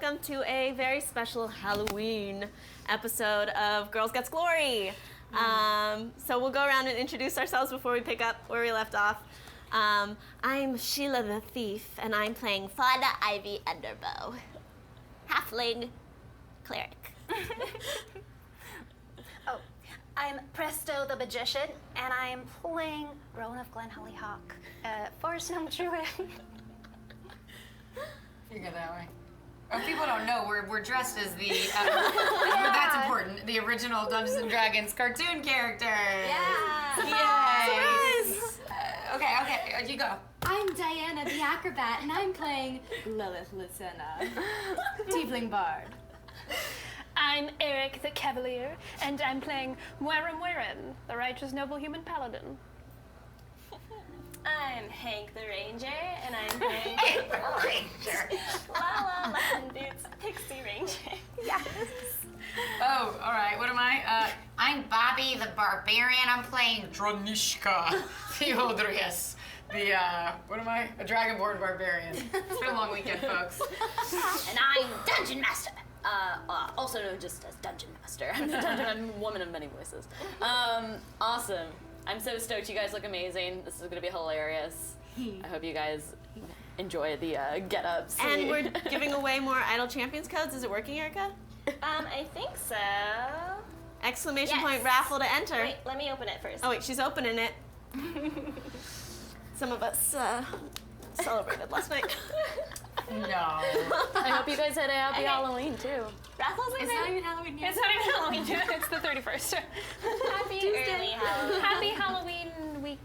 welcome to a very special Halloween episode of Girls Gets Glory. So we'll go around and introduce ourselves before we pick up where we left off. I'm Sheila the Thief, and I'm playing Fauna Ivy Underbow, halfling cleric. Oh, I'm Presto the Magician, and I'm playing Rowan of Glen Hollyhock, Forest Gnome Druid. You go that way. Oh, people don't know, we're dressed as the, that's important, the original Dungeons & Dragons cartoon character. Yeah. Yay. Okay, you go. I'm Diana the Acrobat, and I'm playing Lilith Lucena, Tiefling Bard. I'm Eric the Cavalier, and I'm playing Warren Warren, the righteous noble human paladin. I'm Hank the Ranger, and I'm playing Hank the Ranger. La La Land Boots Pixie Ranger. Yes. Oh, all right, what am I? I'm Bobby the Barbarian. I'm playing Dronishka Theodrius. What am I? A Dragonborn Barbarian. It's been a long weekend, folks. And I'm Dungeon Master, also known just as Dungeon Master. I'm the I'm woman of many voices. Awesome. I'm so stoked. You guys look amazing. This is going to be hilarious. I hope you guys enjoy the get-ups. And we're giving away more Idle Champions codes. Is it working, Erica? I think so. Exclamation Yes. point raffle to enter. Wait, let me open it first. Oh wait, she's opening it. Some of us celebrated last night. No. I hope you guys had a happy Okay. Halloween, too. Raffles It's not even Halloween yet. It's not even Halloween yet, it's the 31st. Happy early Halloween. Happy Halloween week.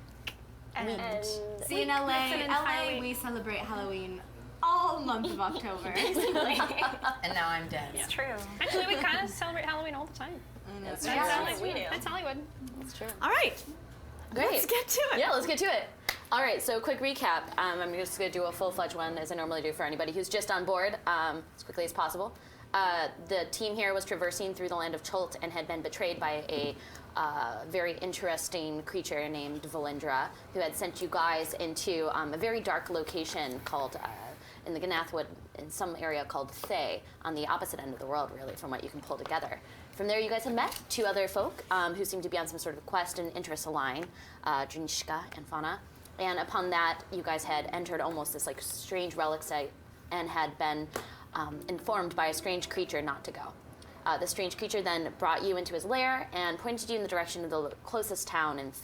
And See, in LA, That's an entire LA, week. we celebrate Halloween all month of October. And now I'm dead. It's true. Actually, we kind of celebrate Halloween all the time. That's That's right. Hollywood. We do. That's Hollywood. That's true. All right, Great. let's get to it. Yeah, let's get to it. All right, so quick recap. I'm just going to do a full-fledged one, as I normally do for anybody who's just on board, as quickly as possible. The team here was traversing through the land of Chult and had been betrayed by a very interesting creature named Valindra, who had sent you guys into a very dark location called, in the Ganathwood, in some area called Thay, on the opposite end of the world, really, from what you can pull together. From there, you guys had met two other folk who seemed to be on some sort of quest and interests align, Drinshka and Fauna. And upon that, you guys had entered almost this like strange relic site and had been informed by a strange creature not to go. The strange creature then brought you into his lair and pointed you in the direction of the closest town and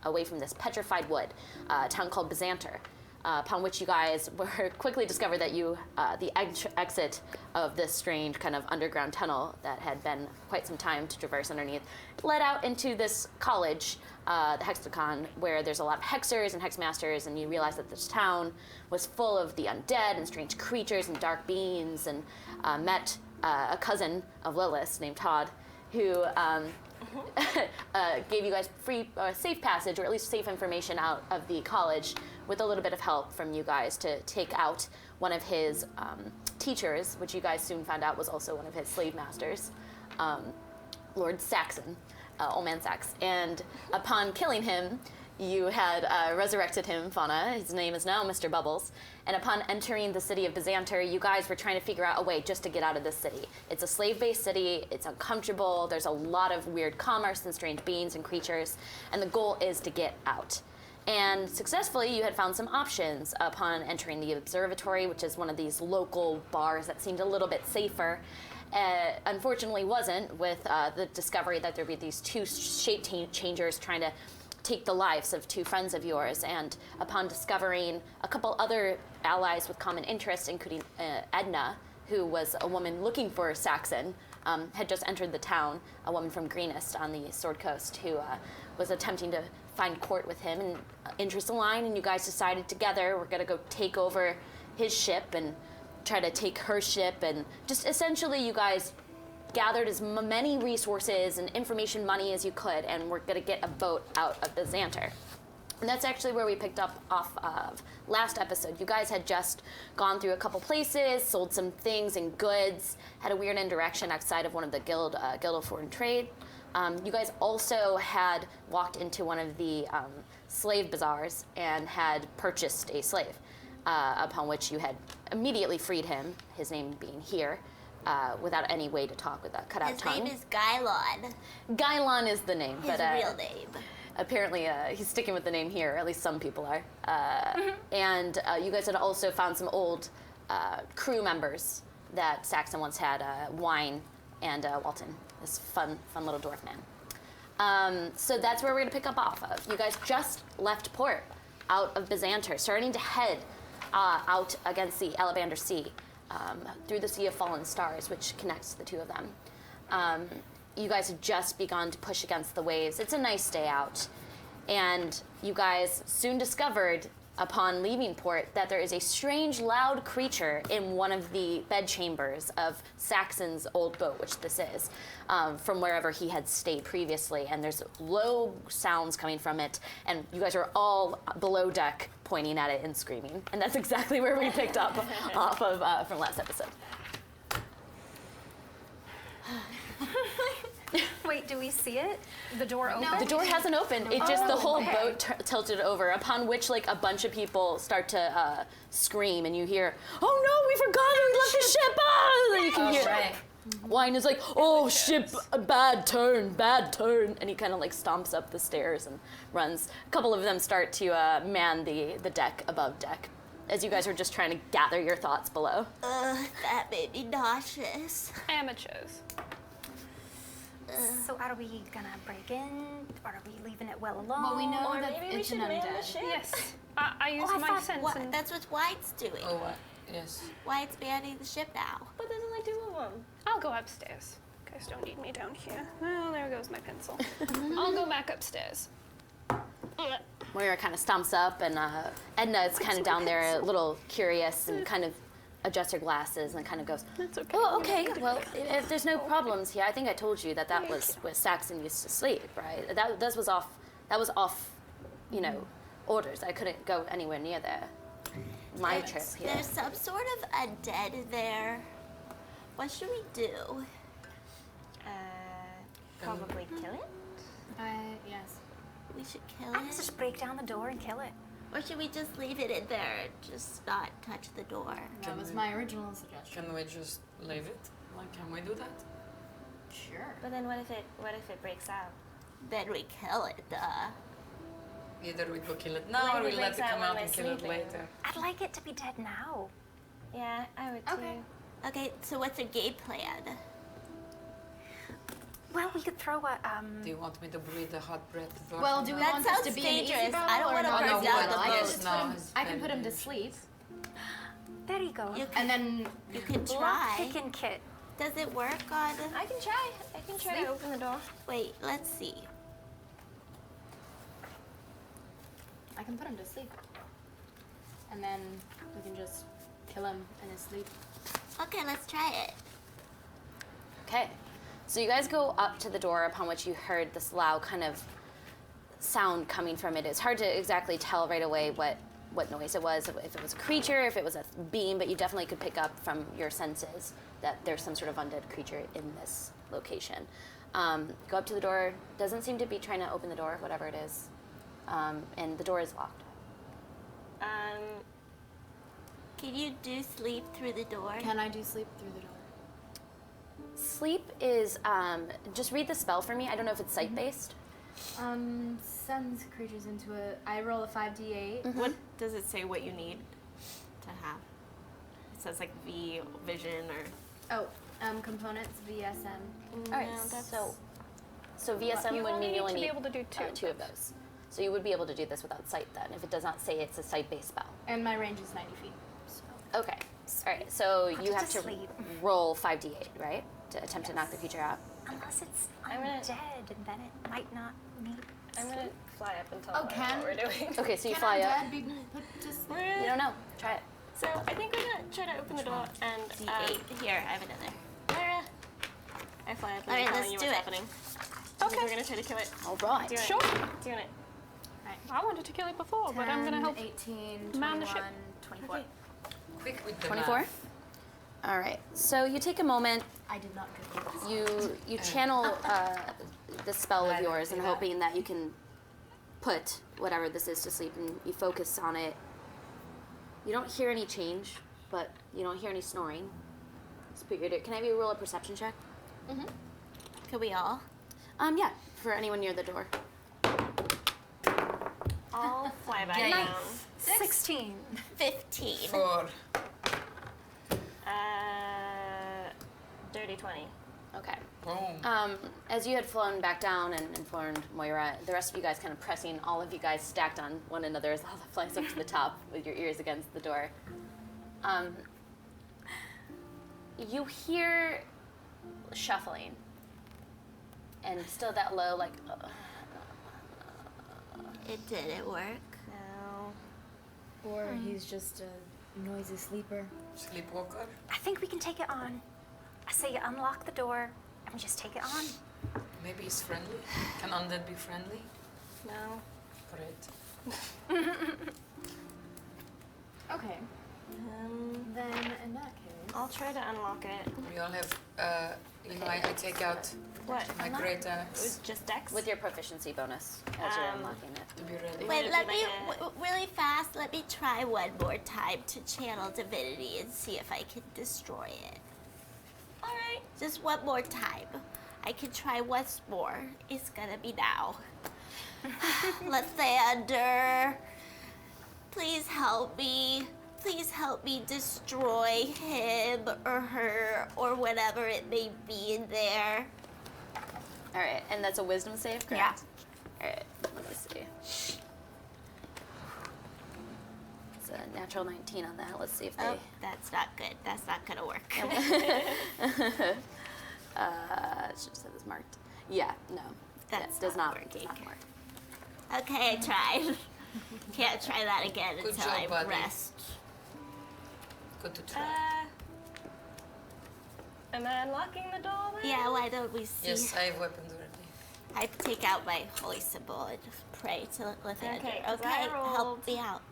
away from this petrified wood, a town called Byzanter. Upon which you guys were quickly discovered that the exit of this strange kind of underground tunnel that had been quite some time to traverse underneath led out into this college, the Hexacon, where there's a lot of hexers and hexmasters, and you realize that this town was full of the undead and strange creatures and dark beings, and met a cousin of Lilith named Todd, who gave you guys free safe passage, or at least safe information out of the college, with a little bit of help from you guys to take out one of his teachers, which you guys soon found out was also one of his slave masters, Lord Saxon, Old Man Sax. And upon killing him, you had resurrected him, Fauna. His name is now Mr. Bubbles. And upon entering the city of Byzanter, you guys were trying to figure out a way just to get out of this city. It's a slave-based city, it's uncomfortable, there's a lot of weird commerce and strange beings and creatures, and the goal is to get out. And successfully, you had found some options upon entering the observatory, which is one of these local bars that seemed a little bit safer. Unfortunately wasn't, with the discovery that there'd be these two shape changers trying to take the lives of two friends of yours. And upon discovering a couple other allies with common interests, including Edna, who was a woman looking for Saxon, had just entered the town, a woman from Greenest on the Sword Coast, who was attempting to find court with him, and interests aligned, and you guys decided together we're gonna go take over his ship and try to take her ship, and just essentially you guys gathered as many resources and information money as you could, and we're gonna get a boat out of Byzanter. And that's actually where we picked up off of last episode. You guys had just gone through a couple places, sold some things and goods, had a weird indirection outside of one of the Guild of Foreign Trade. You guys also had walked into one of the slave bazaars and had purchased a slave, upon which you had immediately freed him, his name being here, without any way to talk with that cut out His tongue. name is Gylon. Gylon is the name, His but real name. apparently he's sticking with the name here, at least some people are. And you guys had also found some old crew members that Saxon once had, Wine and Walton, this fun little dwarf man. So that's where we're gonna pick up off of. You guys just left port out of Byzanter, starting to head out against the Alabander Sea, through the Sea of Fallen Stars, which connects the two of them. You guys have just begun to push against the waves. It's a nice day out. And you guys soon discovered, upon leaving port, that there is a strange, loud creature in one of the bedchambers of Saxon's old boat, which this is, from wherever he had stayed previously. And there's low sounds coming from it. And you guys are all below deck pointing at it and screaming. And that's exactly where we picked up off of from last episode. Wait, do we see it? The door open? The door hasn't opened. It just, the whole boat tilted over, upon which like a bunch of people start to scream, and you hear, "Oh no, we forgot we left the ship!" Ah! And you can hear Right. Wine is like, "Oh ship, bad turn," and he kind of like stomps up the stairs and runs. A couple of them start to man the deck above deck, as you guys are just trying to gather your thoughts below. That made me nauseous. Amateurs. So are we gonna break in? Or are we leaving it well alone? Well, we know Or that maybe we it's should an man the undead. ship. Yes. I use I my thought sense What? and That's what White's doing. Oh, what? Yes. White's manning the ship now. But there's only two of them. I'll go upstairs. You guys don't need me down here. Oh, there goes my pencil. I'll go back upstairs. Moira kind of stomps up, and Edna is kind of down there, a little curious, and kind of adjusts her glasses and kind of goes, That's okay. "Oh, okay. Well, if there's no problems here, I think I told you that was where Saxon used to sleep, right? That was off. That was off, orders. I couldn't go anywhere near there. My trip here. There's some sort of undead there. What should we do? Probably kill it? Yes. We should kill Let's it? just break down the door and kill it. Or should we just leave it in there and just not touch the door? That was my original suggestion. Can we just leave it? Like, can we do that? Sure. But then what if it breaks out? Then we kill it, Either we go kill it now, Like or we it let breaks it out come when out we're and kill it sleeping. later. I'd like it to be dead now. Yeah, I would Okay. Okay, so what's your game plan? Well, we could throw a, Do you want me to breathe the hot breath? to Well, Dorfman do we now? That want this to sounds be an easy dangerous. battle I don't or wanna not? burn no, down no, the I boat. guess no. it's I can very put him to dangerous. sleep, there you go. You and then You can Lock, try. pick, and kit. Does it work on? I can try. I can try to open the door. Wait, let's see. I can put him to sleep. And then we can just kill him in his sleep. Okay, let's try it. Okay. So you guys go up to the door, upon which you heard this loud kind of sound coming from it. It's hard to exactly tell right away what noise it was, if it was a creature, if it was a beam, but you definitely could pick up from your senses that there's some sort of undead creature in this location. Go up to the door. Doesn't seem to be trying to open the door, whatever it is. And the door is locked. Can you do sleep through the door? Can I do sleep through the door? Sleep is, just read the spell for me. I don't know if it's sight-based. Sends creatures into a. I roll a 5d8. What does it say? What you need to have? It says like V vision or. Oh, components VSM. All right, so VSM You would only mean you need only to be need able to do two. of those. So you would be able to do this without sight then, if it does not say it's a sight-based spell. And my range is 90 feet. So. Okay. All right. So you it have to to sleep. roll 5d8, right, to attempt to knock the creature out. Unless it's I'm gonna- undead, and then it might not need. I'm gonna fly up and tell Oh, can- what we're doing. Okay, so you Can fly up. undead be put to sleep? You don't know. Try it. So I think we're gonna try to open the door and D8. Here, I have another. Myra. I fly up and Alright, I'm telling let's you do what's it. happening. Okay. We're gonna try to kill it. All right. Do it. Sure. Doing it. I wanted to kill it before, but I'm gonna 10, help. 18, man the 21, ship. 24. Quick with the 24. math. All right. So you take a moment. I did not Google this. You channel the spell of I yours see and that. hoping that you can put whatever this is to sleep, and you focus on it. You don't hear any change but you don't hear any snoring. Just put your Can I have you roll a perception check? Could we all? Yeah, for anyone near the door. All fly by Yeah. down. 16. 15. 4. Dirty 20. Okay. Boom. As you had flown back down and informed Moira, the rest of you guys kind of pressing, all of you guys stacked on one another as Lala flies up to the top with your ears against the door. You hear shuffling. And still that low, like, It didn't work. No. Or he's just a noisy sleeper. Sleepwalker. I think we can take it on. I say you unlock the door and we just take it on. Maybe he's friendly. Can undead be friendly? No. Great. Okay. Then in that case. I'll try to unlock it. We all have, I take out What? my great axe Just Dex? with your proficiency bonus as you're unlocking it. to be ready. Wait, do let like me, a- really fast, let me try one more time to channel divinity and see if I can destroy it. Alright, just one more time. I can try once more. It's gonna be now. Lathander, please help me. Please help me destroy him or her or whatever it may be in there. All right, and that's a wisdom save, correct? All right, let me see. It's a natural 19 on that. Let's see if they. Oh, that's not good. That's not gonna work. Should have said this marked. Yeah, no. That's that does not not working. Does not work. Okay, I tried. Can't try that again Good until job, I buddy. rest. Good to try. Am I unlocking the door then? Yeah, why don't we see? Yes, I have weapons already. I take out my holy symbol and just pray to Lathander. Okay, 'cause Okay, I help rolled- me out.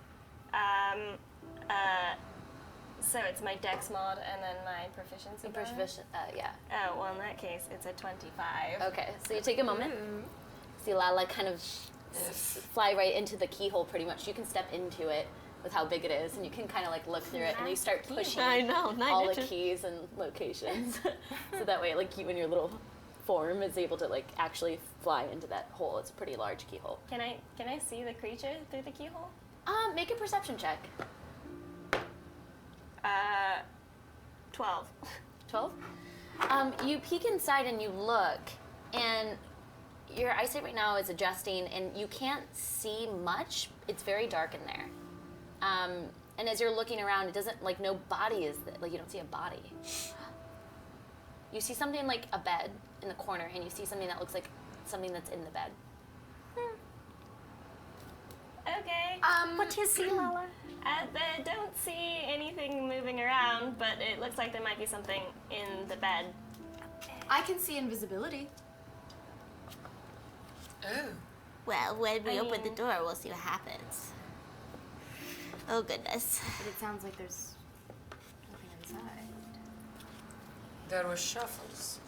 So it's my Dex mod and then my proficiency bonus? Proficient, yeah. Oh, well in that case, it's a 25. Okay, so you take a moment. See Lala kind of fly right into the keyhole pretty much. You can step into it with how big it is, and you can kind of like look through it, and you start pushing I know, 9 all the inches. keys and locations. So that way, like you and your little form is able to like actually fly into that hole. It's a pretty large keyhole. Can I see the creature through the keyhole? Make a perception check. 12. 12. You peek inside and you look, and your eyesight right now is adjusting, and you can't see much. It's very dark in there. And as you're looking around, it doesn't like no body is there. Like you don't see a body. You see something like a bed in the corner, and you see something that looks like something that's in the bed. Okay. What do you see, Lala? I don't see anything moving around, but it looks like there might be something in the bed. I can see invisibility. Oh. Well, when we I open the mean- door, we'll see what happens. Oh goodness. But it sounds like there's nothing inside. There were shuffles.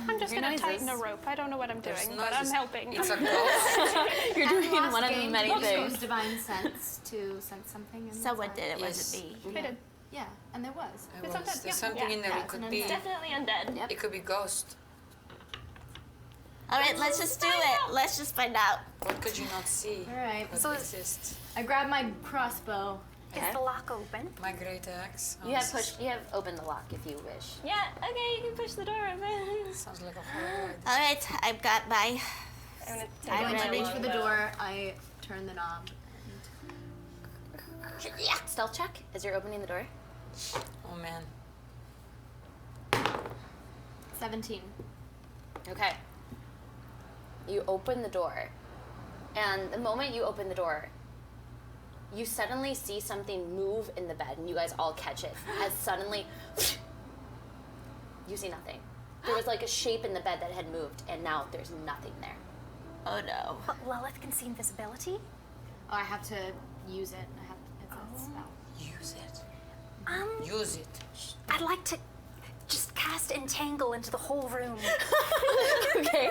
I'm just Your gonna noises. tighten a rope. I don't know what I'm There's doing, but I'm noises. helping. It's a ghost. You're doing Last one of game, many did you things. use divine sense to sense something inside? Someone did, it Yes. wasn't me. I did. Yeah, and there was. It It's was. undead, There's yeah. something Yeah. in there. Yeah, It it's could an be. undead. Definitely undead. Yep. It could be ghost. All right, let's just do it. Let's just find out. What could you not see? All right. But So- exists. I grab my crossbow. Okay. Is the lock open? My great axe. You have pushed. You have opened the lock if you wish. Yeah, okay, you can push the door open. Sounds like a horror ride. All right, I've got my. I'm gonna take I'm out Going my to reach for the longbow. door, I turn the knob. Stealth check as you're opening the door. Oh man. 17. Okay. You open the door, and the moment you open the door, you suddenly see something move in the bed, and you guys all catch it. As suddenly, you see nothing. There was like a shape in the bed that had moved, and now there's nothing there. Oh no. But Lilith can see invisibility? Oh, I have to use it. I have it's a spell. Use it. Um, Use it. I'd like to just cast Entangle into the whole room. Okay.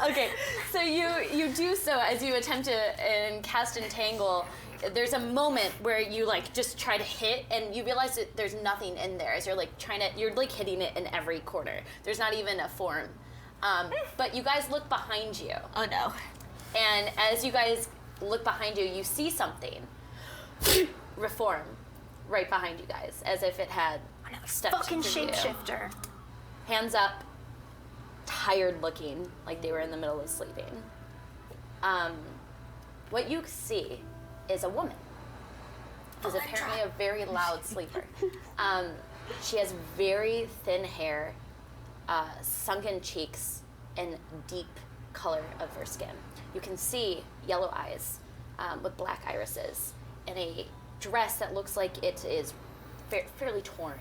Okay. So you do so as you attempt to cast Entangle, there's a moment where you like just try to hit, and you realize that there's nothing in there as you're like you're like hitting it in every corner. There's not even a form. But you guys look behind you. Oh no. And as you guys look behind you, you see something reform right behind you guys, as if it had stepped Fucking through you. shapeshifter. Hands up, tired looking, like they were in the middle of sleeping. What you see is a woman who's apparently a very loud sleeper. She has very thin hair, sunken cheeks, and deep color of her skin. You can see yellow eyes with black irises, and a dress that looks like it is fairly torn.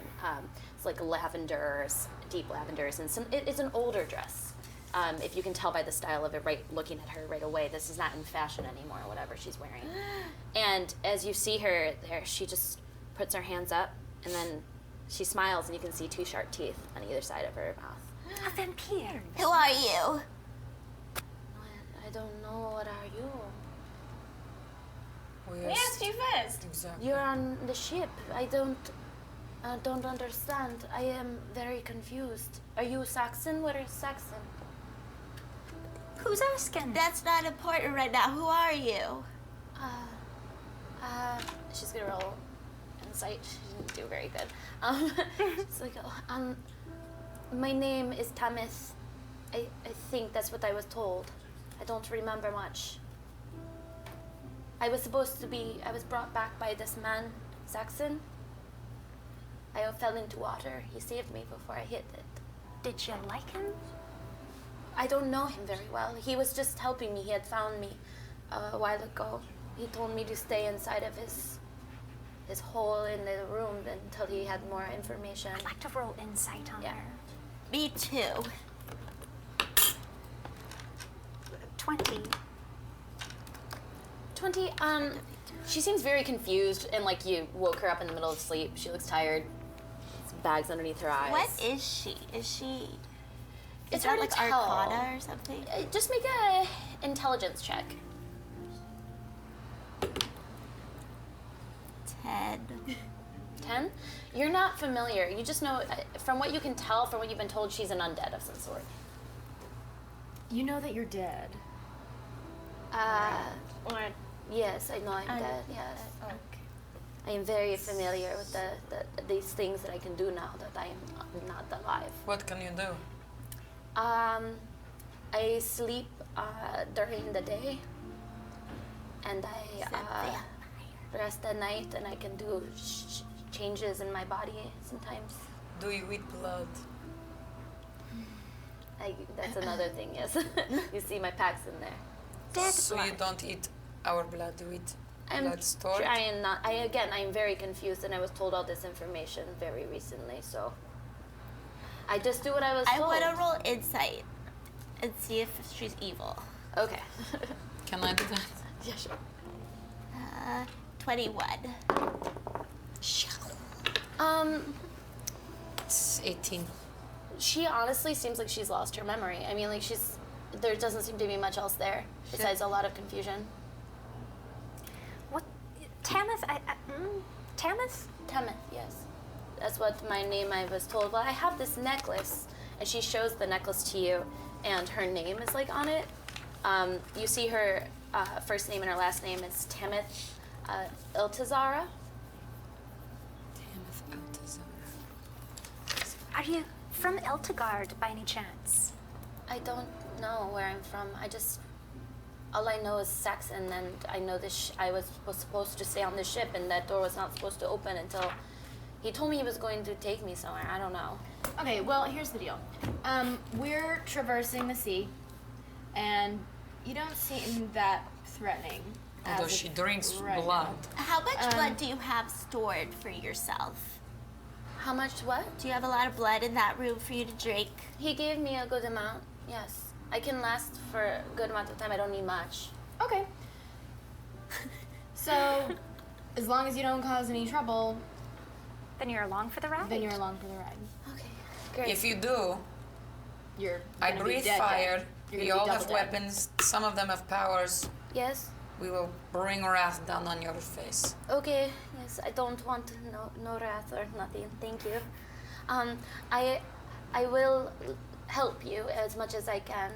It's like lavenders, deep lavenders, and it's an older dress. If you can tell by the style of it, right, looking at her right away, this is not in fashion anymore, whatever she's wearing. And as you see her there, she just puts her hands up, and then she smiles, and you can see 2 sharp teeth on either side of her mouth. A vampire. Who are you? I don't know, what are you? We We asked you first. Exactly. You're on the ship. I don't understand. I am very confused. Are you Saxon? What is Saxon? Who's asking? That's not important right now. Who are you? She's gonna roll insight. She didn't do very good. It's like, my name is Tamith. I think that's what I was told. I don't remember much. I was brought back by this man, Saxon. I fell into water. He saved me before I hit it. Did you like him? I don't know him very well. He was just helping me. He had found me a while ago. He told me to stay inside of his hole in the room until he had more information. I'd like to roll insight on Yeah. her. Me too. 20. 20, she seems very confused, and like you woke her up in the middle of sleep. She looks tired. Bags underneath her eyes. What is she? Is she? It's is that hard like to tell. Arcana or something? Just make a intelligence check. 10. 10? You're not familiar. You just know, from what you can tell, from what you've been told, she's an undead of some sort. You know that you're dead. Or Yes, I know I'm dead. Yeah. Okay. I am very familiar with these things that I can do now that I am not alive. What can you do? I sleep during the day, and I rest at night, and I can do changes in my body sometimes. Do you eat blood? That's another thing, yes. You see my packs in there. Dead So blood. you don't eat our blood, you eat I'm blood stored? trying not. I'm very confused, and I was told all this information very recently, so I just do what I was I told. want to roll insight and see if she's evil. Okay. Can I do that? Yeah, sure. 21. It's 18. She honestly seems like she's lost her memory. I mean, like there doesn't seem to be much else there besides a lot of confusion. What? Tamith? Tamith? Temeth, yes. That's what my name I was told. Well, I have this necklace, and she shows the necklace to you, and her name is like on it. You see her first name and her last name is Tamith Iltazara. Tamith Altazar. Are you from Eltegard by any chance? I don't know where I'm from. All I know is Saxon, and I know this. I was supposed to stay on this ship, and that door was not supposed to open until he told me he was going to take me somewhere. I don't know. Okay, well, here's the deal. We're traversing the sea, and you don't seem that threatening. Although as she of drinks right blood. now. How much blood do you have stored for yourself? How much? What? Do you have a lot of blood in that room for you to drink? He gave me a good amount. Yes, I can last for a good amount of time. I don't need much. Okay. So, as long as you don't cause any trouble, Then you're along for the ride? then you're along for the ride. Okay, great. If you do, You're I gonna be breathe dead, fire. dead. You're We gonna be all double have dead. weapons. Some of them have powers. Yes. we will bring wrath down on your face. Okay, yes, I don't want no wrath or nothing. Thank you. I will help you as much as I can.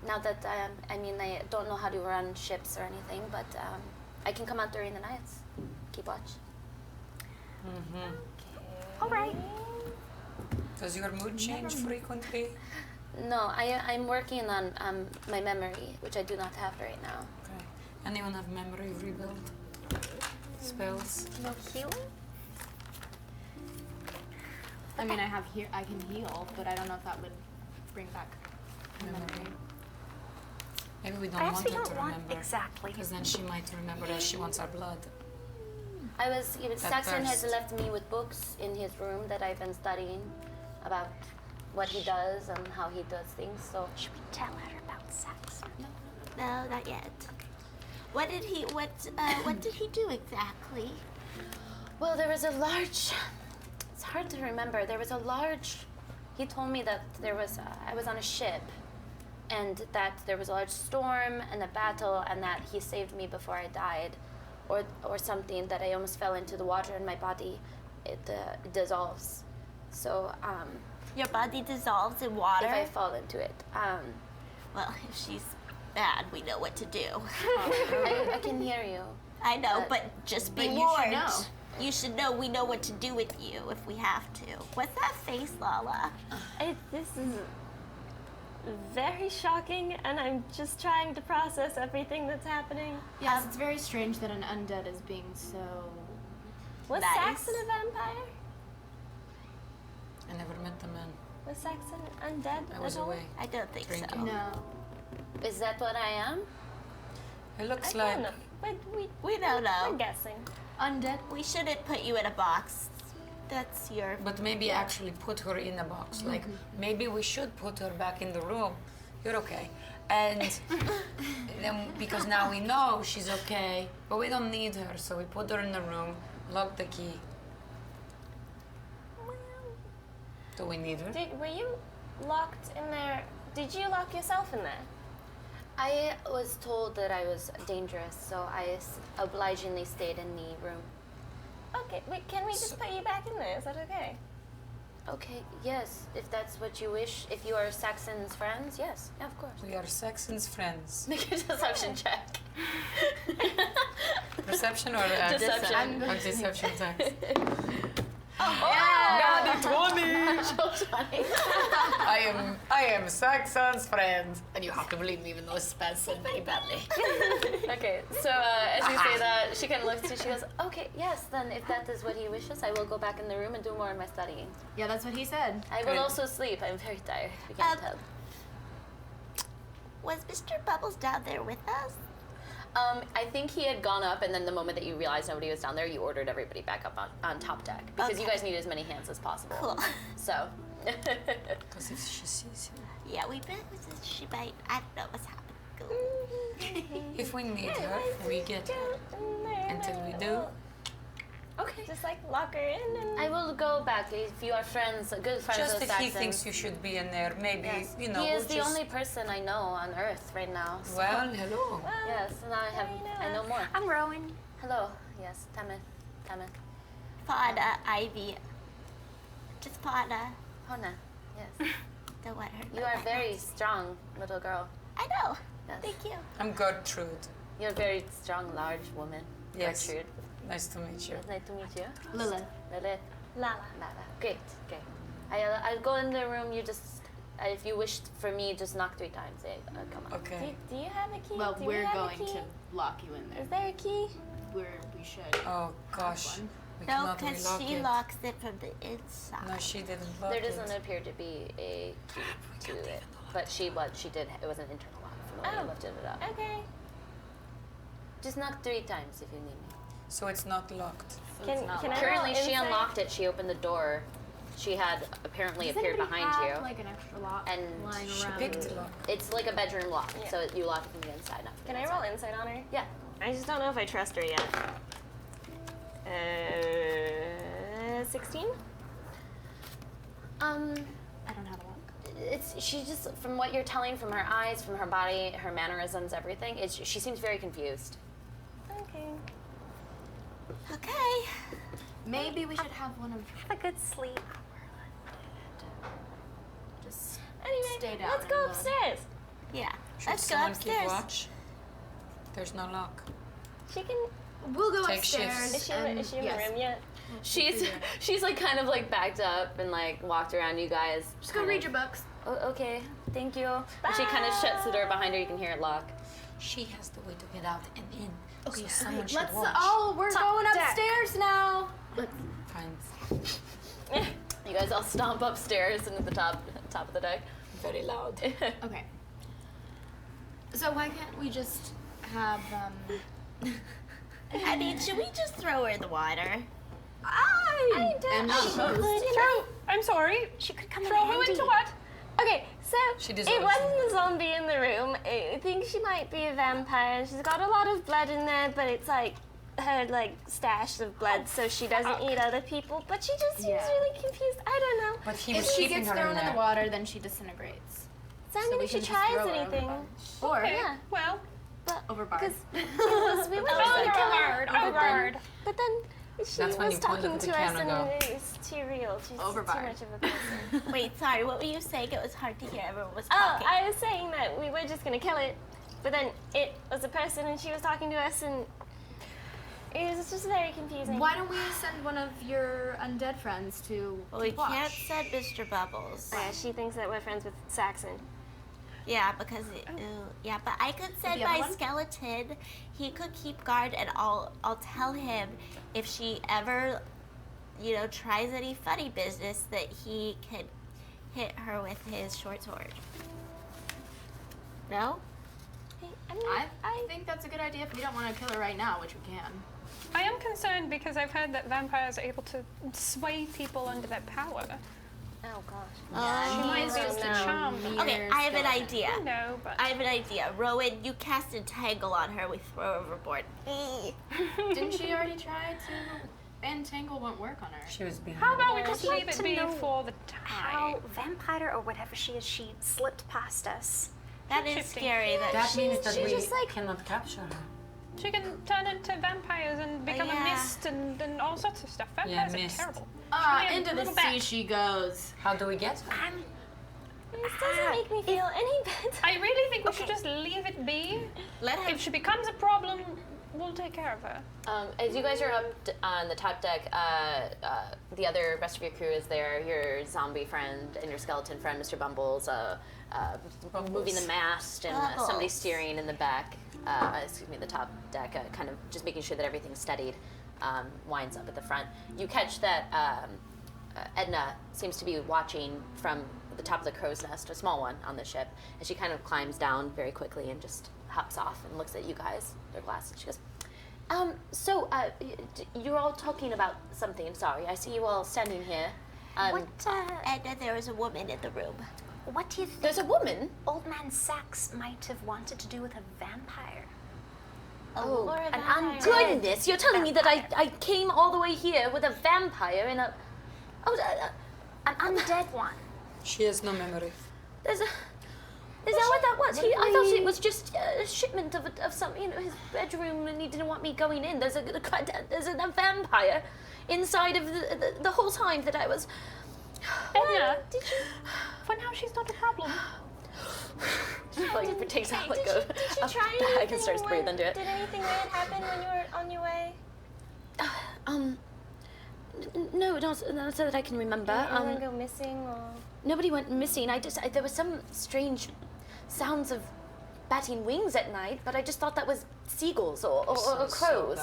Now that I don't know how to run ships or anything, but I can come out during the nights, keep watch. All right. Does your mood change frequently? No, I'm working on my memory, which I do not have right now. Okay. Anyone have memory rebuild spells? No healing? I mean, I can heal, but I don't know if that would bring back memory. Maybe we I don't want actually her don't to want remember. exactly. Because then she might remember that she wants our blood. Saxon has first. left me with books in his room that I've been studying about what he does and how he does things. So Should we tell her about Saxon? No, not yet. What did he do exactly? well, there was a large. It's hard to remember. There was a large. He told me that I was on a ship, and that there was a large storm and a battle, and that he saved me before I died, or something. That I almost fell into the water and my body, it dissolves. So Your body dissolves in water. if I fall into it, Well, if she's bad, we know what to do. I can hear you. I know, but just be But you warned. should know. You should know we know what to do with you if we have to. What's that face, Lala? This is very shocking, and I'm just trying to process everything that's happening. Yes, it's very strange that an undead is being so. Was Nice. Saxon a vampire? I never met the man. Was Saxon undead I was at all? away. I don't think so. Drinking. No. Is that what I am? It looks I like don't know. But We don't we're know. guessing. Undead? We shouldn't put you in a box. That's your. but maybe actually put her in a box. Like maybe we should put her back in the room. You're okay. And then because now we know she's okay, but we don't need her, so we put her in the room, lock the key. Do we need her? Were you locked in there? Did you lock yourself in there? I was told that I was dangerous, so I obligingly stayed in the room. Okay, wait, can we just put you back in there? Is that okay? Okay, yes, if that's what you wish. If you are Saxon's friends, yes, yeah, of course. We are Saxon's friends. Make a deception check. Perception or Deception. Oh, deception text. I am Saxon's friend, and you have to believe me even though it spells it very badly. Okay, so as you say that, she kind of looks at you, she goes, okay, yes, then if that is what he wishes, I will go back in the room and do more of my studying. Yeah, that's what he said. I will Good. also sleep. I'm very tired. You can't tell. Was Mr. Bubbles down there with us? I think he had gone up, and then the moment that you realized nobody was down there, you ordered everybody back up on top deck because you Okay. guys need as many hands as possible. Cool. So, Because if she sees him. Yeah, we bet she might. I don't know what's happening. If we need her, we get her. Until we do, okay. Just like lock her in and. I will go back if you are friends, good friends just with if he Saxon. thinks you should be in there, maybe, Yes. you know, he we'll is the just... only person I know on Earth right now. So. Well, hello. Yes, and I know more. I'm Rowan. Hello. Yes, Tamith. Fauna, Ivy. Just Fauna. Hona. Yes. Don't want her. You are a very strong little girl. I know. Yes. Thank you. I'm Gertrude. You're a very strong, large woman. Yes. Gertrude. Nice to meet you. Nice to meet you. Lilith. Lilith. Lala. Lala. Great. I'll go in the room. You just, if you wish for me, just knock 3 times. Come on. Okay. Do you have a key? Well, Do we we're have a going key? to lock you in Is there. there a key? We should. Oh, gosh. one. We No, cannot because relock she it. locks it from the inside. No, she didn't lock There it. doesn't appear to be a key to it, but she did. It was an internal lock from the way you Oh. lifted it up. Okay. Just knock 3 times if you need me. So it's not locked. Can I roll Currently, she insight? unlocked it. She opened the door. She had apparently Does appeared anybody behind have, you, like an extra lock and lying She around? picked the lock. it's like a bedroom lock, Yeah. so you lock it from the inside, not from Can the I outside. roll insight on her? Yeah. I just don't know if I trust her yet. 16? I don't have a lock. She just, from what you're telling, from her eyes, from her body, her mannerisms, everything, she seems very confused. Okay. Maybe we should have one of Have a good sleep. just Anyway, stay down. let's go and, upstairs. Yeah. Should Let's go someone keep upstairs. watch? There's no lock. She can. We'll go Take upstairs. shifts. Is she, and, is she in yes. the room yet? She's like kind of like backed up and like walked around you guys. Just go read your books. Oh, okay, thank you. And she kind of shuts the door behind her. You can hear it lock. She has the way to get out and in. Okay, so someone should let's. watch. Oh, we're going deck. upstairs now. Fine. You guys all stomp upstairs into the top of the deck. Very loud. Okay. So why can't we just have I mean, should we just throw her in the water? I don't. am not opposed. I'm sorry. She could come in Throw who handy. into what? Okay, so She it deserves wasn't a zombie in the room. I think she might be a vampire. She's got a lot of blood in there, but it's like her like stash of blood, so she doesn't eat other people. But she just seems Yeah. really confused. I don't know. But he If was she keeping gets her thrown in in the there. water, then she disintegrates. So I So mean, we if she can just tries throw her anything, Or Okay. yeah. Well, overboard. Because we were just gonna kill her, overboard. but then she That's when was you pointed talking at the to us, camera, and go. it was too real. She's too Overboard. much of a person. Wait, sorry, what were you saying? It was hard to hear. Everyone was Oh, talking. I was saying that we were just gonna kill it, but then it was a person and she was talking to us and it was just very confusing. Why don't we send one of your undead friends to Well, we keep watch? can't send Mr. Bubbles. Yeah, she thinks that we're friends with Saxon. Yeah, because yeah, but I could send the other my one? skeleton. He could keep guard, and I'll tell him if she ever, tries any funny business that he can hit her with his short sword. No? I mean, I think that's a good idea if we don't want to kill her right now, which we can. I am concerned because I've heard that vampires are able to sway people under their power. oh gosh. She might be able to charm them. Okay, I have an idea. No, but I have an idea. Rowan, you cast Entangle on her. We throw her overboard. Didn't she already try to? Entangle won't work on her. She was being. how about we I'd just like leave it to be know for the How time? vampire or whatever she is, she slipped past us. That is Interesting. scary. That means that she we just, like- cannot capture her. She can turn into vampires and become yeah. a mist and all sorts of stuff. Vampires mist. are terrible. Ah, She into the little sea bat. she goes. How do we get her? This doesn't make me feel any better. I really think we should just leave it be. Let her. If she becomes a problem, we'll take care of her. As you guys are up on the top deck, the other rest of your crew is there. Your zombie friend and your skeleton friend, Mr. Bumbles, moving the mast, and somebody Bubbles. steering in the back. The top deck, kind of just making sure that everything's steadied. Winds up at the front. You catch that Edna seems to be watching from the top of the crow's nest, a small one on the ship, and she kind of climbs down very quickly and just hops off and looks at you guys, their glasses. She goes, you're all talking about something. Sorry, I see you all standing here. Edna, there was a woman in the room. What do you think There's a woman. Old Man Sax might have wanted to do with a vampire? Oh, Or a An vampire. undead. goodness! You're telling me that I came all the way here with a vampire in a. Oh, An undead one. She has no memory. there's a. Is that what that was? I thought it was just a shipment of some, his bedroom, and he didn't want me going in. There's a vampire inside of the whole time that I was. Edna, for now she's not a problem. She like takes out like Did you a try bag anything and starts when- breathing into it. Did anything weird happen when you were on your way? No, not so that I can remember. Did anyone go missing or? Nobody went missing. There was some strange sounds of batting wings at night, but I just thought that was seagulls or crows.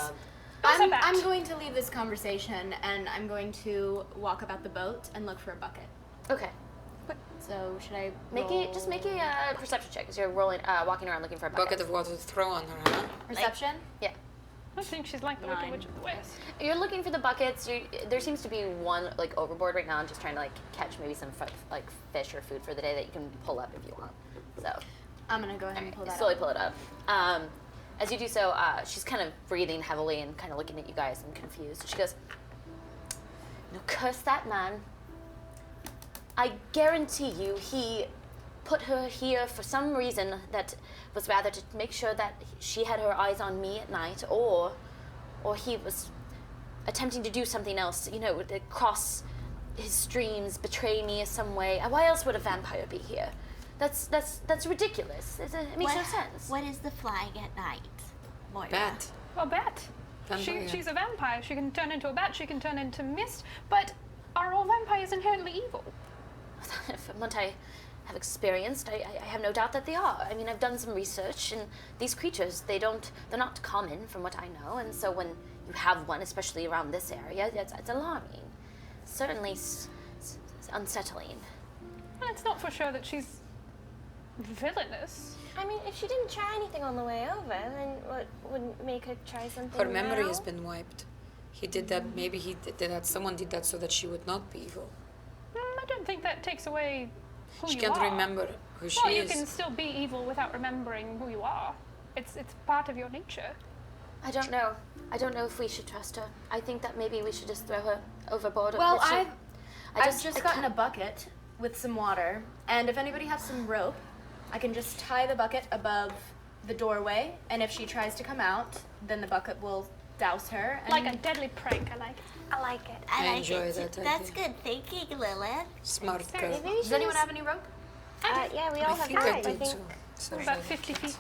I'm going to leave this conversation and I'm going to walk about the boat and look for a bucket. Okay. So should I Make a perception check because you're walking around looking for a bucket. Bucket of water to throw on her, huh? perception? Yeah. I think she's like the Wicked 9. Witch of the West. You're looking for the buckets. There seems to be one like overboard right now. I'm just trying to like catch maybe some like fish or food for the day that you can pull up if you want. So I'm gonna go ahead and pull that slowly up. pull it up. As you do so, she's kind of breathing heavily and kind of looking at you guys and confused. She goes, "No, curse that man. I guarantee you he put her here for some reason that was rather to make sure that she had her eyes on me at night, or he was attempting to do something else, cross his streams, betray me in some way. Why else would a vampire be here? That's ridiculous. It makes no sense. What is the flying at night, Moira? Bat. A bat. Vampire. She's a vampire. She can turn into a bat. She can turn into mist. But are all vampires inherently evil? From what I have experienced, I have no doubt that they are. I mean, I've done some research, and these creatures, they're not common from what I know, and so when you have one, especially around this area, it's alarming. Certainly unsettling. Well, it's not for sure that she's villainous. I mean, if she didn't try anything on the way over, then what would make her try something Her memory now? has been wiped. He did that, maybe he did that, someone did that so that she would not be evil. I don't think that takes away who She you can't are. remember who she Well, you is. can still be evil without remembering who you are. It's part of your nature. I don't know. I don't know if we should trust her. I think that maybe we should just throw her overboard. Well, If she- I've just I gotten a can't- bucket with some water, and if anybody has some rope, I can just tie the bucket above the doorway, and if she tries to come out, then the bucket will douse her. And Like a deadly prank, I like it. I like it. I like enjoy it too. that That's idea. good thinking, Lilith. Smart girl. Maybe we Does should anyone just- have any rope? Yeah, we all I have think I time. did too. Sorry. About 50 feet.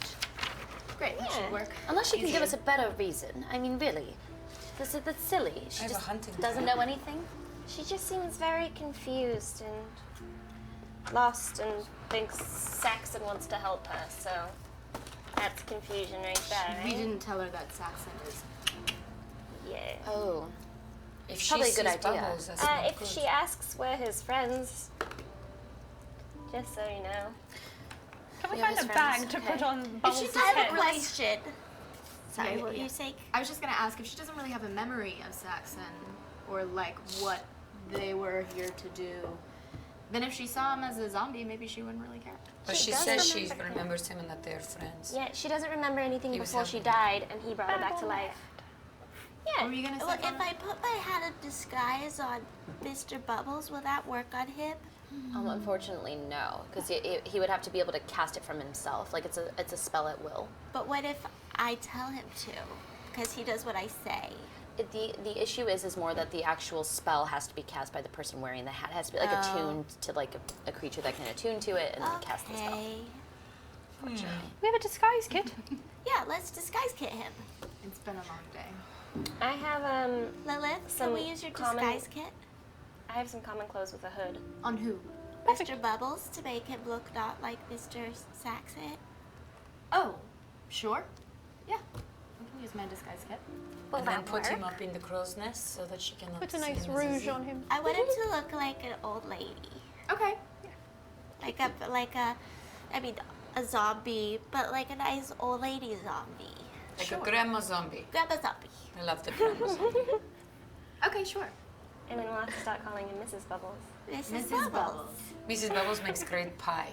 Great, that should work. Unless she can give us a better reason. I mean, really. That's silly. She I have a just hunting doesn't knife. know anything. She just seems very confused and lost and thinks Saxon wants to help her, so that's confusion right there, We right? didn't tell her that Saxon is. Yeah. Oh. If she Probably a sees good idea. bubbles, that's not If good. she asks where his friends, just so you know. Can we Yeah, find a his bag friends, to okay. put on Bubbles' I have head? a question. Sorry, Yeah, what were yeah. you saying? I was just gonna ask if she doesn't really have a memory of Saxon, or like what they were here to do. Then if she saw him as a zombie, maybe she wouldn't really care. But She she does says she remember him. remembers him and that they're friends. Yeah, she doesn't remember anything He was before she helping died, and he brought her back to life. Yeah. What were you gonna say, Well, if Donna? I put my hat of disguise on Mr. Bubbles, will that work on him? Unfortunately, no, because he would have to be able to cast it from himself. Like it's a spell at will. But what if I tell him to? Because he does what I say. The issue is more that the actual spell has to be cast by the person wearing the hat. It has to be like attuned to like a creature that can attune to it and then cast the spell. Okay. We have a disguise kit. Yeah, let's disguise kit him. It's been a long day. I have Lilith, Some can we use your common- disguise kit? I have some common clothes with a hood. On who? Mr. Bubbles to make him look not like Mr. Saxon. Oh, sure. Yeah, we can use my disguise kit. And then put him up in the crow's nest so that she cannot Put a see nice him as rouge a- on him. I want him to look like an old lady. Okay. A zombie, but like a nice old lady zombie. Like a grandma zombie. Grandma zombie. I love the grandma zombie. Okay, sure. And then we'll have to start calling him Mrs. Bubbles. Mrs. Bubbles. Mrs. Bubbles makes great pie.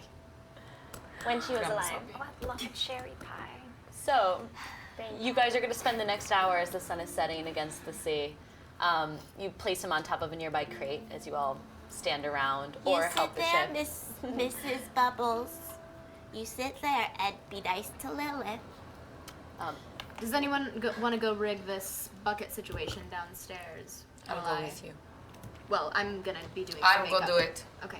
When she was Grandma alive. zombie. Oh, I love cherry pie. So, you guys are going to spend the next hour as the sun is setting against the sea. You place him on top of a nearby crate as you all stand around or You help sit the there, ship. Mrs. Bubbles. You sit there and be nice to Lilith. Does anyone want to go rig this bucket situation downstairs? I'll while go with you. Well, I'm gonna be doing. I some will go makeup. do it. Okay.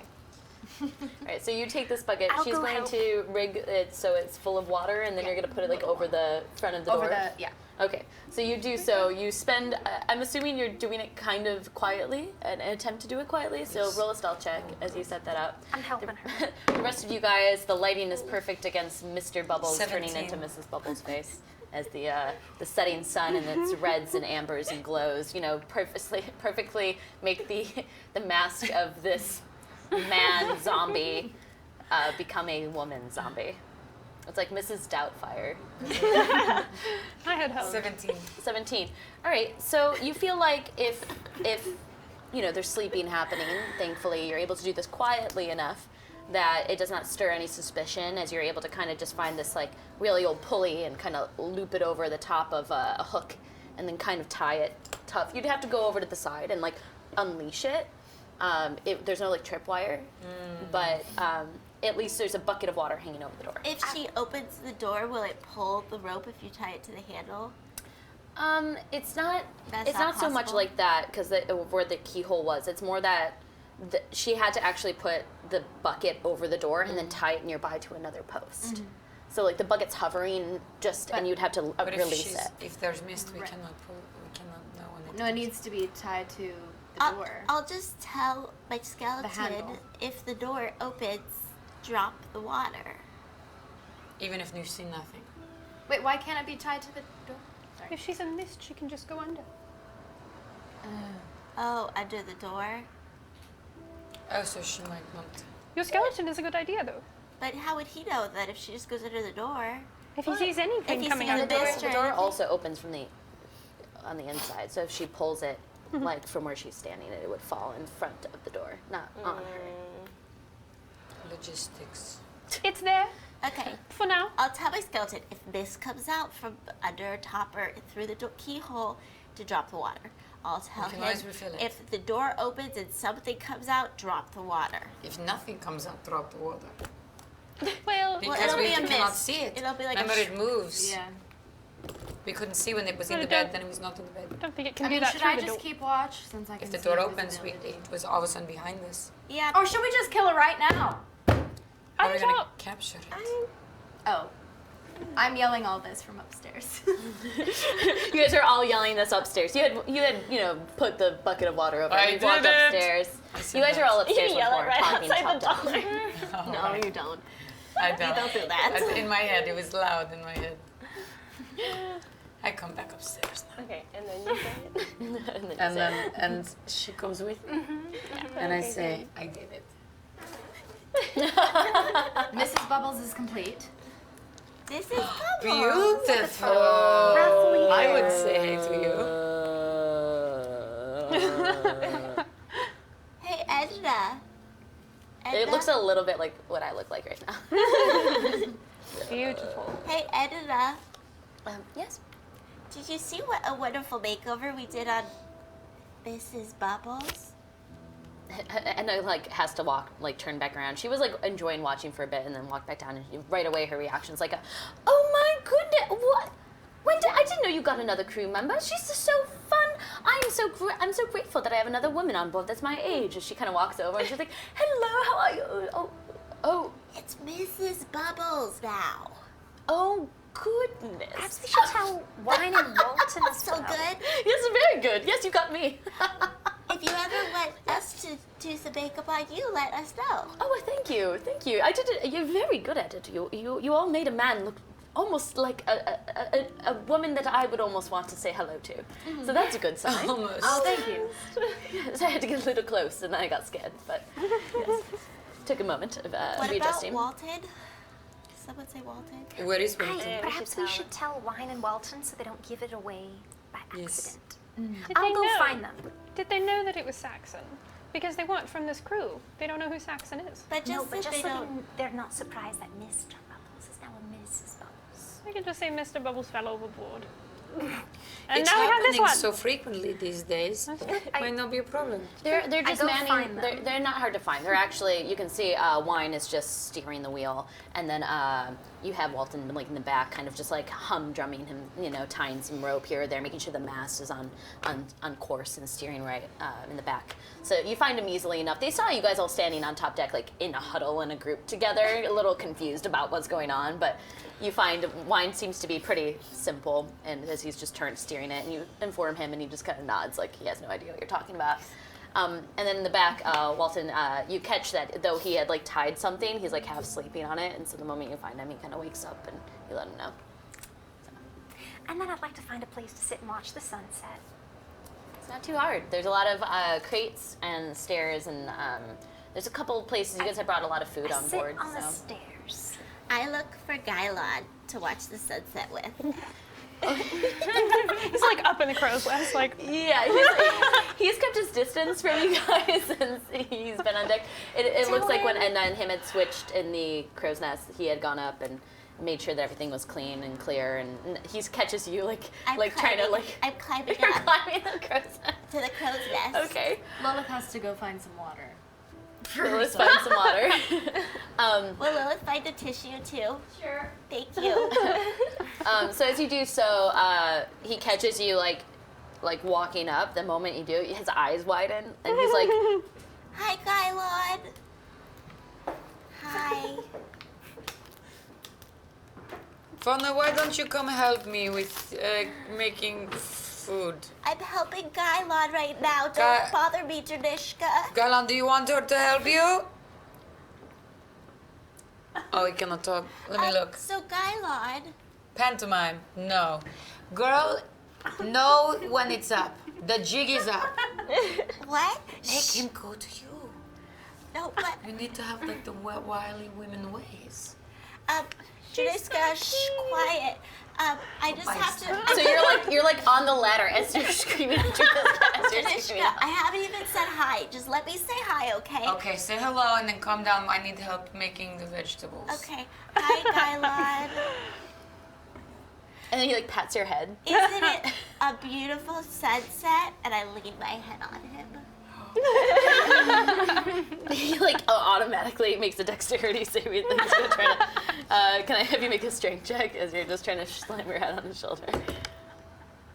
All right, so you take this bucket. I'll She's go going help. to rig it so it's full of water, and then you're going to put it like over the front of the Over door. yeah. Okay, so you do so. You spend. I'm assuming you're doing it kind of quietly, an attempt to do it quietly. So roll a stealth check as you set that up. I'm helping her. The rest of you guys, the lighting is perfect against Mr. Bubbles 17. turning into Mrs. Bubbles' face as the setting sun and its reds and ambers and glows. You know, perfectly make the mask of this man zombie become a woman zombie. It's like Mrs. Doubtfire. I had hope. 17. 17. All right. So you feel like if there's sleeping happening, thankfully you're able to do this quietly enough that it does not stir any suspicion, as you're able to kind of just find this like really old pulley and kind of loop it over the top of a hook and then kind of tie it tough. You'd have to go over to the side and like unleash it. There's no like tripwire, but at least there's a bucket of water hanging over the door. If she opens the door, will it pull the rope if you tie it to the handle? It's not. That's It's not not so much possible? like that because where the keyhole was. It's more that she had to actually put the bucket over the door and then tie it nearby to another post. So like the bucket's hovering and you'd have to But release it. if there's mist, we Right. cannot know when it No, it needs to be tied to the door. I'll just tell my skeleton handle. if the door opens, drop the water. even if you've seen nothing. Wait, why can't it be tied to the door? Sorry. If she's in mist, she can just go under. Oh, under the door? Oh, so she might not. Your skeleton is a good idea, though. But how would he know that if she just goes under the door? If he sees anything If he coming sees out a of the door. mist The or door anything? also opens from on the inside. So if she pulls it like from where she's standing, it would fall in front of the door, not on her. Logistics. It's there Okay. for now. I'll tell my skeleton if mist comes out from under, top, or through the keyhole to drop the water. I'll tell can him always refill it. if the door opens and something comes out, drop the water. If nothing comes out, drop the water. Well, Because it'll we be a cannot mist. see it. It'll be like a Remember, it moves. Yeah. We couldn't see when it was in Well, the it bed, don't- then it was not in the bed. I don't think it can I do mean, that should through I the just door. keep watch since I can If the see door the opens, visibility? it was all of a sudden behind us. Yeah. Or should we just kill her right now? How I are we gonna don't. capture it? Oh. I'm yelling all this from upstairs. You guys are all yelling this upstairs. You had put the bucket of water over. I and you walked did it. upstairs. said You guys that. are all upstairs You yell before it right talking outside top the down. door. No, you don't. I don't. don't do that. In my head, it was loud in my head. I come back upstairs now. Okay, and then you say it. And then she comes with me, and I say, I did it. Mrs. Bubbles is complete. This is Bubbles. Beautiful. I would say to you. Hey, Edna. It looks a little bit like what I look like right now. Beautiful. Hey, Edna. Yes. Did you see what a wonderful makeover we did on Mrs. Bubbles? And I has to turn back around. She was enjoying watching for a bit and then walked back down, and right away her reaction's oh my goodness, what? I didn't know you got another crew member. She's just so fun. I'm so grateful that I have another woman on board that's my age. And she kind of walks over and she's like, hello, how are you? Oh, It's Mrs. Bubbles now. oh goodness. Perhaps we should tell Wine and Walton as So well. good. Yes, very good. Yes, you got me. If you ever want us to do some makeup on you, let us know. Oh, thank you. I did it. You're very good at it. You all made a man look almost like a woman that I would almost want to say hello to. So that's a good sign. Almost. Oh, thank you. So I had to get a little close, and then I got scared. But yes, took a moment of What about readjusting. Walton? Someone say Walton? Where is Winton? Perhaps we should tell Wine and Walton so they don't give it away by Yes. accident. Did I'll they go know? find them. Did they know that it was Saxon? Because they weren't from this crew. They don't know who Saxon is. But just No, but if just they so don't. they're not surprised that Mr. Bubbles is now a Mrs. Bubbles. I can just say Mr. Bubbles fell overboard. And It's now we have happening this one. so frequently these days. Might not be a problem. They're just go manning. find them. They're not hard to find. They're actually, you can see Wine is just steering the wheel, and then you have Walton in the back, kind of just humdrumming him, tying some rope here or there, making sure the mast is on course and steering right in the back. So you find him easily enough. They saw you guys all standing on top deck, in a huddle in a group together, a little confused about what's going on, but you find Wine seems to be pretty simple, and as he's just steering it, and you inform him, and he just kind of nods like he has no idea what you're talking about. And then in the back, Walton, you catch that though he had tied something, he's half sleeping on it, and so the moment you find him, he kind of wakes up and you let him know. And then I'd like to find a place to sit and watch the sunset. It's not too hard. There's a lot of crates and stairs, and there's a couple places you guys have brought a lot of food I on sit board. on the So. stairs. I look for Gylon to watch the sunset with. He's up in the crow's nest, Yeah, he's kept his distance from you guys since he's been on deck. It looks like when Edna and him had switched in the crow's nest, he had gone up and made sure that everything was clean and clear, and he catches you I'm trying to I'm climbing you're up climbing the crow's nest. to the crow's nest. Okay. Lilith has to go find some water. Lilith finds some water. Will Lilith find a tissue too? Sure. Thank you. So as you do so, he catches you like walking up. The moment you do, his eyes widen, and he's like, Hi, Gylon. Hi. Fauna, why don't you come help me with making food? I'm helping Gylon right now. Don't Gy- bother me, Janishka. Galan, do you want her to help you? Oh, he cannot talk. Let me look. So, Gylon. Pantomime. No. Girl, know when it's up. The jig is up. What? Make him go to you. No, but You need to have like the wily women ways. Janishka, shh, quiet. I just have to. so you're like on the ladder as you're screaming at Janishka, I haven't even said hi. Just let me say hi, okay? Okay, say hello and then calm down. I need help making the vegetables. Okay. Hi, Gylon. And then he like pats your head. Isn't it a beautiful sunset? And I lean my head on him. He like automatically makes a dexterity saving thing. He's gonna try to. Can I have you make a strength check as you're just trying to slam your head on his shoulder?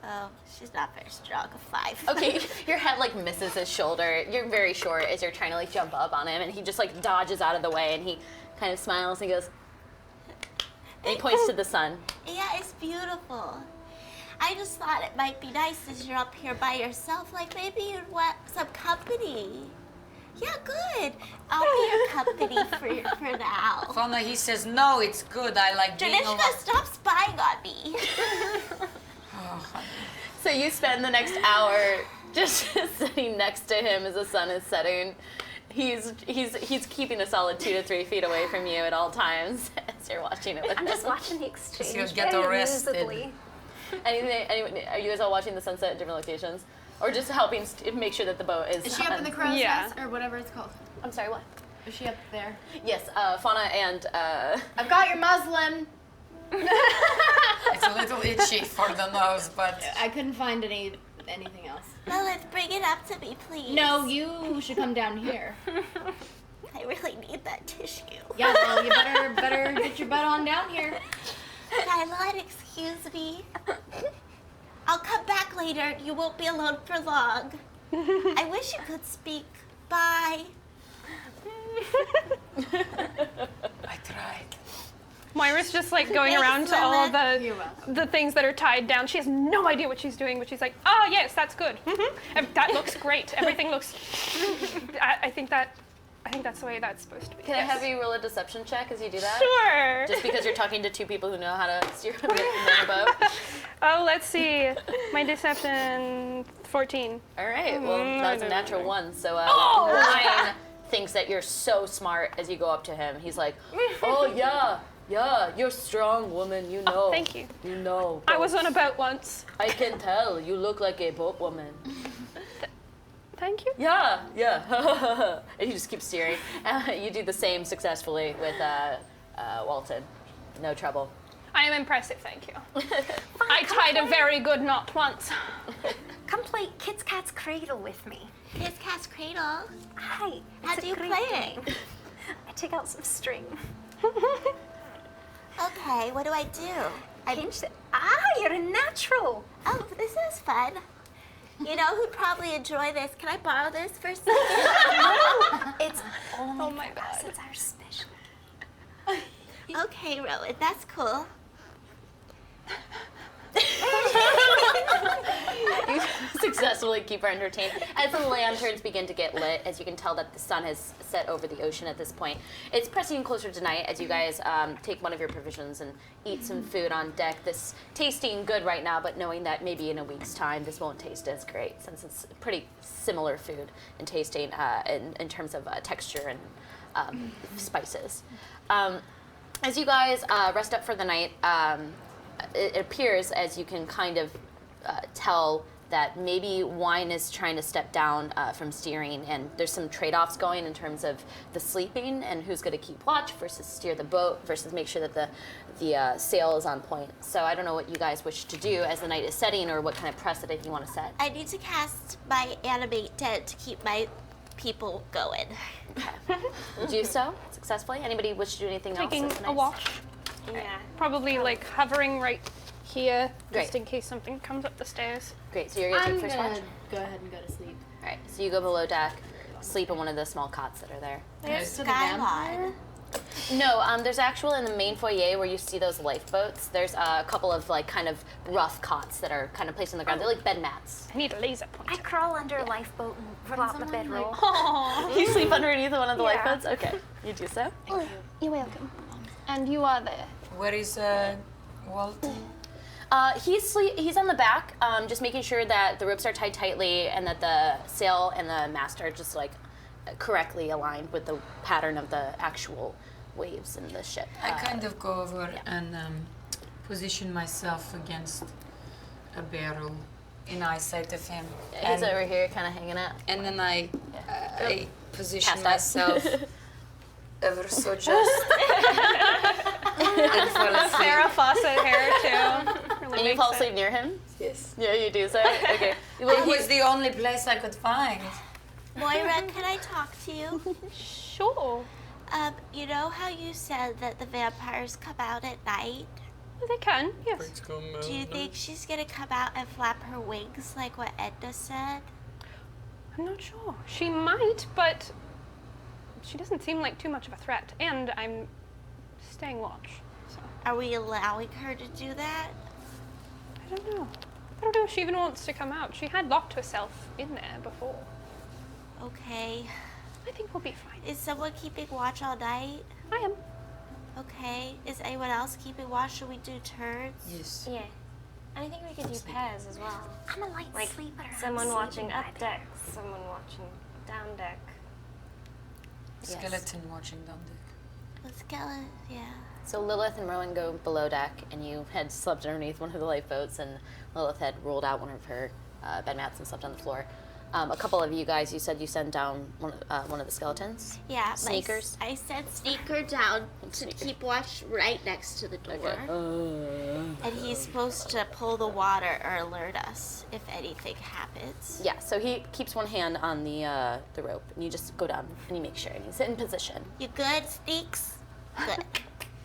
Oh, she's not very strong. A 5. Okay, your head like misses his shoulder. You're very short as you're trying to like jump up on him, and he just like dodges out of the way, and he kind of smiles and goes. And he points to the sun. Yeah, it's beautiful. I just thought it might be nice as you're up here by yourself. Like maybe you'd want some company. Yeah, good. I'll be your company for now. Fauna, he says, no, it's good. I like being alone. Janishka, stop spying on me. Oh, honey. So you spend the next hour just sitting next to him as the sun is setting. He's keeping a solid 2 to 3 feet away from you at all times as you're watching it with I'm him. just watching the exchange. You'll get very arrested. amusedly. Are you guys all watching the sunset at different locations? Or just helping make sure that the boat is Is she up in the crow's Yeah. nest or whatever it's called? I'm sorry, what? Is she up there? Yes, Fauna and I've got your muslin. It's a little itchy for the nose, but I couldn't find anything else. Lilith, bring it up to me, please. No, you should come down here. I really need that tissue. Yeah, well, you better get your butt on down here. Gylon, excuse me. I'll come back later. You won't be alone for long. I wish you could speak. Bye. I tried. Moira's just like going Thanks, around to all Lilith. the things that are tied down. She has no idea what she's doing, but she's like, oh yes, that's good. That looks great. Everything looks. I think that's the way that's supposed to be. can I have you roll a deception check as you do that? Sure. Just because you're talking to 2 people who know how to steer a boat. Oh, let's see. My deception 14. All right, well, that's a natural 1. So Oh! Ryan thinks that you're so smart as you go up to him. He's like, oh yeah, you're strong, woman. You know. Thank you. You know. I was on a boats. boat once. I can tell. You look like a boat woman. Thank you. Yeah. And you just keep steering. You do the same successfully with Walton. No trouble. I am impressive, thank you. I tied a very good knot once. Come play Kit's Cat's Cradle with me. Kiss Cat's Cradle. Hi. How it's do a you great play game. it? I take out some string. Okay, what do I do? Pinch it. You're a natural. Oh, this is fun. You know who'd probably enjoy this? Can I borrow this for a second? It's only Oh my for us. God. It's our special. Okay, Rowan, that's cool. You successfully keep her entertained. As the lanterns begin to get lit, as you can tell that the sun has set over the ocean at this point, it's pressing closer to night as you guys take one of your provisions and eat some food on deck. This tasting good right now, but knowing that maybe in a week's time this won't taste as great, since it's pretty similar food in tasting in terms of texture and spices. As you guys rest up for the night, it appears, as you can kind of tell, that maybe wine is trying to step down from steering, and there's some trade-offs going in terms of the sleeping and who's going to keep watch versus steer the boat versus make sure that the sail is on point. So I don't know what you guys wish to do as the night is setting, or what kind of precedent you want to set. I need to cast my animate dead to keep my people going. You do so successfully. Anybody wish to do anything Taking else? a watch. Yeah. Probably like hovering right here, just Great. in case something comes up the stairs. Great. So you're gonna I'm take first gonna watch. go ahead and go to sleep. All right. So you go below deck, sleep in one of the small cots that are there. There's To the vampire? Skylon. No, there's actual in the main foyer where you see those lifeboats. There's a couple of like kind of rough cots that are kind of placed on the ground. They're like bed mats. I need a laser I pointer. crawl under a lifeboat and flop my someone, bedroll. You sleep underneath one of the Yeah. lifeboats. Okay, you do so. You're welcome. And you are there. Where is Walt? He's on the back, just making sure that the ropes are tied tightly and that the sail and the mast are just like correctly aligned with the pattern of the actual waves in the ship. I kind of go over and position myself against a barrel in eyesight of him. He's over here, kind of hanging out. And then I position Passed out. myself ever so just and fall asleep. Farrah Fawcett hair too. Really And you makes fall it. asleep near him? Yes. Yeah, you do so. Okay. It was the only place I could find. Moira, can I talk to you? Sure. You know how you said that the vampires come out at night? They can, yes. Do you think she's gonna come out and flap her wings like what Edna said? I'm not sure. She might, but she doesn't seem like too much of a threat. And I'm staying watch. So Are we allowing her to do that? I don't know. I don't know if she even wants to come out. She had locked herself in there before. Okay. I think we'll be fine. Is someone keeping watch all night? I am. Okay. Is anyone else keeping watch? Should we do turns? Yes. Yeah. I think we could do pairs as well. I'm a light Like sleeper. I'm someone sleeping watching by up deck, someone watching down deck. Skeleton watching down deck. Let's go. Yeah. So Lilith and Rowan go below deck, and you had slept underneath one of the lifeboats, and Lilith had rolled out one of her bed mats and slept on the floor. A couple of you guys, you said you sent down one of the skeletons. Yeah. Sneakers? I sent Sneaker down to keep watch right next to the door. And he's supposed to pull the water or alert us if anything happens. Yeah, so he keeps one hand on the rope, and you just go down and you make sure, and he's in position. You good, Sneaks? Good.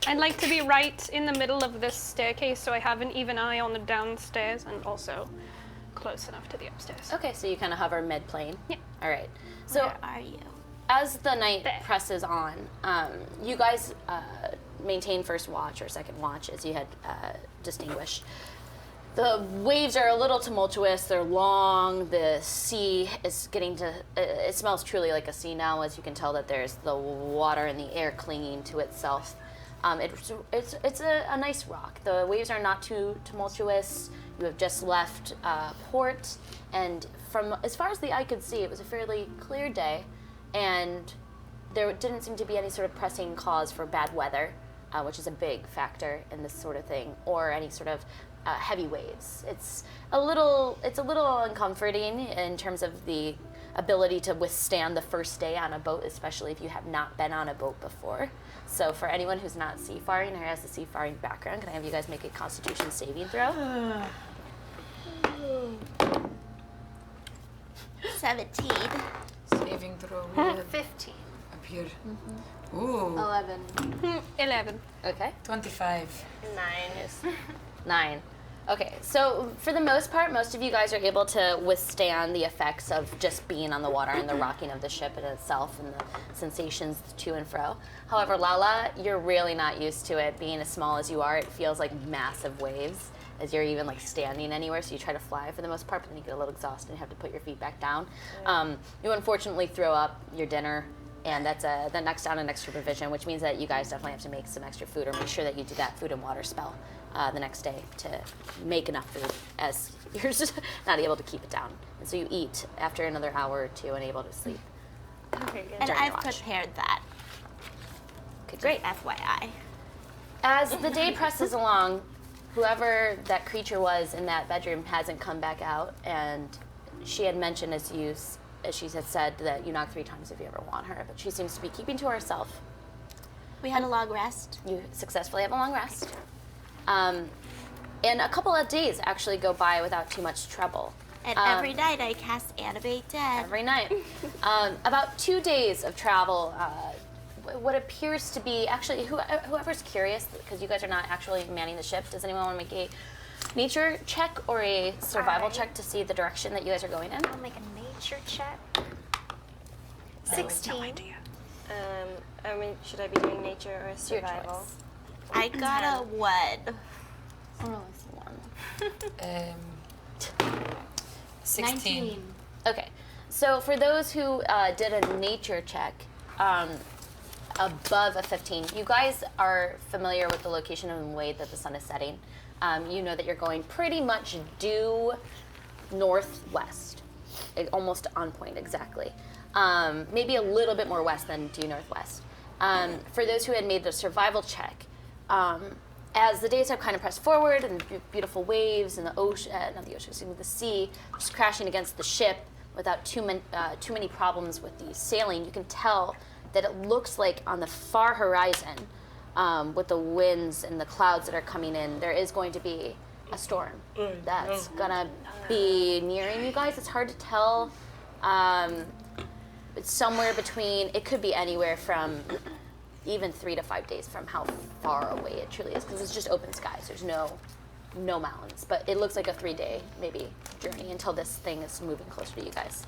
I'd like to be right in the middle of this staircase so I have an even eye on the downstairs and also close enough to the upstairs. Okay, so you kind of hover mid-plane. Yeah. All right. So Where are you? as the night There. presses on, you guys maintain first watch or second watch, as you had distinguished. The waves are a little tumultuous. They're long. The sea is getting to. It smells truly like a sea now, as you can tell that there's the water and the air clinging to itself. It's a nice rock. The waves are not too tumultuous. You have just left port, and from as far as the eye could see, it was a fairly clear day, and there didn't seem to be any sort of pressing cause for bad weather, which is a big factor in this sort of thing, or any sort of heavy waves. It's a little uncomforting in terms of the ability to withstand the first day on a boat, especially if you have not been on a boat before. So for anyone who's not seafaring or has a seafaring background, can I have you guys make a Constitution saving throw? 17. Saving throw. We have 15. up here. Ooh, 11. 11. Okay. 25. 9. Okay, so for the most part, most of you guys are able to withstand the effects of just being on the water and the rocking of the ship in itself and the sensations to and fro. However, Lala, you're really not used to it. Being as small as you are, it feels like massive waves as you're even like standing anywhere, so you try to fly for the most part, but then you get a little exhausted and have to put your feet back down. You unfortunately throw up your dinner, and that's the next down and extra provision, which means that you guys definitely have to make some extra food or make sure that you do that food and water spell the next day to make enough food, as you're just not able to keep it down. And so you eat after another hour or two and able to sleep. Okay, good. And During I've your watch. prepared that. Okay, great. FYI. As the day presses along, whoever that creature was in that bedroom hasn't come back out, and she had mentioned, as she had said, that you knock 3 times if you ever want her, but she seems to be keeping to herself. We had a long rest. You successfully have a long rest. And a couple of days actually go by without too much trouble. And every night I cast Animate Dead. Every night. About 2 days of travel. What appears to be actually whoever's curious, because you guys are not actually manning the ship. Does anyone want to make a nature check or a survival check to see the direction that you guys are going in? I'll make a nature check. 16. I mean, should I be doing nature or Your survival? choice. I got a 1. Um, 16. Okay, so for those who did a nature check above a 15, you guys are familiar with the location and the way that the sun is setting. You know that you're going pretty much due northwest, almost on point exactly. Maybe a little bit more west than due northwest. For those who had made the survival check, as the days have kind of pressed forward and beautiful waves and the ocean, not the ocean, excuse me, the sea, just crashing against the ship without too many problems with the sailing, you can tell that it looks like on the far horizon, with the winds and the clouds that are coming in, there is going to be a storm that's gonna be nearing you guys. It's hard to tell. It's somewhere between, it could be anywhere from even 3 to 5 days from how far away it truly is, because it's just open skies. There's no mountains, but it looks like a 3-day maybe journey until this thing is moving closer to you guys.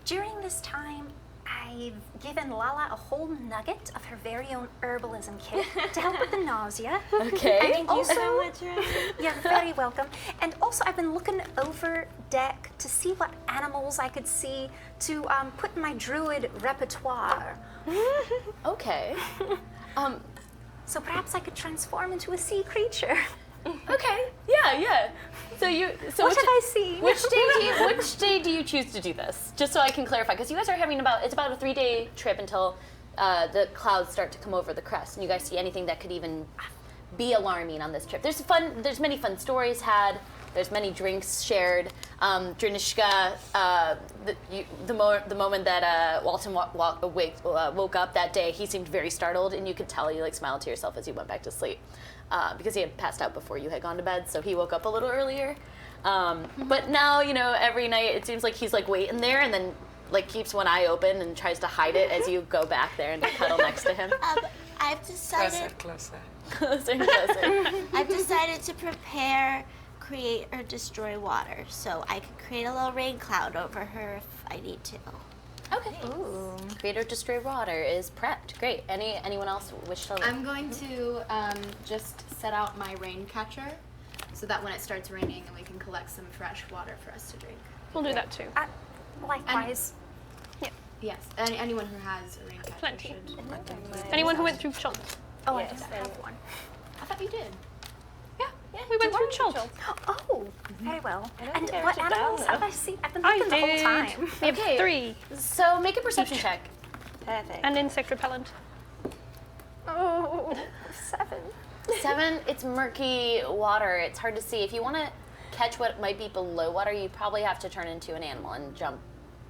During this time, I've given Lala a whole nugget of her very own herbalism kit to help with the nausea. Okay. And also, you're very welcome. And also, I've been looking over deck to see what animals I could see to put in my druid repertoire. Okay. So perhaps I could transform into a sea creature. Okay. Yeah. So What have I seen? Which day do you choose to do this? Just so I can clarify, because you guys are having it's about a 3-day trip until the clouds start to come over the crest, and you guys see anything that could even be alarming on this trip. There's many fun stories had. There's many drinks shared. Dranishka, the moment that Walton woke up that day, he seemed very startled, and you could tell you smiled to yourself as you went back to sleep. Because he had passed out before you had gone to bed, so he woke up a little earlier. But now, every night it seems like he's waiting there and then keeps one eye open and tries to hide it as you go back there and cuddle next to him. I've decided. Closer. Closer and closer. I've decided to prepare, create, or destroy water, so I can create a little rain cloud over her if I need to. Okay. Ooh. Create or destroy water is prepped. Great. Anyone else wish to? I'm going to just set out my rain catcher so that when it starts raining, we can collect some fresh water for us to drink. We'll do that too. Likewise. Yes, anyone who has a rain catcher Plenty. should. Anyone who went through Chult. Oh, Yes, I don't and- have one. I thought you did. Yeah, we went through Chult. Oh, very well. And think I what wrote it down, animals have though. I seen? I've been I looking the whole did. time. We have Okay. 3 So make a perception check. Perfect. and insect repellent. Oh, 7. 7. It's murky water. It's hard to see. If you want to catch what might be below water, you probably have to turn into an animal and jump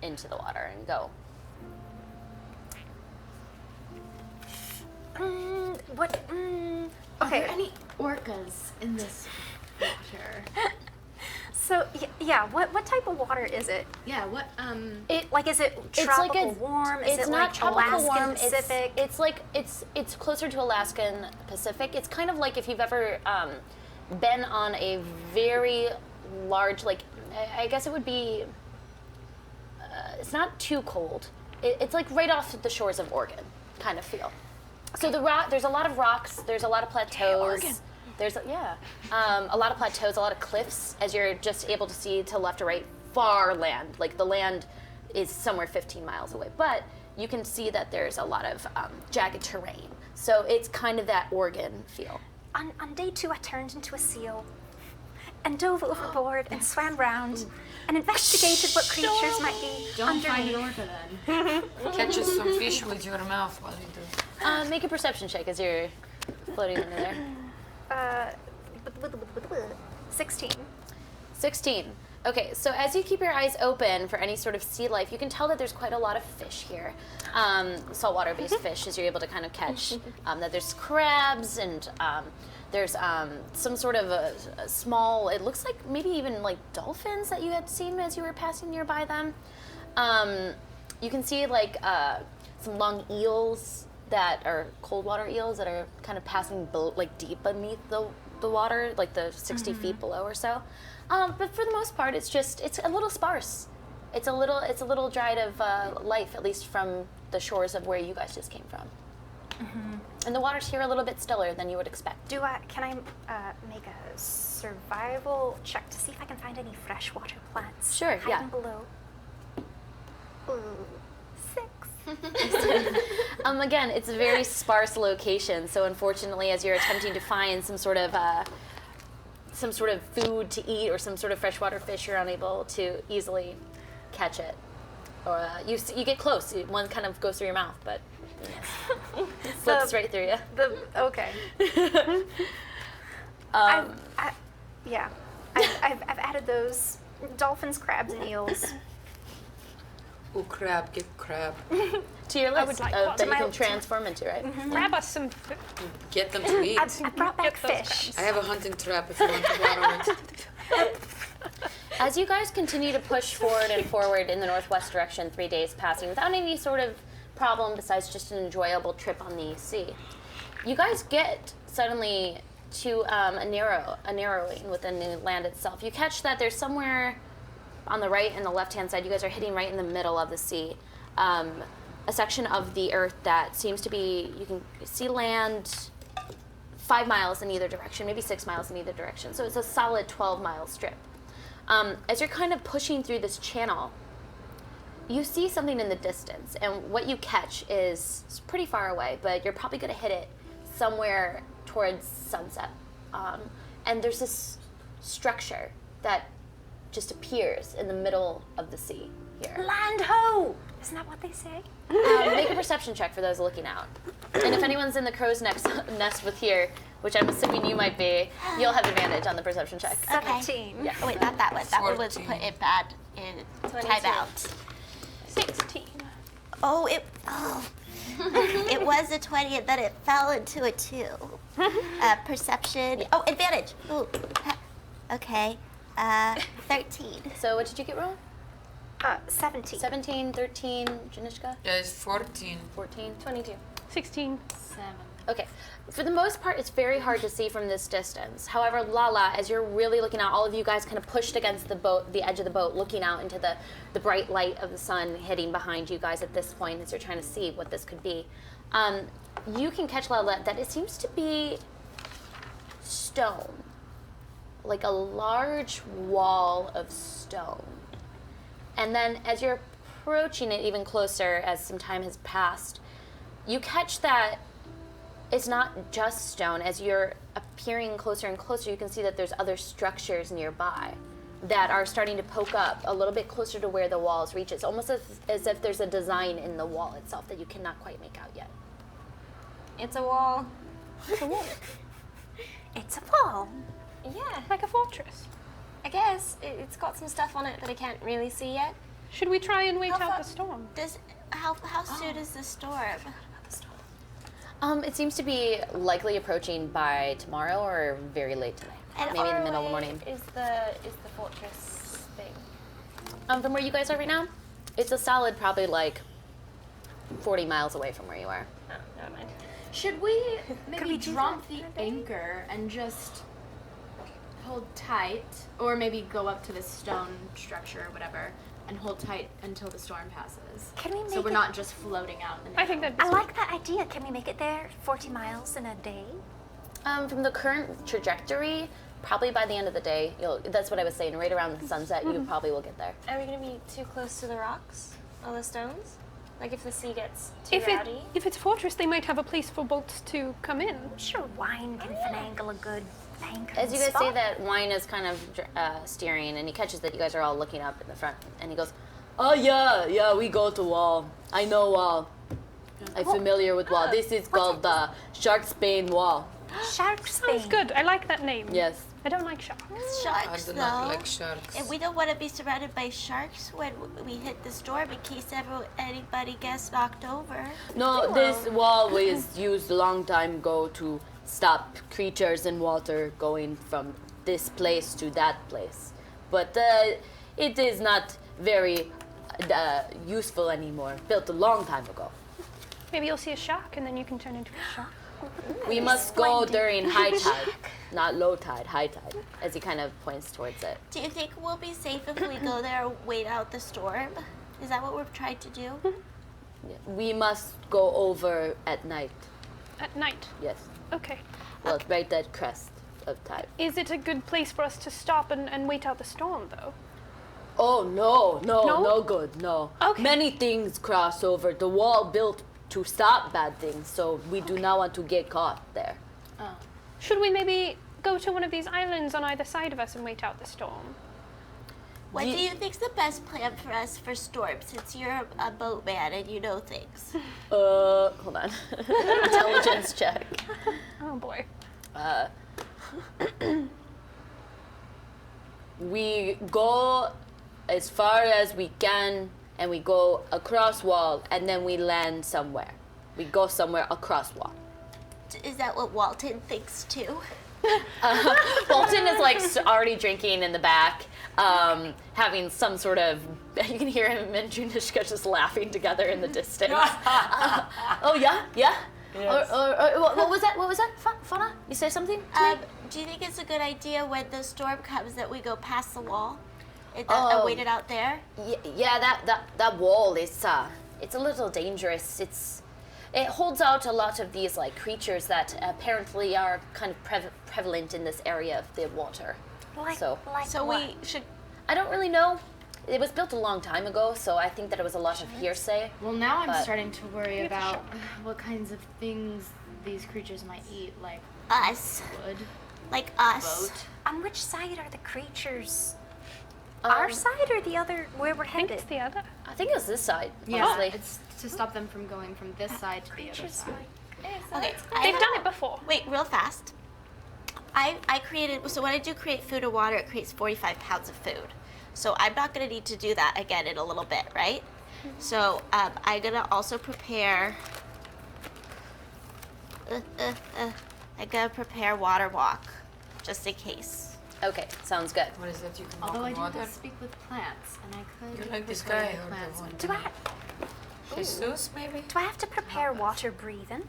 into the water and go. Are Okay. there any orcas in this water? So yeah, what type of water is it? Yeah, what Is it It's tropical warm? Is it's it not tropical Alaskan warm. Pacific? It's closer to Alaskan Pacific. It's kind of like if you've ever been on a very large, I guess it would be. It's not too cold. It's right off the shores of Oregon, kind of feel. So there's a lot of rocks. There's a lot of plateaus. There's a lot of plateaus, a lot of cliffs, as you're just able to see to left or right, far land. The land is somewhere 15 miles away, but you can see that there's a lot of jagged terrain. So it's kind of that Oregon feel. On day 2, I turned into a seal and dove overboard and swam round and investigated what creatures might be don't find an underneath. orca then. Catches some fish with your mouth while you do. Make a perception check as you're floating under there. 16. 16. Okay, so as you keep your eyes open for any sort of sea life, you can tell that there's quite a lot of fish here. Saltwater-based fish, as you're able to kind of catch. That there's crabs and there's some sort of a small, it looks like maybe even like dolphins that you had seen as you were passing nearby them. You can see like some long eels that are cold water eels that are kind of passing like deep beneath the water, like the 60 feet below or so. But for the most part, it's a little sparse. It's a little dried of life, at least from the shores of where you guys just came from. And the water's here a little bit stiller than you would expect. Can I make a survival check to see if I can find any freshwater plants? Sure, hiding yeah. below. Ooh, 6. Again, it's a very sparse location, so unfortunately, as you're attempting to find some sort of food to eat or some sort of freshwater fish, you're unable to easily catch it. Or you get close. One kind of goes through your mouth, but slips right through you. Okay. Yeah. I've added those dolphins, crabs, and eels. Oh, crab, get crab. To your list would like that one. you To my- can transform into, right? Grab us some food. Get them to eat. I brought back Get those fish. I have a hunting trap if you want to borrow it. As you guys continue to push forward and forward in the northwest direction, 3 days passing without any sort of problem besides just an enjoyable trip on the sea, you guys get suddenly to a narrowing within the land itself. You catch that there's somewhere on the right and the left-hand side, you guys are hitting right in the middle of the sea. A section of the earth that seems to be, you can see land 5 miles in either direction, maybe 6 miles in either direction. So it's a solid 12-mile strip. As you're kind of pushing through this channel, you see something in the distance, and what you catch is it's pretty far away, but you're probably going to hit it somewhere towards sunset. And there's this structure that just appears in the middle of the sea here. Land ho! Isn't that what they say? Make a perception check for those looking out. And if anyone's in the crow's nest with here, which I'm assuming you might be, you'll have advantage on the perception check. 17. Yeah. Oh, wait, not that one. That one was 14. put it bad in timeout. 16. Oh, it was a 20 and then it fell into a 2. Perception. Oh, advantage. Ooh. Okay. 13. So what did you get wrong? 17. 17, 13, Janishka? There's 14. 14? 22. 16. 7. Okay. For the most part, it's very hard to see from this distance. However, Lala, as you're really looking out, all of you guys kind of pushed against the boat, the edge of the boat, looking out into the bright light of the sun hitting behind you guys at this point as you're trying to see what this could be. You can catch, Lala, that it seems to be stone. Like a large wall of stone. And then as you're approaching it even closer as some time has passed, you catch that it's not just stone. As you're appearing closer and closer, you can see that there's other structures nearby that are starting to poke up a little bit closer to where the walls reach. It's almost as if there's a design in the wall itself that you cannot quite make out yet. It's a wall. It's a wall. It's a wall. Yeah, Like a fortress. I guess it's got some stuff on it that I can't really see yet. Should we try and wait How out far- the storm? How soon is the storm? It seems to be likely approaching by tomorrow or very late tonight. And Maybe in the Far middle of the away morning. Is the fortress thing? From where you guys are right now, it's a solid probably like 40 miles away from where you are. Oh, never mind. Should we maybe we do drop that the in a day? anchor and just hold tight, or maybe go up to this stone structure or whatever and hold tight until the storm passes? Can we So make we're it- not just floating out in the I think air. that'd be I sweet. like that idea. Can we make it there 40 miles in a day? From the current trajectory, probably by the end of the day, that's what I was saying, right around sunset, you probably will get there. Are we gonna be too close to the rocks? All the stones? Like if the sea gets too If rowdy? it's a fortress, they might have a place for boats to come in. I'm sure wine can finagle a good anchor. As you guys spot. say that, Wine is kind of steering, and he catches that you guys are all looking up in the front, and he goes, "Oh yeah, we go to Wall. I know Wall. I'm familiar with Wall. This is called the Shark's Bane Wall." Shark Sounds Spain. good. I like that name. Yes. I don't like sharks. I Sharks, do though. not like sharks. And we don't want to be surrounded by sharks when we hit the storm in case anybody gets knocked over. No, this wall was used a long time ago to stop creatures in water going from this place to that place. But it is not very useful anymore. Built a long time ago. Maybe you'll see a shark and then you can turn into a shark. We must go during high tide, not low tide, high tide, as he kind of points towards it. Do you think we'll be safe if we go there and wait out the storm? Is that what we're trying to do? We must go over at night. At night. Yes. Okay. Well, right at crest of tide. Is it a good place for us to stop and wait out the storm, though? Oh no, No? no good, no. Okay. Many things cross over. The wall built to stop bad things, so we do not want to get caught there. Should we maybe go to one of these islands on either side of us and wait out the storm? What do you think's the best plan for us for storm, since you're a boatman and you know things? Hold on. Intelligence check. Oh boy. We go as far as we can, and we go across wall, and then we land somewhere. We go somewhere across wall. Is that what Walton thinks too? Walton is like already drinking in the back, having some sort of. You can hear him and Junishka just laughing together in the distance. Oh yeah, yeah. Yes. Or what was that? What was that? Fauna? You say something? to me? Do you think it's a good idea when the storm comes that we go past the wall? And Oh. wait it out there? Yeah, that wall is it's a little dangerous. It holds out a lot of these like creatures that apparently are kind of prevalent in this area of the water. So So what? we should. I don't really know. It was built a long time ago, so I think that it was a lot of hearsay. Well, now I'm But- starting to worry about what kinds of things these creatures might eat, like Us. wood, Like us. boat. On which side are the creatures? Our side or the other, where we're I think headed? it's the other. I think it was this side, Yeah, honestly. it's to stop them from going from this side to the other side. Okay. They've done it before. Wait, real fast. I created, so when I do create food and water, it creates 45 pounds of food. So I'm not going to need to do that again in a little bit, right? So I'm going to also prepare, I'm going to prepare water walk, just in case. Okay, sounds good. What is that? You can walk Although I on do water? not speak with plants, and I could. You like this prepare guy the or the plants one? with Do I, Jesus, maybe? do I have to prepare water breathing?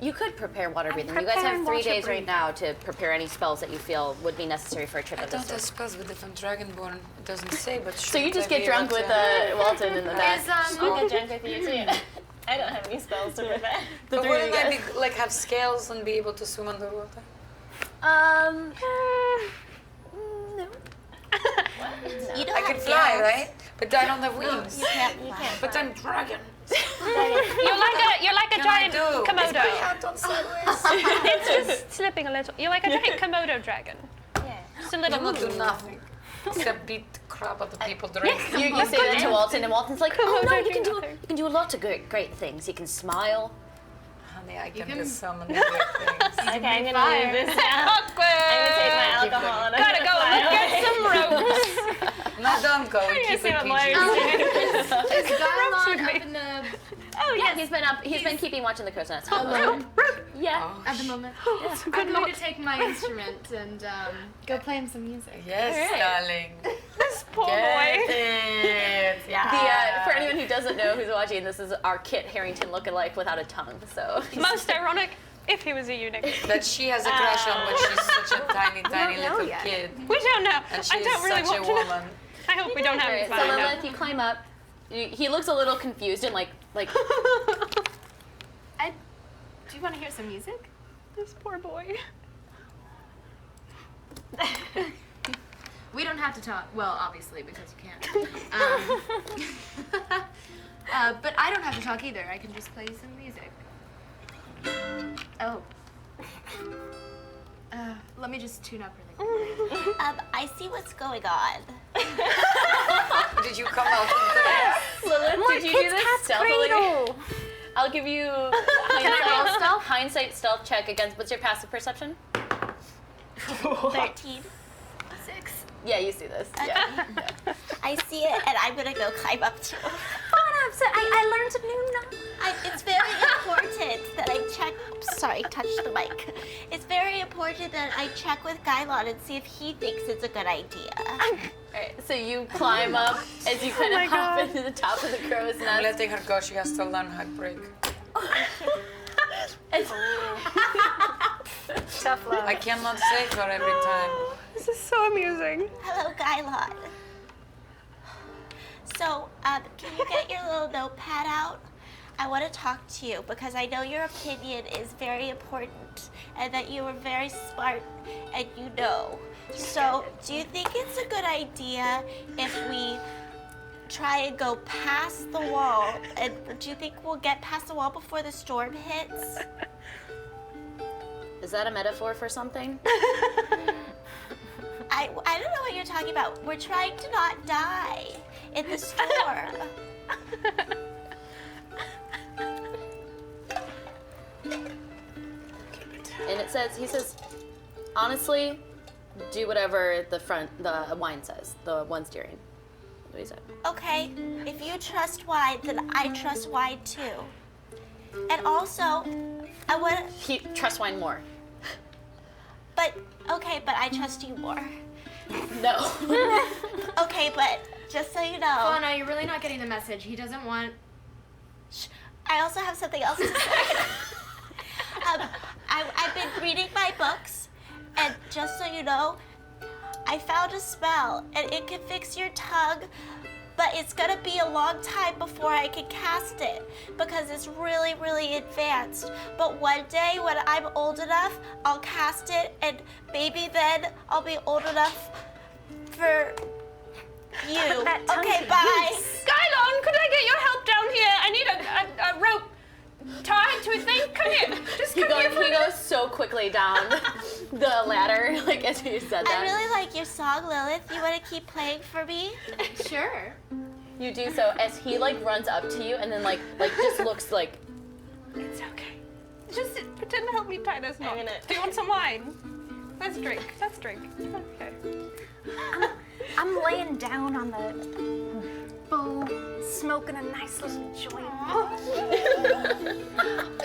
You could prepare water breathing. You guys have preparing 3 water days right breathing. now to prepare any spells that you feel would be necessary for a trip I of don't this have sort. spells with different Dragonborn. It doesn't say, but So you shouldn't just I get be drunk able with to- Walton in the back. I'll get drunk with you too. I don't have any spells to prepare. The But three of you wouldn't I guys. be, like have scales and be able to swim underwater? You don't I have can fly, scales. right? But I don't have wings. You can't. But I'm dragon. You're like a Can I giant do? Is Komodo. my hat on sideways? It's just slipping a little. You're like a giant Komodo dragon. Yeah. Just a I little. will do nothing except beat the crap out of people drink. You say that to Walton, and Walton's like, oh no, you can do nothing. a lot of great things. You can smile. Honey, I can can- do so many great things. Okay, I'm gonna leave this now. I'm gonna take my alcohol and I'm Gotta go gonna look fly at some ropes. No, don't go. We keep see it what PG. Lawyer's Is Gylon with me. up in the Oh yeah, he's been keeping watch in the crow's nest. alone Yeah. Oh, at the moment? Good I'm going luck. to take my instrument and go play him some music. yes, darling. This poor boy. It. Yeah. For anyone who doesn't know who's watching, this is our Kit Harington lookalike without a tongue. So Most ironic, if he was a eunuch. That she has a crush on, but she's such a tiny, tiny don't know little yet. kid. We don't know. And she I don't is really such want a to know. woman. I hope we don't have Alright, any so fun. Lilith, you climb up. He looks a little confused and like Do you want to hear some music? This poor boy. We don't have to talk. Well, obviously, because you can't. But I don't have to talk either. I can just play some music. Oh. Let me just tune up really quickly. I see what's going on. Did you come out into Lilith, did you do Kit's this cat's stealthily? cradle. I'll give you hindsight stealth check against, what's your passive perception? 13. 6. Yeah, you see this. Yeah. I see it, and I'm gonna go climb up to it. So I learned a new number. It's very important that I check. Sorry, touch the mic. It's very important that I check with Gylon and see if he thinks it's a good idea. Alright, so you climb up as you kind of hop into the top of the crow's I'm nest. letting her go. She has to learn how to break. Tough love. I cannot save her every time. This is so amusing. Hello, Gylon. So, can you get your little notepad out? I want to talk to you because I know your opinion is very important and that you are very smart and you know. So, do you think it's a good idea if we try and go past the wall? And do you think we'll get past the wall before the storm hits? Is that a metaphor for something? I don't know what you're talking about. We're trying to not die in the storm. And he says, honestly, do whatever the wine says, the one steering. That's what he said. Okay, if you trust wine, then I trust wine too. And also, I want. He trusts wine more. But I trust you more. No. Okay, but just so you know, Fauna, you're really not getting the message. He doesn't want. I also have something else to say. I've been reading my books, and just so you know, I found a spell, and it can fix your tongue, but it's gonna be a long time before I can cast it because it's really, really advanced. But one day when I'm old enough, I'll cast it, and maybe then I'll be old enough for you. Okay, bye. Skylon, could I get your help down here? I need a rope tied to a thing. Come here. Just come here for He goes so quickly down the ladder, like as you said that. I really like your song, Lilith. You want to keep playing for me? Sure. You do so as he like runs up to you and then like just looks like. It's okay. Just pretend to help me tie this knot. gonna- Do you want some wine? Let's drink. Let's drink. Okay. I'm laying down on the bow, smoking a nice little joint.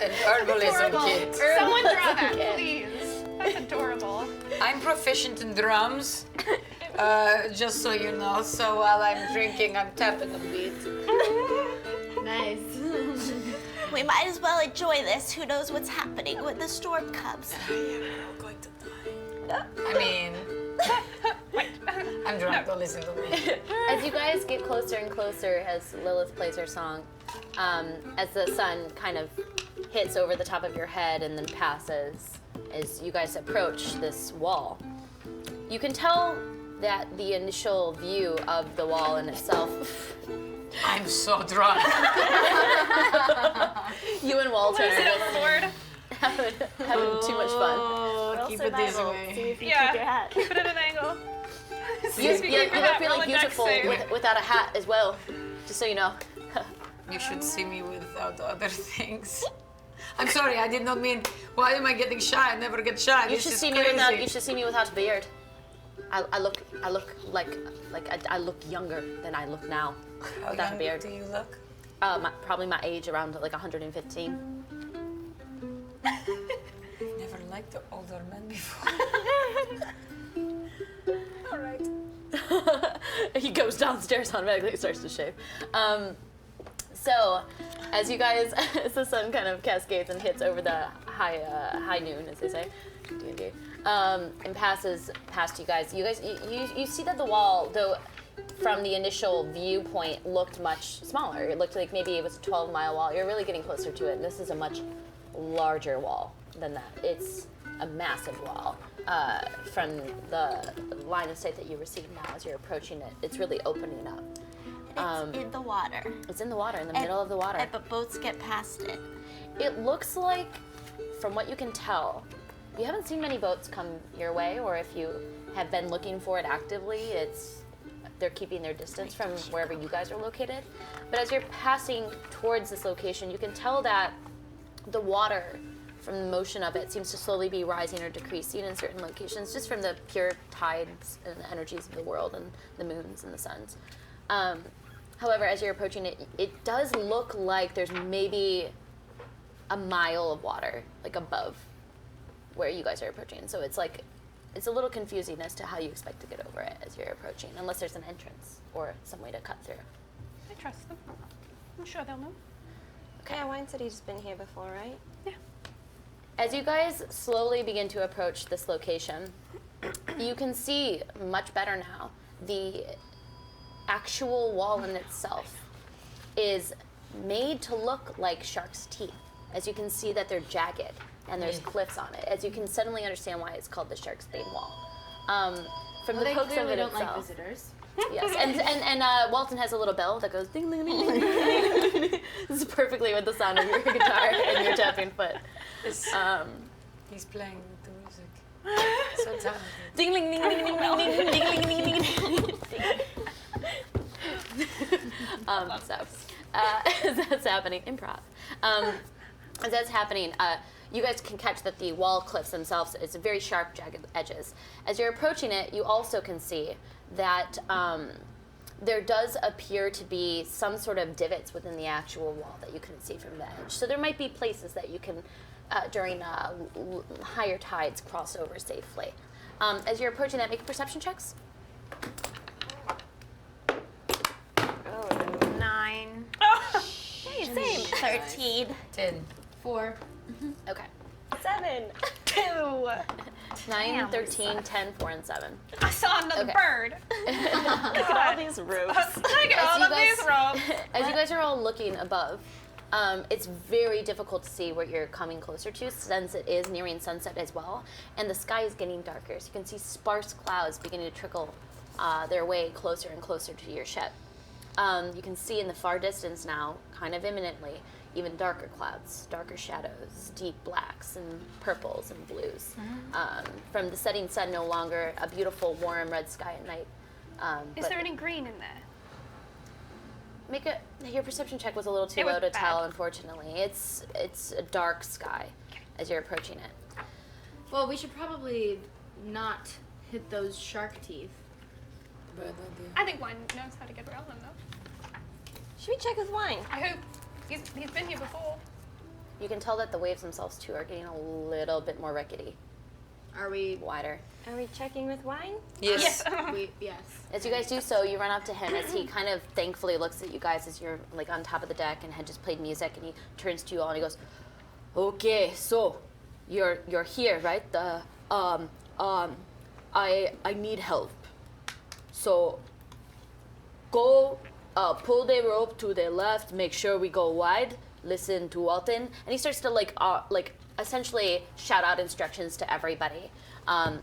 An herbalism kit. Someone draw that, Okay. please. That's adorable. I'm proficient in drums, just so you know. So while I'm drinking, I'm tapping a beat. Nice. We might as well enjoy this. Who knows what's happening when the storm comes? I'm going to die. I mean, I'm drunk. Don't listen to me. As you guys get closer and closer as Lilith plays her song, as the sun kind of hits over the top of your head and then passes, as you guys approach this wall, you can tell that the initial view of the wall in itself. I'm so drunk. You and Walter Lose it are overboard. having too much fun. Oh, keep it this way. See if you Yeah. keep your hat. Keep it at an angle. You look really beautiful without a hat as well, just so you know. You should see me without other things. I'm sorry, I did not mean. Why am I getting shy? I never get shy. You This should is see crazy. me without. You should see me without a beard. I look like I look younger than I look now How without a young beard. do you look? Probably my age, around like 115. Never liked the older men before. All right. He goes downstairs automatically, starts to shave. So, as you guys, as the sun kind of cascades and hits over the high noon, as they say, D&D, and passes past you guys, you see that the wall, though, from the initial viewpoint, looked much smaller. It looked like maybe it was a 12-mile wall. You're really getting closer to it, and this is a much larger wall than that. It's a massive wall. From the line of sight that you receive now as you're approaching it, it's really opening up. It's in the water. It's in the water, in the middle of the water. But boats get past it. It looks like, from what you can tell, you haven't seen many boats come your way, or if you have been looking for it actively, they're keeping their distance from wherever you guys are located. But as you're passing towards this location, you can tell that the water, from the motion of it, seems to slowly be rising or decreasing in certain locations, just from the pure tides and the energies of the world and the moons and the suns. However, as you're approaching it, it does look like there's maybe a mile of water, like above where you guys are approaching. So it's like, it's a little confusing as to how you expect to get over it as you're approaching, unless there's an entrance or some way to cut through. I trust them. I'm sure they'll know. Yeah, Wine said he's been here before, right? Yeah. As you guys slowly begin to approach this location, you can see much better now. The actual wall in itself is made to look like shark's teeth. As you can see that they're jagged and there's cliffs on it. As you can suddenly understand why it's called the Shark's Bane Wall. From the They pokes of clearly it don't itself. like visitors. Yes, and Walton has a little bell that goes ding ding ding ding. This is perfectly with the sound of your guitar and your tapping foot. He's playing the music. So talented. Ding ding ding ding ding ding ding ding ding ding ding. As that's happening, improv. As that's happening, you guys can catch that the wall cliffs themselves is very sharp, jagged edges. As you're approaching it, you also can see that there does appear to be some sort of divots within the actual wall that you couldn't see from the edge. So there might be places that you can, during higher tides, cross over safely. As you're approaching that, make perception checks. 9. Same. 13. 10. 4. Okay. 7. 2. 9, 13, 10, 4, and 7. I saw another Okay. bird. Look at all these ropes. Look at all of these ropes. As you guys are all looking above, it's very difficult to see what you're coming closer to since it is nearing sunset as well, and the sky is getting darker. So you can see sparse clouds beginning to trickle their way closer and closer to your ship. You can see in the far distance now, kind of imminently, even darker clouds, darker shadows, deep blacks and purples and blues. From the setting sun, no longer a beautiful warm red sky at night. Is but there any green in there? your perception check was a little too It was low to bad. tell, unfortunately. It's a dark sky as you're approaching it. Well, we should probably not hit those shark teeth. Bad idea. I think Wine knows how to get around them, though. Should we check with Wine? I hope. He's been here before. You can tell that the waves themselves too are getting a little bit more rickety, Are we? wider. Are we checking with Wine? Yes. Yes. As you guys do so, you run up to him as he kind of thankfully looks at you guys as you're like on top of the deck and had just played music, and he turns to you all and he goes, "Okay, so you're here, right? I need help. So go pull the rope to the left, make sure we go wide, listen to Walton." And he starts to like essentially shout out instructions to everybody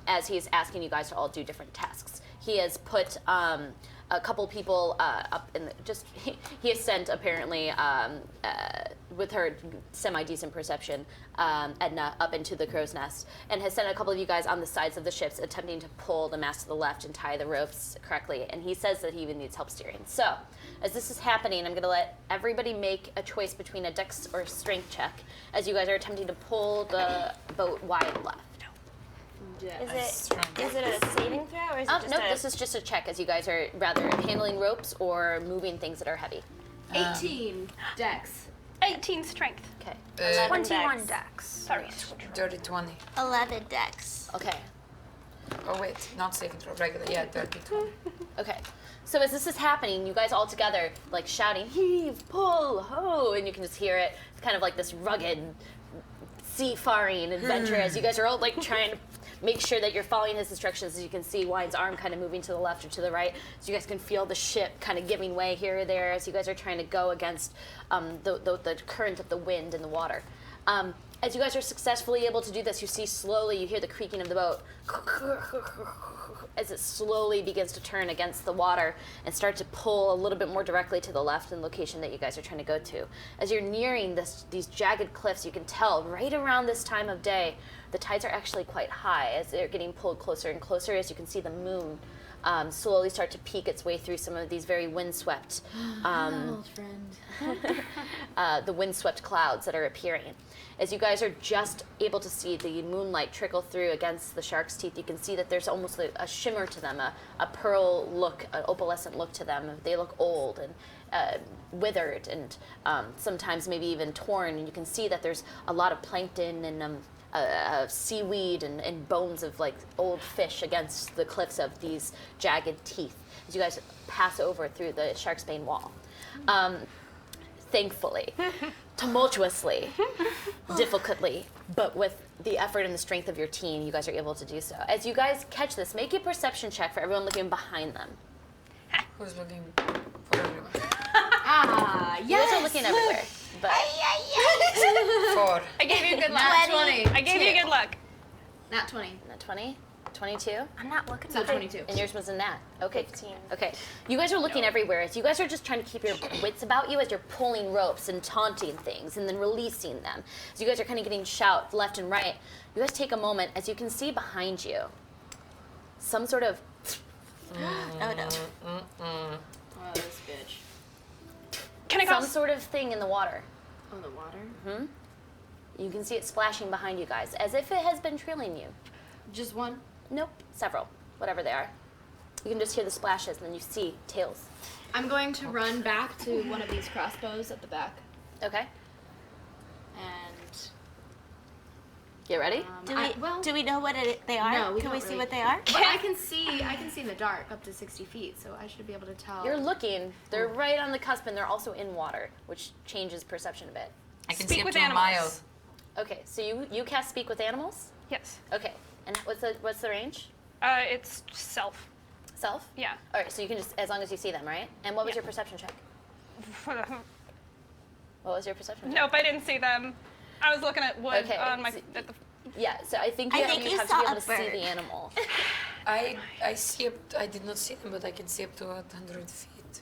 as he's asking you guys to all do different tasks. He has put a couple people up in the, he has sent apparently with her semi-decent perception, Edna up into the crow's nest, and has sent a couple of you guys on the sides of the ships attempting to pull the mast to the left and tie the ropes correctly, and he says that he even needs help steering. So, as this is happening, I'm going to let everybody make a choice between a dex or strength check as you guys are attempting to pull the boat wide left. Is it a saving throw or is it just Nope, a... this is just a check as you guys are rather handling ropes or moving things that are heavy. 18 dex. 18 strength. Okay. 21 decks. Sorry. Dirty 20. 11 dex. Okay. Oh wait, not saving throw, regular. Yeah, dirty 20. Okay. So as this is happening, you guys all together like shouting, "Heave, pull, ho!" and you can just hear it. It's kind of like this rugged seafaring adventure as you guys are all like trying to make sure that you're following his instructions. As you can see Wine's arm kind of moving to the left or to the right, so you guys can feel the ship kind of giving way here or there as you guys are trying to go against the current of the wind and the water. As you guys are successfully able to do this, you see slowly, you hear the creaking of the boat as it slowly begins to turn against the water and start to pull a little bit more directly to the left in the location that you guys are trying to go to. As you're nearing these jagged cliffs, you can tell right around this time of day, the tides are actually quite high as they're getting pulled closer and closer. As you can see the moon slowly start to peek its way through some of these very windswept, the windswept clouds that are appearing. As you guys are just able to see the moonlight trickle through against the shark's teeth, you can see that there's almost a shimmer to them, a pearl look, an opalescent look to them. They look old and withered and sometimes maybe even torn. And you can see that there's a lot of plankton and seaweed and bones of like old fish against the cliffs of these jagged teeth as you guys pass over through the shark's bane wall. Thankfully, tumultuously, difficultly, but with the effort and the strength of your team, you guys are able to do so. As you guys catch this, make a perception check for everyone looking behind them. Who's looking for everyone? You guys are looking everywhere, but 4. I gave you good luck. Nat 20. I gave you good luck. Nat 20. Nat 20, 22. I'm not looking So at 22. And yours was a nat. Okay. 15. Okay. You guys are looking everywhere. As you guys are just trying to keep your wits about you as you're pulling ropes and taunting things and then releasing them. As you guys are kind of getting shout left and right, you guys take a moment as you can see behind you some sort of Oh no. Oh, this bitch. Can I some go? sort of thing in the water. Oh, the water? You can see it splashing behind you guys as if it has been trailing you. Just one? Nope, several, whatever they are. You can just hear the splashes and then you see tails. I'm going to run back to one of these crossbows at the back. Okay. And Get ready? Do we know what they are? No, we Can don't we see really. what they are? But I can see in the dark up to 60 feet, so I should be able to tell. You're looking, they're right on the cusp and they're also in water, which changes perception a bit. I can Speak see up with to a mile. animals. Okay, so you cast Speak with Animals? Yes. Okay, and what's the range? It's self. Self? Yeah. All right, so you can just, as long as you see them, right? And what was your perception check? What was your perception check? Nope, I didn't see them. I was looking at wood Okay, on my. so- At the, Yeah, so I think I you, think you you have to saw be able a to see bird. the animal. I see up. I did not see them, but I can see up to 100 feet.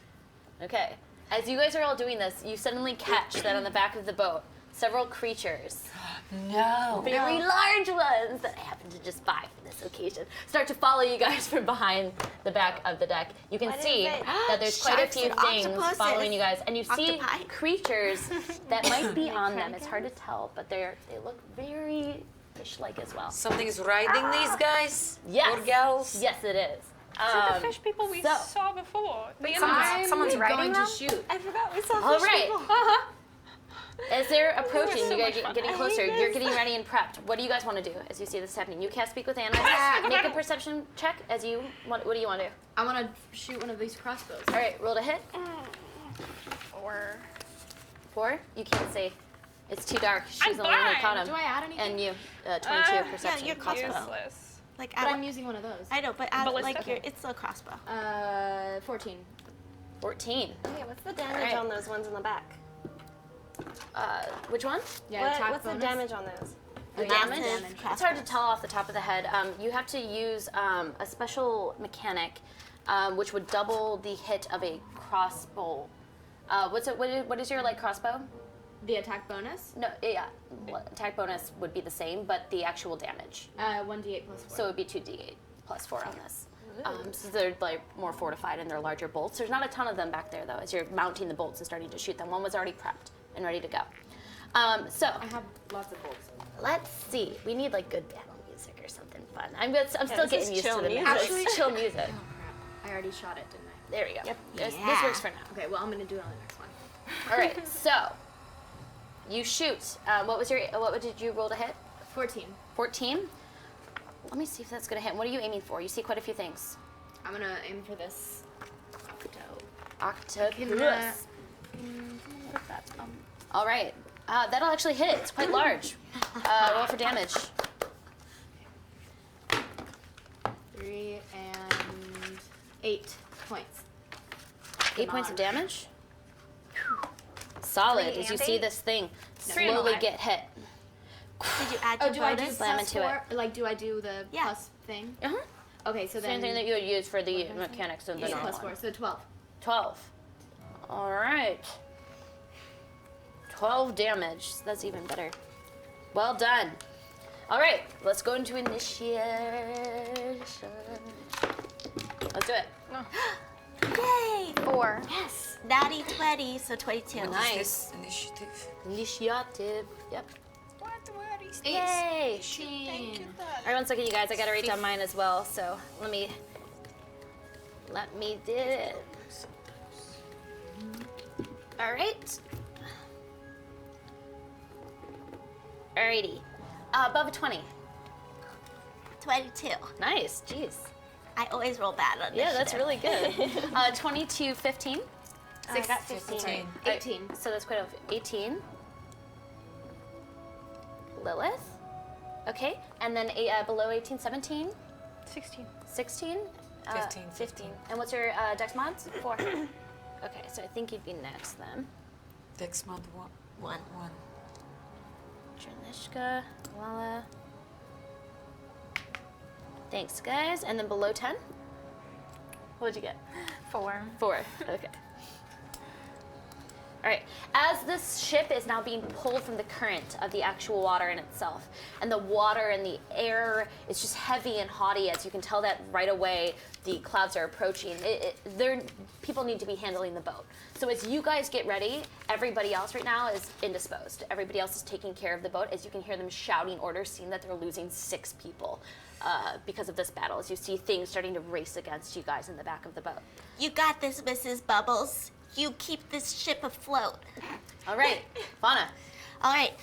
Okay. As you guys are all doing this, you suddenly catch that on the back of the boat, several creatures, No. very large ones that I happened to just buy for this occasion, start to follow you guys from behind the back of the deck. You can What is see it? that there's quite a Sharks few and things octopuses. following you guys, and you see Octopi. creatures that might be on them. It's hard to tell, but they look very fish-like as well. Something is riding these guys. Yes. Or gals. Yes, it is. the fish people we so- saw before. The Someone's I'm riding going them? to shoot. I forgot we saw All fish right. people. As they're approaching, so you guys much are fun. getting closer. You're getting ready and prepped. What do you guys want to do as you see this happening? You can't speak with animals. Make a perception check as you. What do you want to do? I want to shoot one of these crossbows. All right, roll to hit. Or 4. You can't say. It's too dark. She's the I'm only one who blind. caught him. Do I add anything? And you, 22 Yeah, perception. you're crossbow. useless. Like But add, I'm using one of those. I know, but add like Ballista? it's a crossbow. 14. 14. Okay, what's the damage Alright. on those ones in the back? Which one? Yeah, attack What's bonus. the damage on those? The Massive damage? It's crossbow. hard to tell off the top of the head. You have to use a special mechanic, which would double the hit of a crossbow. What is your crossbow? The attack bonus? No, yeah, attack bonus would be the same, but the actual damage. 1d8 plus 4. So it would be 2d8 plus 4 on this. So they're more fortified and they're larger bolts. There's not a ton of them back there though, as you're mounting the bolts and starting to shoot them. One was already prepped and ready to go. So I have lots of bolts. let's see. We need good battle music or something fun. I'm still this getting is used chill to the music. music. Actually- It's chill music. Oh crap. I already shot it, didn't I? There we go. This Yeah. works for now. Okay, well, I'm going to do it on the next one. All right. So you shoot. What did you roll to hit? 14. 14. Let me see if that's gonna hit. What are you aiming for? You see quite a few things. I'm going to aim for this Octopus. Can, All right. That'll actually hit. It's quite large. Roll for damage. 3 and 8 points. 8 points of damage. Solid. Three As you and see eight? this thing Three and slowly five. get hit. Did you add Oh, your do I do bonus? Slam plus into 4? Do I do the Yeah. plus thing? Uh-huh. Okay, so Same then thing that you would use for the mechanics of the 8 normal plus one. 4, so 12. 12. All right. 12 damage. That's even better. Well done. All right, let's go into initiation. Let's do it. Yay! 4. Yes. Natty 20, so 22. Nice. Initiative. Initiative. Yep. What is Yay! Thank you, All right, one second, you guys. I gotta write down mine as well. So let me do it. All right. Alrighty. Above a 20. 22. Nice. Jeez. I always roll bad on this. Yeah, that's really good. 22, 15. I got 15. 18. So that's quite a 18. Lilith. Okay. And then below 18, 17. 16. 16. 15. And what's your dex mods? 4. Okay, so I think you'd be next then. Dex mod 1. Dranishka, Lala. Thanks, guys. And then below 10? What'd you get? 4. 4. Okay. All right. As this ship is now being pulled from the current of the actual water in itself, and the water and the air is just heavy and haughty, as you can tell that right away the clouds are approaching. People need to be handling the boat. So as you guys get ready, everybody else right now is indisposed. Everybody else is taking care of the boat, as you can hear them shouting orders, seeing that they're losing 6 people because of this battle, as you see things starting to race against you guys in the back of the boat. You got this, Mrs. Bubbles. You keep this ship afloat. All right, Fauna. All right.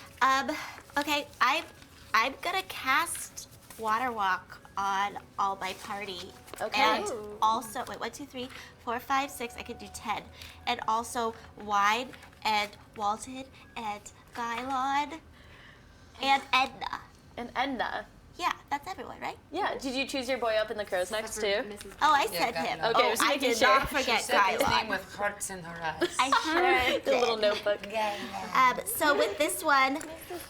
Okay. I'm gonna cast Water Walk on all my party. Okay. And also, wait, 1, 2, 3, 4, 5, 6. I could do 10. And also Wide and Walton and Gylon and Edna. And Edna. Yeah, that's everyone, right? Yeah, did you choose your boy up in the crow's next too? Oh, I Yeah, said got him. it. Okay, Oh, just I making did sure. not She forget said his name Gylon. with hearts in her eyes. I sure The did. little notebook. So with this one,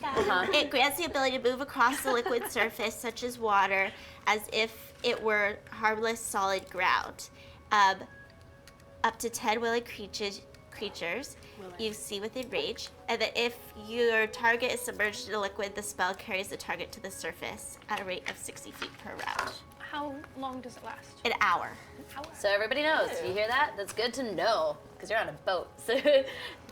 Uh-huh. it grants the ability to move across the liquid surface, such as water, as if it were harmless solid ground. Up to 10 willing creatures you see within range, and that if your target is submerged in a liquid, the spell carries the target to the surface at a rate of 60 feet per round. How long does it last? An hour. So everybody knows. You hear that? That's good to know, because you're on a boat. So you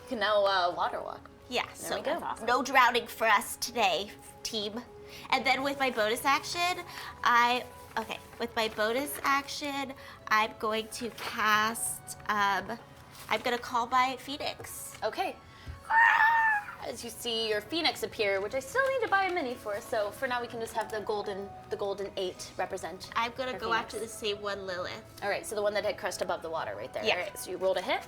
can now water walk. Yeah, There so we go. no drowning for us today, team. And then with my bonus action, I'm going to cast, I'm going to call my Phoenix. Okay. As you see your Phoenix appear, which I still need to buy a mini for, so for now we can just have the golden 8 represent. I'm going to her go Phoenix. after the same one, Lilith. All right, so the one that had crest above the water right there. Yeah. All right, so you rolled a hit.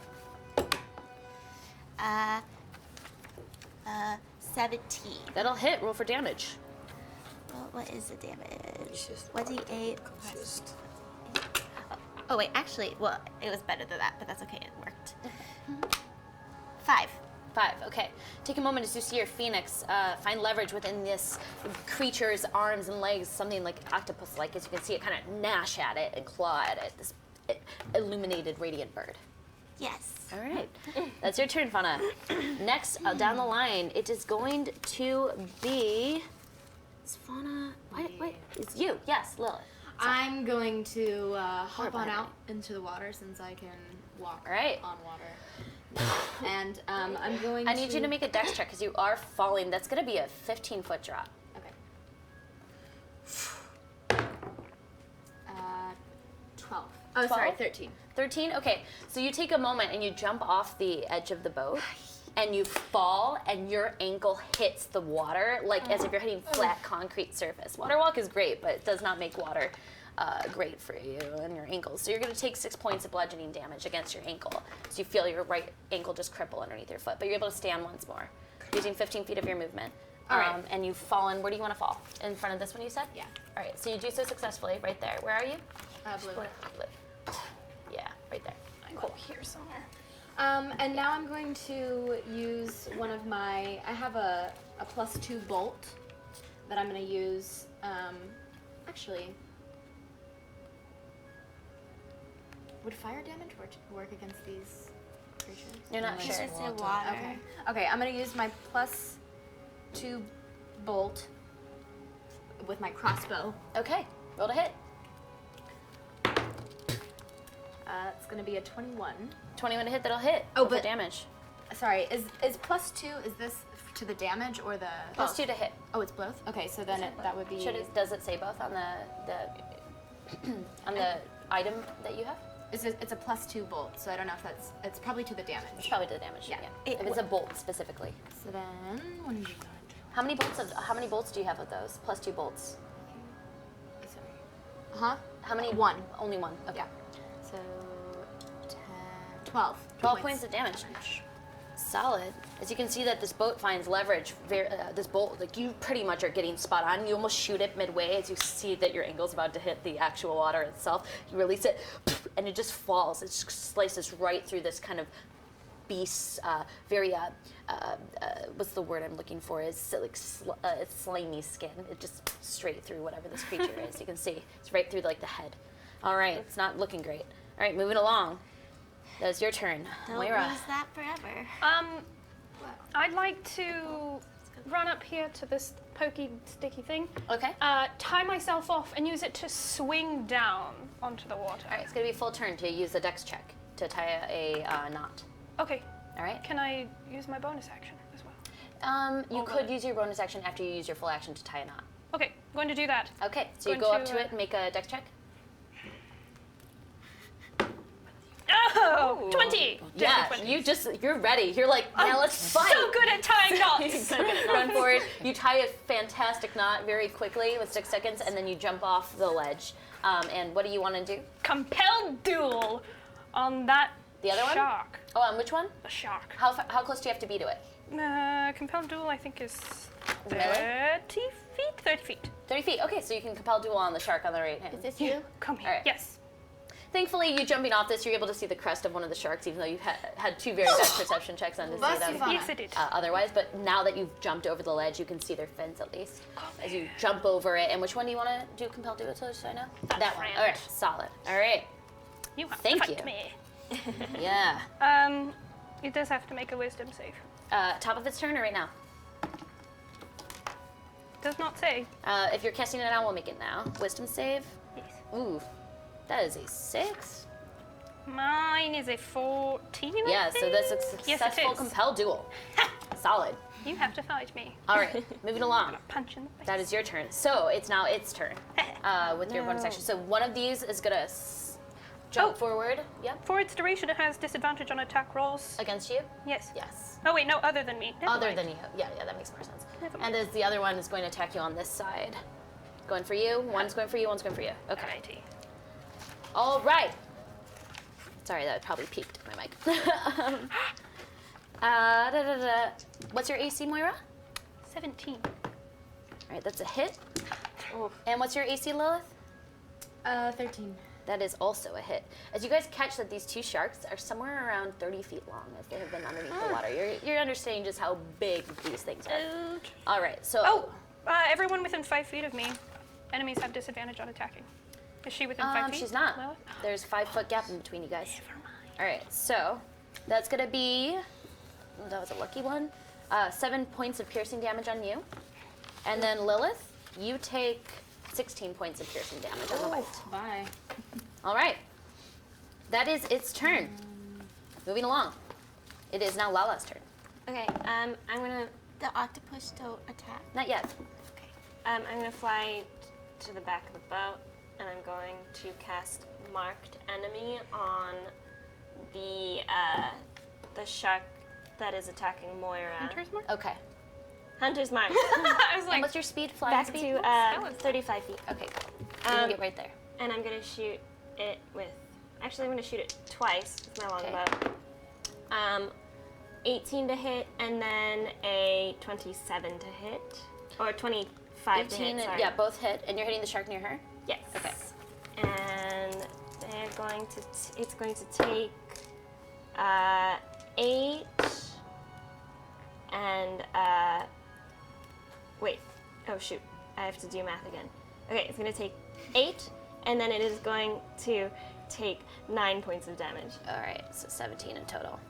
17. That'll hit. Roll for damage. Well, what is the damage? Just 1d8. confused. Oh, wait, actually, well, it was better than that, but that's okay, it worked. 5. 5. Okay. Take a moment as you see your Phoenix find leverage within this creature's arms and legs, something like octopus-like, as you can see it kind of gnash at it and claw at it. This illuminated, radiant bird. Yes. All right. That's your turn, Fauna. Next, down the line, it is going to be. Is Fauna? What? It's you. Yes, Lilith. I'm going to hop on behind out into the water since I can walk All right. on water. And I'm going to. I need you to make a dex check because you are falling. That's going to be a 15-foot drop. Okay. 12. Oh, sorry, 12? 13. 13? Okay. So you take a moment and you jump off the edge of the boat and you fall and your ankle hits the water like as if you're hitting flat concrete surface. Water walk is great, but it does not make water great for you and your ankles. So you're going to take 6 points of bludgeoning damage against your ankle. So you feel your right ankle just cripple underneath your foot, but you're able to stand once more using 15 feet of your movement. All right. And you've fallen. Where do you want to fall? In front of this one, you said? Yeah. All right. So you do so successfully right there. Where are you? Blue. Blue. Yeah, right there. Cool. Here somewhere. And now I'm going to use one of my. I have a +2 bolt that I'm going to use. Actually, would fire damage work against these creatures? You're not It's sure. just in water. Okay. Okay, I'm going to use my +2 bolt with my crossbow. Okay, roll to hit. It's gonna be a 21. 21 to hit, that'll hit. Oh, Roll for but- damage. Sorry, is +2? Is this to the damage or the? Plus 2 to hit. Oh, it's both. Okay, so then that would be. Does it say both on the on the item that you have? It's a +2 bolt, so I don't know if it's probably to the damage. It's probably to the damage. Yeah. If it's a bolt specifically. So then 1d8. How many bolts do you have of those? Plus 2 bolts. Huh? How many? One. Only one. Okay. So 10, 12. 12 points of damage. Solid. As you can see that this boat finds leverage. This bolt, like you pretty much are getting spot on. You almost shoot it midway as you see that your angle's about to hit the actual water itself. You release it, and it just falls. It just slices right through this kind of beast's what's the word I'm looking for? Is like it's slimy skin. It just straight through whatever this creature is. You can see it's right through like the head. All right, it's not looking great. All right, moving along. That's your turn, Don't Moira. lose that forever. I'd like to run up here to this pokey, sticky thing. Okay. Tie myself off and use it to swing down onto the water. All right, it's gonna be full turn to use a dex check to tie a knot. Okay. All right. Can I use my bonus action as well? You could use your bonus action after you use your full action to tie a knot. Okay, going to do that. Okay, so you Going go up to, to it and make a dex check. Oh, 20! Yeah, 20. you're ready. You're like, now let's fight. So good at tying knots! Run forward. You tie a fantastic knot very quickly with 6 seconds, and then you jump off the ledge. And what do you want to do? Compelled duel on that The other one? shark. Oh, on which one? The shark. How close do you have to be to it? Compelled duel, I think, is Melee? 30 feet? 30 feet. 30 feet. Okay, so you can compel duel on the shark on the right hand. Is this you? Come here. All right. Yes. Thankfully, you jumping off this, you're able to see the crest of one of the sharks, even though you've had 2 very bad perception checks on to see them. Yes, it did. Otherwise, but now that you've jumped over the ledge, you can see their fins at least. As you jump over it, and which one do you want to do compel duel to, so I know? That one. All right, solid. All right. You have Thank to fight you. me. Yeah. It does have to make a wisdom save. Top of its turn or right now? Does not say. If you're casting it now, we'll make it now. Wisdom save. Yes. Ooh, that is a 6. Mine is a 14. I Yeah, so that's a think? successful Yes, it is. compel duel. Solid. You have to fight me. All right, moving along. Punch in the face. That is your turn. So it's now its turn with your bonus action. So one of these is gonna jump forward. Yep. For its duration, it has disadvantage on attack rolls. Against you? Yes. Yes. Oh wait, no, other than me. Never Other mind. than you. Yeah, that makes more sense. Never And as the other one is going to attack you on this side. Going for you. One's going for you. One's going for you. Okay. Alrighty. All right. Sorry, that probably peaked my mic. What's your AC, Moira? 17. All right, that's a hit. And what's your AC, Lilith? 13. That is also a hit. As you guys catch that these 2 sharks are somewhere around 30 feet long as they have been underneath the water. You're understanding just how big these things are. All right, so... Oh, everyone within 5 feet of me. Enemies have disadvantage on attacking. Is she within 5 feet? she's not. Lilith? There's 5-foot gap in between you guys. Never mind. All right, so that's gonna be, that was a lucky one, 7 points of piercing damage on you. And then Lilith, you take 16 points of piercing damage on the bite. Bye. All right, that is its turn. Moving along. It is now Lala's turn. Okay, I'm gonna. The octopus don't attack. Not yet. Okay. I'm gonna fly to the back of the boat, and I'm going to cast Marked Enemy on the shark that is attacking Moira. Hunter's mark? Okay. Hunter's Mark. I was And like, what's your speed, flying Back speed? to 35 feet. Okay, cool. You can get right there. And I'm gonna shoot it with. Actually, I'm gonna shoot it twice with my longbow. 18 to hit, and then a 27 to hit, or 25 to 15, hit. Sorry. yeah, both hit. And you're hitting the shark near her? Yes. Okay. And they're going to. It's going to take 8 and wait. Oh shoot! I have to do math again. Okay, it's going to take 8, and then it is going to take 9 points of damage. All right, so 17 in total.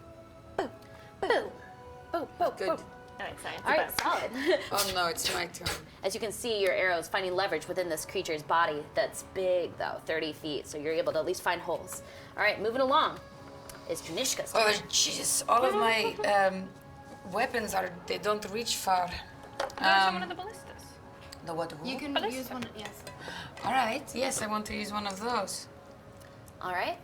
Good. Alright, sorry. All right, solid. Oh no, it's my turn. As you can see, your arrows finding leverage within this creature's body that's big, though, 30 feet, so you're able to at least find holes. All right, moving along is Dranishka's turn. Oh Jesus! All of my weapons they don't reach far. There's one of the ballistas. The what? You can Ballista. use one. Yes. All right. Yes, I want to use one of those. All right.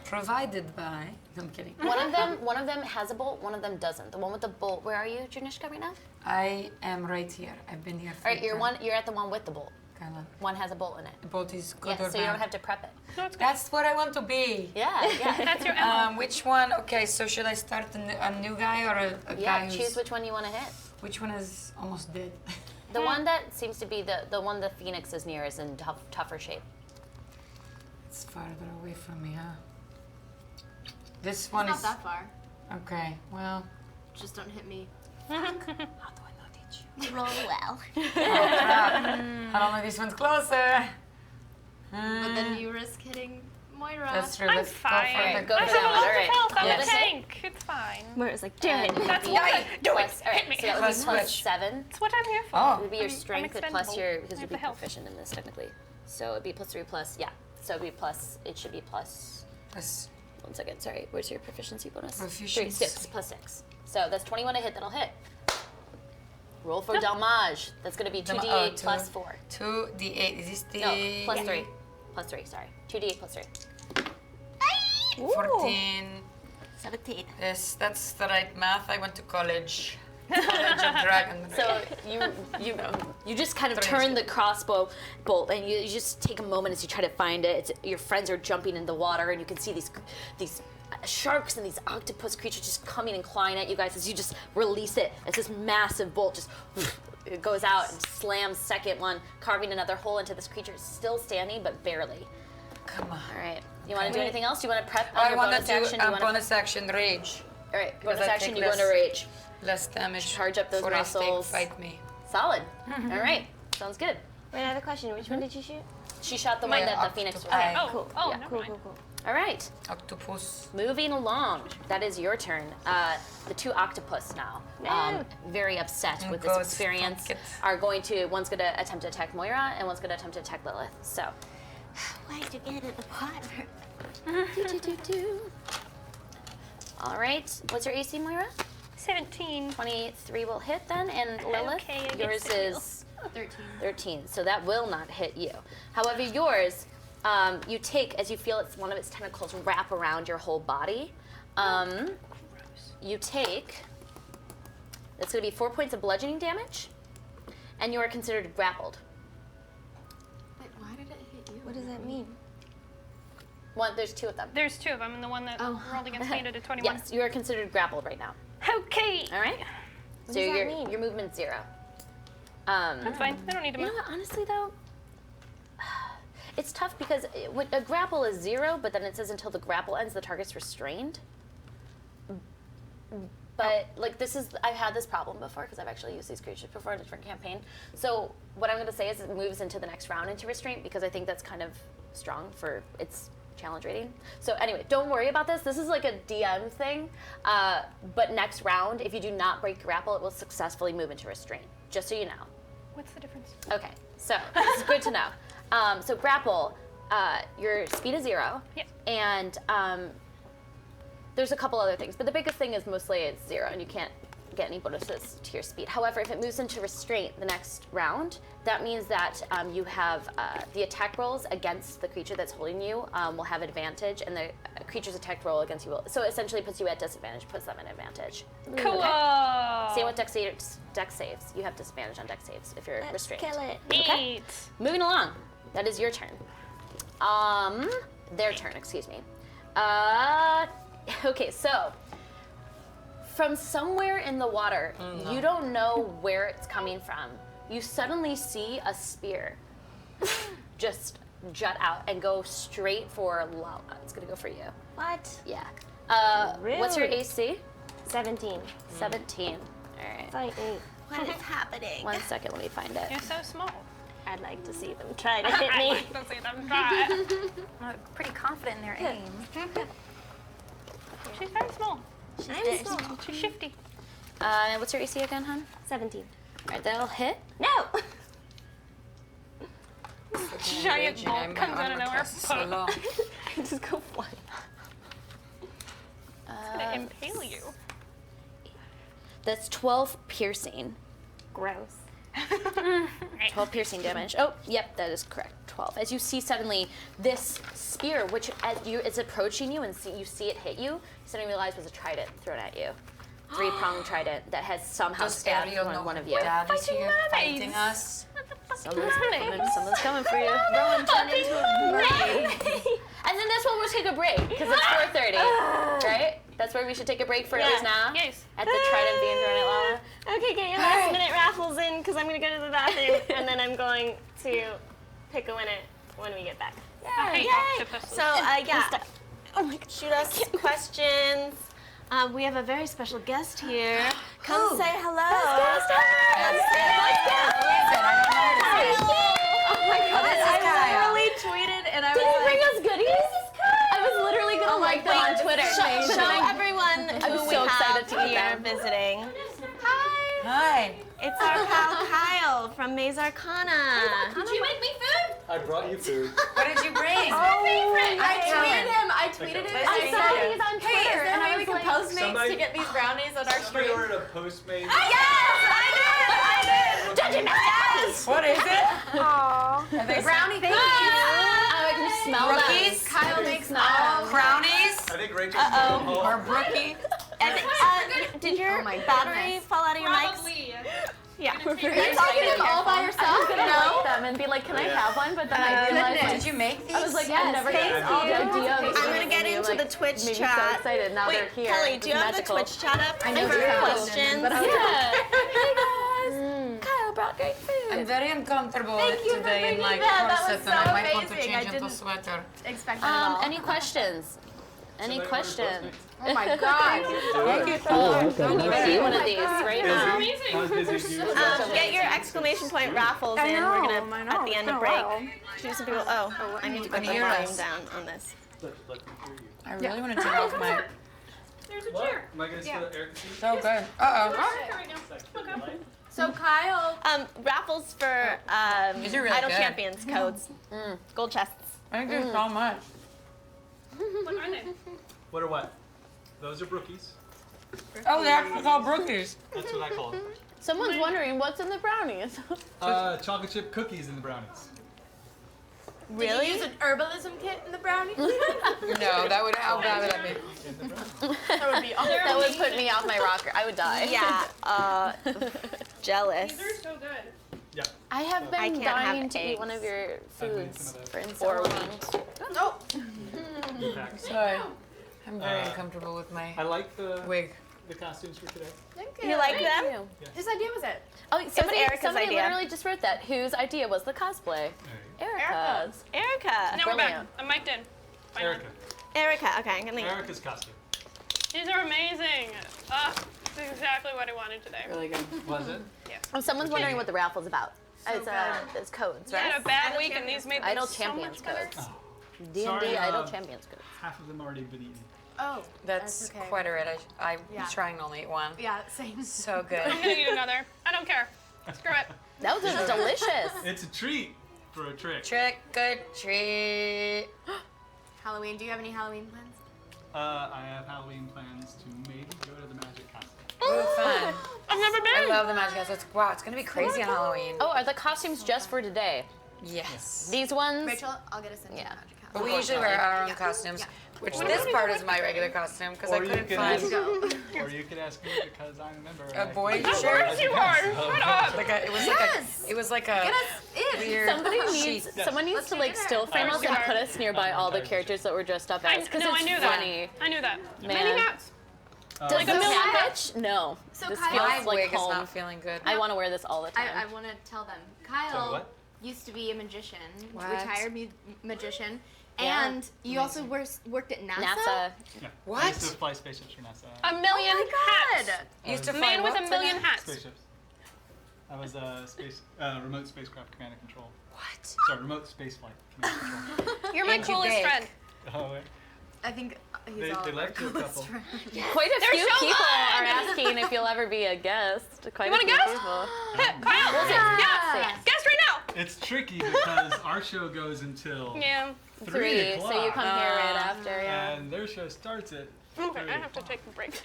Provided by. No, I'm kidding. One of them has a bolt, one of them doesn't. The one with the bolt, where are you, Dranishka, right now? I am right here. I've been here. All right, you're at the one with the bolt. Kyla. One has a bolt in it. The boat is good Yeah, or so you bad? don't have to prep it. No, it's good. That's what I want to be. Yeah, yeah. That's your MO. Which one? Okay, so should I start a new guy or a Yeah, guy who's... choose which one you want to hit. Which one is almost dead? The one that seems to be the one the phoenix is near is in tougher shape. It's farther away from me, huh? This one It's is... not that far. Okay, well... Just don't hit me. How do I not hit you? Roll well. Oh, crap. I don't know, this one's closer. But then you risk hitting Moira. That's true. I'm Let's fine. go for the Go I for have that a one. lot All of right. health. I'm Yeah. a That's it. tank. It's fine. Where it's like, damn it. That's Yeah, what. do it. Plus, all right, Hit me. so that would Plus be plus which? 7. That's what I'm here for. Oh. It would be your I'm strength plus expendable. your, I because have you'd the be health. proficient in this technically. So it'd be plus 3 plus, yeah. So it'd be plus, it should be plus, Plus 1 second, sorry. Where's your proficiency bonus? Proficiency. 6, plus 6. So that's 21 to hit, that'll hit. Roll for damage. That's gonna be 2d8 plus 4. 2d8. Is this the... No, plus 3. Plus 3, sorry. 2d8 plus 3. 14. 17. Yes, that's the right math. I went to college. College of Dragon. So you just kind of turn the crossbow bolt, and you just take a moment as you try to find it. Your friends are jumping in the water, and you can see these sharks and these octopus creatures just coming and clawing at you guys as you just release it. It's this massive bolt just it goes out and slams second one, carving another hole into this creature. It's still standing, but barely. Come on. All right. You want to do anything else? Do you want to prep on I your want bonus to do action? a Do you wanna- bonus action rage. All right. because Bonus I action. take You go into less- rage. Less damage. Charge up those for a muscles. snake fight me. Solid. All right. Sounds good. Wait, I have a question. Which one did you shoot? She shot the one My that the phoenix was. octopi. Oh, Cool. oh, yeah, never cool, mind. cool, cool. All right. Octopus. Moving along. That is your turn. The 2 octopus now, very upset with this Ghost experience, pocket. are going to, one's going to attempt to attack Moira, and one's going to attempt to attack Lilith. So, Why'd you get in the water? all right. What's your AC, Moira? 17. 23 will hit then, and Lilith, Okay, I get yours to is 13. 13, so that will not hit you. However, yours, you take, as you feel it's one of its tentacles wrap around your whole body, you take, it's going to be 4 points of bludgeoning damage, and you are considered grappled. Wait, why did it hit you? What does that mean? There's 2 of them. There's 2 of them, and the one that rolled against me did a 21. Yes, you are considered grappled right now. Okay. All right? What So does that your mean? your movement's 0. That's fine. I don't need to You move. know what, honestly though, it's tough because a grapple is 0, but then it says until the grapple ends, the target's restrained. But like I've had this problem before because I've actually used these creatures before in a different campaign. So what I'm going to say is it moves into the next round into restraint because I think that's kind of strong for its challenge rating. So anyway, don't worry about this. This is like a DM thing. But next round, if you do not break grapple, it will successfully move into restraint. Just so you know. What's the difference? Okay, so this is good to know. So grapple, your speed is 0. Yep. And there's a couple other things, but the biggest thing is mostly it's 0, and you can't get any bonuses to your speed. However, if it moves into restraint the next round, that means that you have the attack rolls against the creature that's holding you will have advantage, and the creature's attack roll against you will. So it essentially puts you at disadvantage, puts them at advantage. Cool. Same with dex saves. You have disadvantage on dex saves if you're Let's restrained. kill it. Okay. 8. Moving along. That is your turn. Their turn, excuse me. Okay, so from somewhere in the water, you don't know where it's coming from. You suddenly see a spear just jut out and go straight for Lala. It's gonna go for you. What? Yeah. What's your Rude. AC? 17. 17. All right. Fight me. What is happening? 1 second, let me find it. You're so small. I'd like to see them try to hit me. Don't say them. Try. I'm pretty confident in their aim. She's very small. I'm small. She's shifty. What's your AC again, hon? 17. All right, that'll hit. No! Giant bolt comes out of nowhere. So long. I just go flying. Gonna impale you. That's 12 piercing. Gross. 12 piercing damage. Oh, yep, that is correct. 12. As you see suddenly this spear, which is approaching you and you see it hit you, you suddenly realize was a trident thrown at you. 3-pronged trident that has somehow Does stabbed Ariel know one of you. Dad is here fighting us? Someone's coming for you. Rowan turned into a mermaid. And then that's when we'll take a break, because it's 4:30, right? That's where we should take a break for at least now. Yes. At the trident being thrown at Lala. Okay, get your last minute raffles in because I'm going to go to the bathroom and then I'm going to pick a winner when we get back. I hate Yay! octopuses. So, yeah. Oh my God. Shoot us questions. We have a very special guest here. Come say hello. Let's Kyle. I tweeted and I Did was you bring like, us goodies? I was literally gonna like that on Twitter. Show everyone who I'm we so have excited to meet here them. visiting. Hi. It's our pal Kyle from Maze Arcana. Did you make me food? I brought you food. What did you bring? I tweeted him. I saw these on Twitter. Hey, is there and a I way we was can like, Postmates Somebody- to get these brownies on our Somebody stream? ordered a Postmates. What is it? Brownie cookies. I can smell Rookies? Kyle makes Brownies? I think Rachel's going home. Or Brookie? And did your my battery goodness. fall out of your mics? Probably. Yeah. Are you talking to them all by yourself? I was gonna like them and be like, can I have one? But then I realized, like, Did you make these? I was like, I'm never gonna thank have the you. idea of I'm gonna get into the Twitch made me chat. so excited. Now Wait, they're here. Kelly, do you It's have magical. the Twitch chat up I know for you have questions? but I was Yeah. Kyle brought great food. I'm very uncomfortable Thank you for today in bringing my that. That corset was and I so might want to amazing. I change into didn't- sweater. expect that at all. Any questions? Any Somebody ordered questions? Oh my god. Thank you. You need to eat one of these right now. I was busy doing Get your exclamation point raffles in. We're gonna at the end of break. Choose some people. Oh, I need to put the hear volume us. down on this. Let me hear you. I really want to turn off my. There's a What? chair. Am I going to steal the air conditioner? So good. Uh There we go. So Kyle, Raffles for These are really Idle good. Champions codes. Gold chests. Thank you so much. What are they? What are what? Those are Brookies. Oh, they're actually called Brookies. That's what I call them. Someone's wondering what's in the brownies. Chocolate chip cookies in the brownies. Really? did you use an herbalism kit in the brownie? No, that would. How bad would that be? In the brownies. That would be awesome. That would put me off my rocker. I would die. Yeah. Jealous. These are so good. Yeah. I have I been can't have dying to eat eggs. one of your I've made foods some of for those. so long. Oh, Pack. Sorry. I'm very Uh, uncomfortable with my I like the wig. costumes for today. thank you. You like them? Thank you. Whose idea was it? Oh, somebody Erica's idea. literally just wrote that. Whose idea was the cosplay? Erica's. Erica. Now we're back. Brilliant. I'm mic'd in. Finally. Erica. Erica. Okay, I'm gonna. Erica's costume. These are amazing. This is exactly what I wanted today. Really good. Was it? Oh, someone's wondering what the raffle's about. It's codes, I right? had a bad week and these made them Idle so Champions much better. codes. Oh, D&D Sorry, Idle Champions codes. half of them already been eaten. Oh, That's okay. quite alright. I'm Yeah. trying to only eat one. Yeah, same. So good. I'm gonna eat another. I don't care. Screw it. That was just delicious. It's a treat for a trick. Trick or treat. Halloween. Do you have any Halloween plans? I have Halloween plans to maybe go to the Magic Castle. Ooh, fun. I've never I been. love the Magic Castle. Wow, it's gonna be crazy on Halloween. Oh, are the costumes just for today? Yes. These ones? Rachel, I'll get us into Yeah. the Magic House. But we usually wear our own Yeah. costumes, Yeah. which this part is my regular costume because I Or you couldn't can find ask, or you could ask me because I'm a member. and a I can boy go to the shirt. Magic You are. Castle. Shut up. Like a, it was like a Get us in. weird Somebody needs sheet. someone needs Let's to do like dinner. still frame us and Sure. put us nearby all the characters that we're dressed up as because I it's knew that. funny. I knew that. Man. Many hats. Does Like a this million match? No. So this Kyle- feels My like wig is home. not feeling good. I want to wear this all the time. I want to tell them. Sorry, Kyle what? used to be a magician, What? retired magician, Yeah. and you also worked at NASA. NASA. Yeah. What? I used to fly spaceships for NASA. A million Oh my hats. God. Used to fly Man with what a for million them? hats. Spaceships. I was a remote spacecraft command and control. What? Sorry, remote space flight command and control. You're my And you coolest bake. friend. Oh, wait. I think he's They all left you a couple. Quite a few so people fun! are asking if you'll ever be a guest. Quite You a want to few guess? people. Kyle, Yeah. guess right now. It's tricky because our show goes until Yeah. 3 o'clock. So you come here right after, yeah. And their show starts at Okay, 3 I have to o'clock. take a break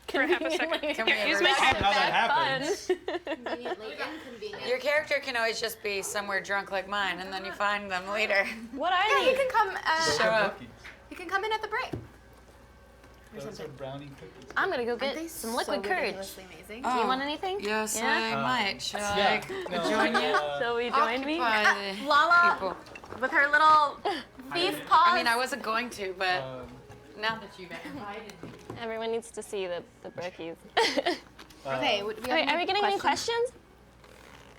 for half a second. Can we Here, use ever- my That's cat. how that happens. conveniently inconvenient. Your character can always just be somewhere drunk like mine, and then you find them later. What are Yeah, he can come. Show up. Cookies. He can come in at the break. Those are brownie cookies. I'm gonna go Aren't get they some so liquid courage. ridiculously amazing? Do you want anything? Yes, Yeah? I might. Shall Yeah. I join you? Shall we join me? Occupy the Lala people. with her little beef paws. I mean, I wasn't going to, but Um, now that you've invited me. Everyone needs to see the brookies. Okay, we have Wait, are we getting any questions? questions?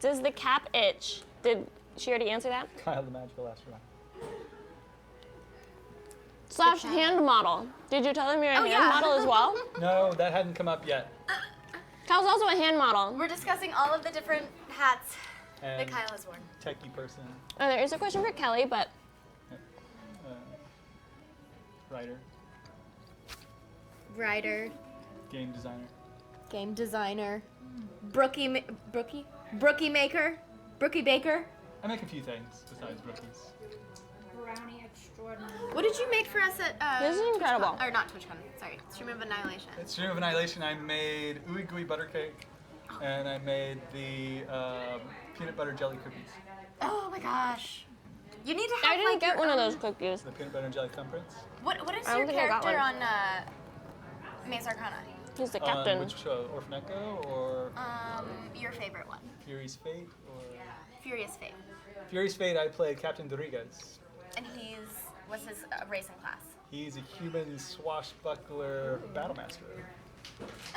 Does the cap itch? Did she already answer that? Kyle the Magical Astronaut. Slash hand model. Did you tell them you're a hand yeah. model as well? No, that hadn't come up yet. Kyle's also a hand model. We're discussing all of the different hats that And Kyle has worn. techie person, Oh, there is a question for Kelly, but writer, Writer, game designer. game designer, Brookie maker, Brookie baker. I make a few things besides rookies. What did you make for us at? this is incredible. TwitchCon? Or not TwitchCon. Sorry, Stream of Annihilation. At Stream of Annihilation, I made ooey gooey butter cake, and I made the peanut butter jelly cookies. Oh my gosh. You need to have I didn't like get your one of own- those cookies. The peanut butter and jelly thumbprints. What is I your don't think I got character one. on Maze Arcana? He's the On captain. which show? Orphan Echo or Your favorite one. Fury's Fate? Or Furious Fate. Fury's Fate, I played Captain Dorigas. And what's his racing class? He's a human swashbuckler battlemaster.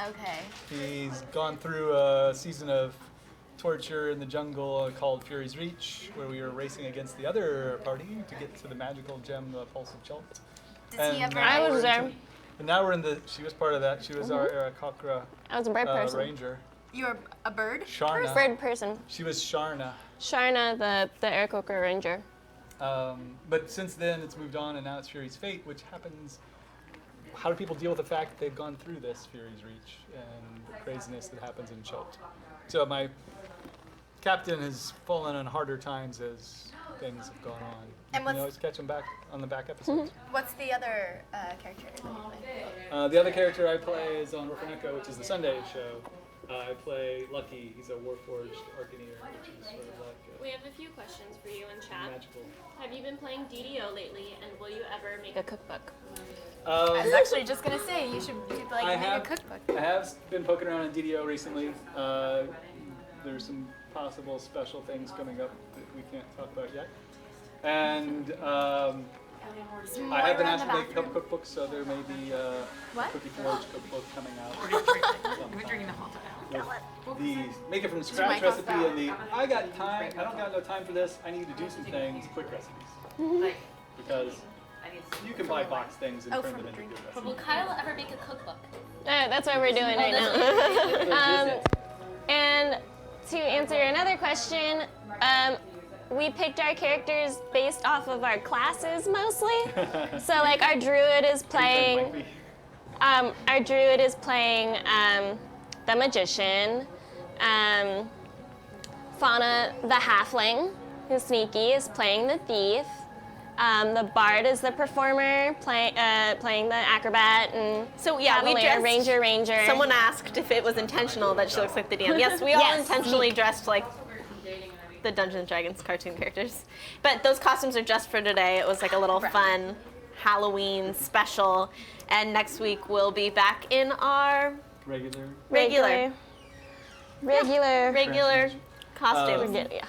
Okay. He's gone through a season of torture in the jungle called Fury's Reach, where we were racing against the other party to get to the magical gem, the Pulse of Chult. Does he ever? now I was we're there. into- And now we're in the. She was part of that. She was our Aarakocra I was a bird person. ranger. You're a bird? Sharna. Bird person. She was Sharna. Sharna, the Aarakocra Ranger. But since then, it's moved on, and now it's Fury's Fate, which happens. How do people deal with the fact that they've gone through this Fury's Reach and the craziness that happens in Chult? So my captain has fallen on harder times as things have gone on. And You can always catch him back on the back episodes. What's the other character that you play? The other character I play is on Orphan Echo, which is the Sunday show. I play Lucky. He's a Warforged Arcaneer, which is sort of like We have a few questions for you in chat. magical. Have you been playing DDO lately, and will you ever make a cookbook? I was actually just gonna say you should like I make have- a cookbook. I have been poking around in DDO recently. There's some possible special things coming up that we can't talk about yet. And I have been asked to make a couple cookbooks, so there may be a What? Cookie Forge cookbook coming out. We're drinking the whole time. With the make it from scratch recipe and the I got time, I don't got no time for this, I need to do some things, quick recipes. Because you can buy box things and turn them into good recipes. Will Kyle ever make a cookbook? That's what we're doing right now. And to answer another question, we picked our characters based off of our classes mostly. So like our druid is playing the magician. Fauna, the halfling, who's sneaky, is playing the thief. The bard is the performer, playing the acrobat, and So yeah, we cavalier, dressed. ranger. Someone asked if it was intentional that she looks like the DM. Yes, we all Yes. intentionally dressed like the Dungeons and Dragons cartoon characters. But those costumes are just for today. It was like a little fun Halloween special. And next week we'll be back in our Regular. regular Transformation. costumes. Yeah.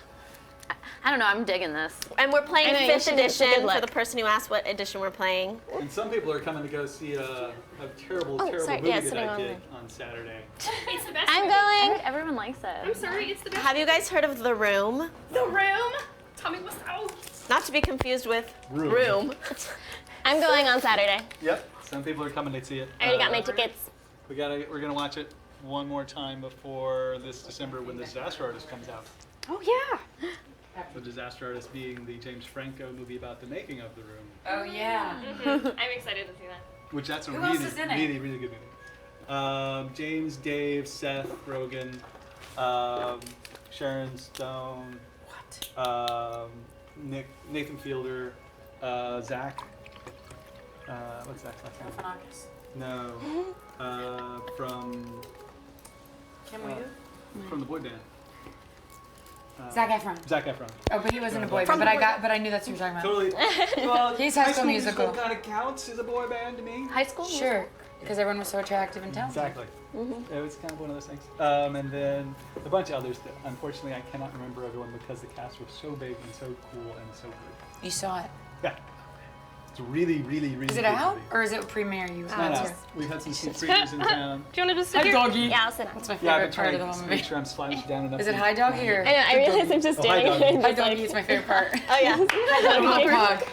I don't know. I'm digging this. And we're playing I know, you 5th should- it's a good edition for look. the person who asked what edition we're playing. And some people are coming to go see a terrible, Oh, terrible sorry, movie yeah, that sitting I on did on Saturday. It's the best. I'm going. Everyone likes it. I'm sorry, it's the best. Have you guys heard of The Room? The room. Tell me what's out. Not to be confused with Room. Room. I'm going on Saturday. Yep. Some people are coming to see it. I already got my tickets. We're gonna watch it one more time before this December when the Disaster Artist comes out. Oh yeah. The Disaster Artist being the James Franco movie about the making of The Room, Oh yeah. I'm excited to see that. which that's a Who really, else is in it? really, really good movie. James, Dave, Seth Rogen, Sharon Stone, Nathan Fielder, Zach. What's Zach's last name? Galifianakis. No, from Kim Woo? the boy band. Zac Efron. Zac Efron. Oh, but he wasn't a boy From band. the boy But I knew that's what you were talking about. Totally. Well, He's High School Musical. kind of counts as a boy band to me. High School Sure, because everyone was so attractive and talented. Exactly. It was kind of one of those things. And then a bunch of others that unfortunately I cannot remember everyone because the cast was so big and so cool and so good. You saw it. Yeah. It's really, really, really Is it good out movie. or is it premiere? You It's not out. We've had some sneak previews in town. Do you want to just sit Hi, here? doggy. Yeah, I'll sit down. That's my Yeah, I've favorite been part trying of the to whole make movie. sure I'm slouched down enough. Is it to- High Doggy or? I know, I realize I'm just Oh, hi, standing doggy. there and High just like, Doggy is my favorite part. Oh yeah. Hog.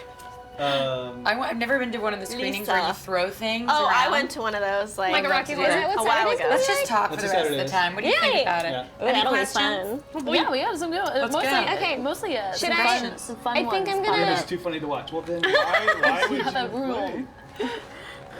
Um, I've never been to one of the screenings where you Lisa. throw things Oh, I around. went to one of those like, Like a Rocky Yeah. Horror? a while ago. Let's just talk for That's the a rest of the Saturday. time. What do you think Yay. about it? yeah. Ooh, Any that'll be questions? fun. Yeah, we have some good. Mostly, go. Okay. mostly Should some I- fun, some fun I think ones. I'm It gonna. was too funny to watch. Well then, why would you have a rule. play?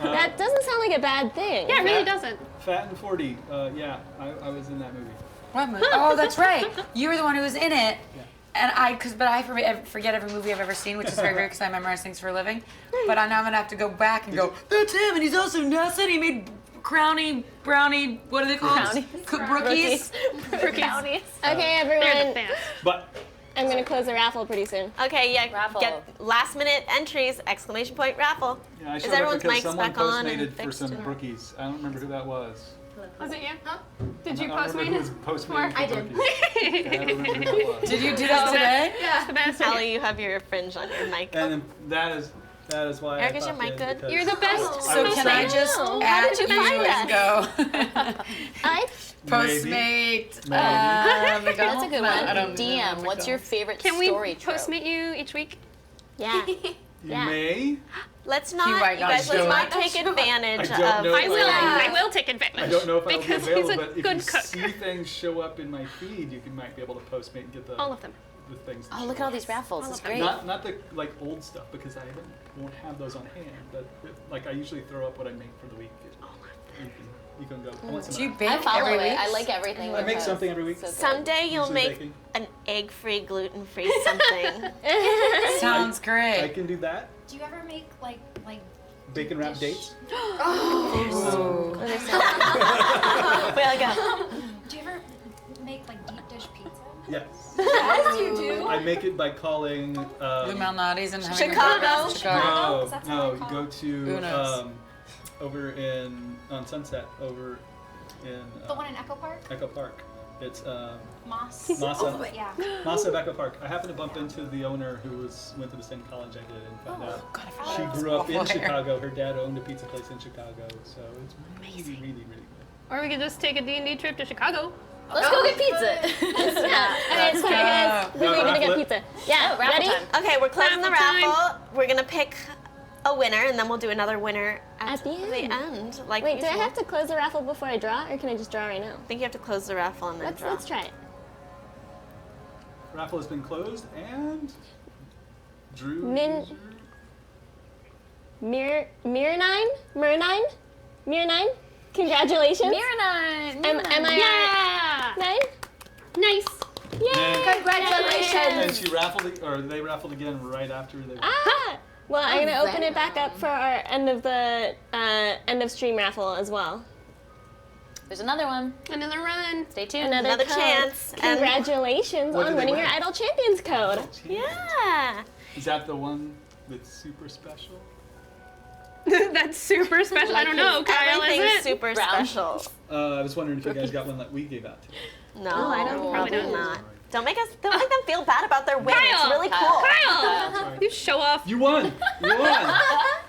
That doesn't sound like a bad thing. Yeah, it really doesn't. Fat and 40. Yeah, I was in that movie. What movie? Oh, that's right. You were the one who was in it. Yeah. And I forget every movie I've ever seen, which is very weird because I memorize things for a living. But now I'm gonna have to go back and go, that's him, and he's also NASA, he made brownie, what are they called? Brookies? Okay, They're the everyone. fans. But I'm gonna close the raffle pretty soon. Okay, yeah. Raffle. Get last minute entries! Exclamation point raffle. yeah, I Is showed up everyone's because mics someone back on and postmated for fixed some and- brookies. I don't remember who that was. Was it you? Huh? Did you I don't remember who was postmate? postmating for I did. brookies. Yeah, I don't remember who that was. Did you do that today? Yeah, the best. Allie, you have your fringe on your mic. And then that is why. Eric, I is your popped mic in, good? because You're the best. So can I just How add did you you find and go? I Postmate. Maybe. McDonald's? That's a good No, one. I don't DM, what's your favorite Can we story trope? postmate you each week? yeah. You Yeah. may. Let's not, might you not guys, let's show not up. take advantage I don't of. know. I will. Yeah. I will take advantage. I don't know if I'll be because available, he's a but if good you cook. see things show up in my feed, you might be able to postmate and get the All of them. the things. that Oh, look show at all up. these raffles. It's great. Not the like old stuff because won't have those on hand. But like I usually throw up what I make for the week. You can go. I want some Do you of bake I follow every it. week? I like everything. I you make post. something every week. So good. Someday you'll Usually make baking. an egg-free, gluten-free something. Sounds I great. can do that. Do you ever make like Bacon wrapped dates. Ooh. Way to go. do you ever make like deep dish pizza? Yes. Yes, you do. I make it by calling. Lou Malnati's and having Chicago. a Chicago. No, Is that no. what You they go call to Who knows? over on Sunset over in The one in Echo Park? Echo Park. It's Moss. Masa. Yeah. Masa of Echo Park. I happened to bump into the owner who went to the same college I did and found out God, I forgot she that's grew up in awful. Chicago. Her dad owned a pizza place in Chicago, so it's really, really, really good. Or we could just take a D&D trip to Chicago. Let's go get pizza. Yeah. Okay, so guys, go. we're gonna Raffle get it. pizza. Yeah. Oh, raffle Ready? time. Okay, we're closing the Raffle time. raffle. We're gonna pick a winner, and then we'll do another winner At the end. end. Like Wait, do I usual. have to close the raffle before I draw, or can I just draw right now? I think you have to close the raffle and then draw. Let's try it. Raffle has been closed and Drew. Min- Mirror9? Congratulations. Mirror9. Am I Yeah! at 9? Nice. Yay! Congratulations. And she raffled, or they raffled again right after they. Ah! Well, I'm gonna open it back up for our end of stream raffle as well. There's another one. Another run. Stay tuned. Another code. chance. And Congratulations What on did they winning win? your Idol Champions code. yeah. Is that the one that's super special? That's super special. I don't know, Kyle, is Everything's it? super Brown. special. I was wondering if you guys got one that we gave out to. No, I don't probably think so. not. Don't make them feel bad about their win. It's Kyle! really Kyle! cool. Kyle! Sorry. You show off. You won! You won!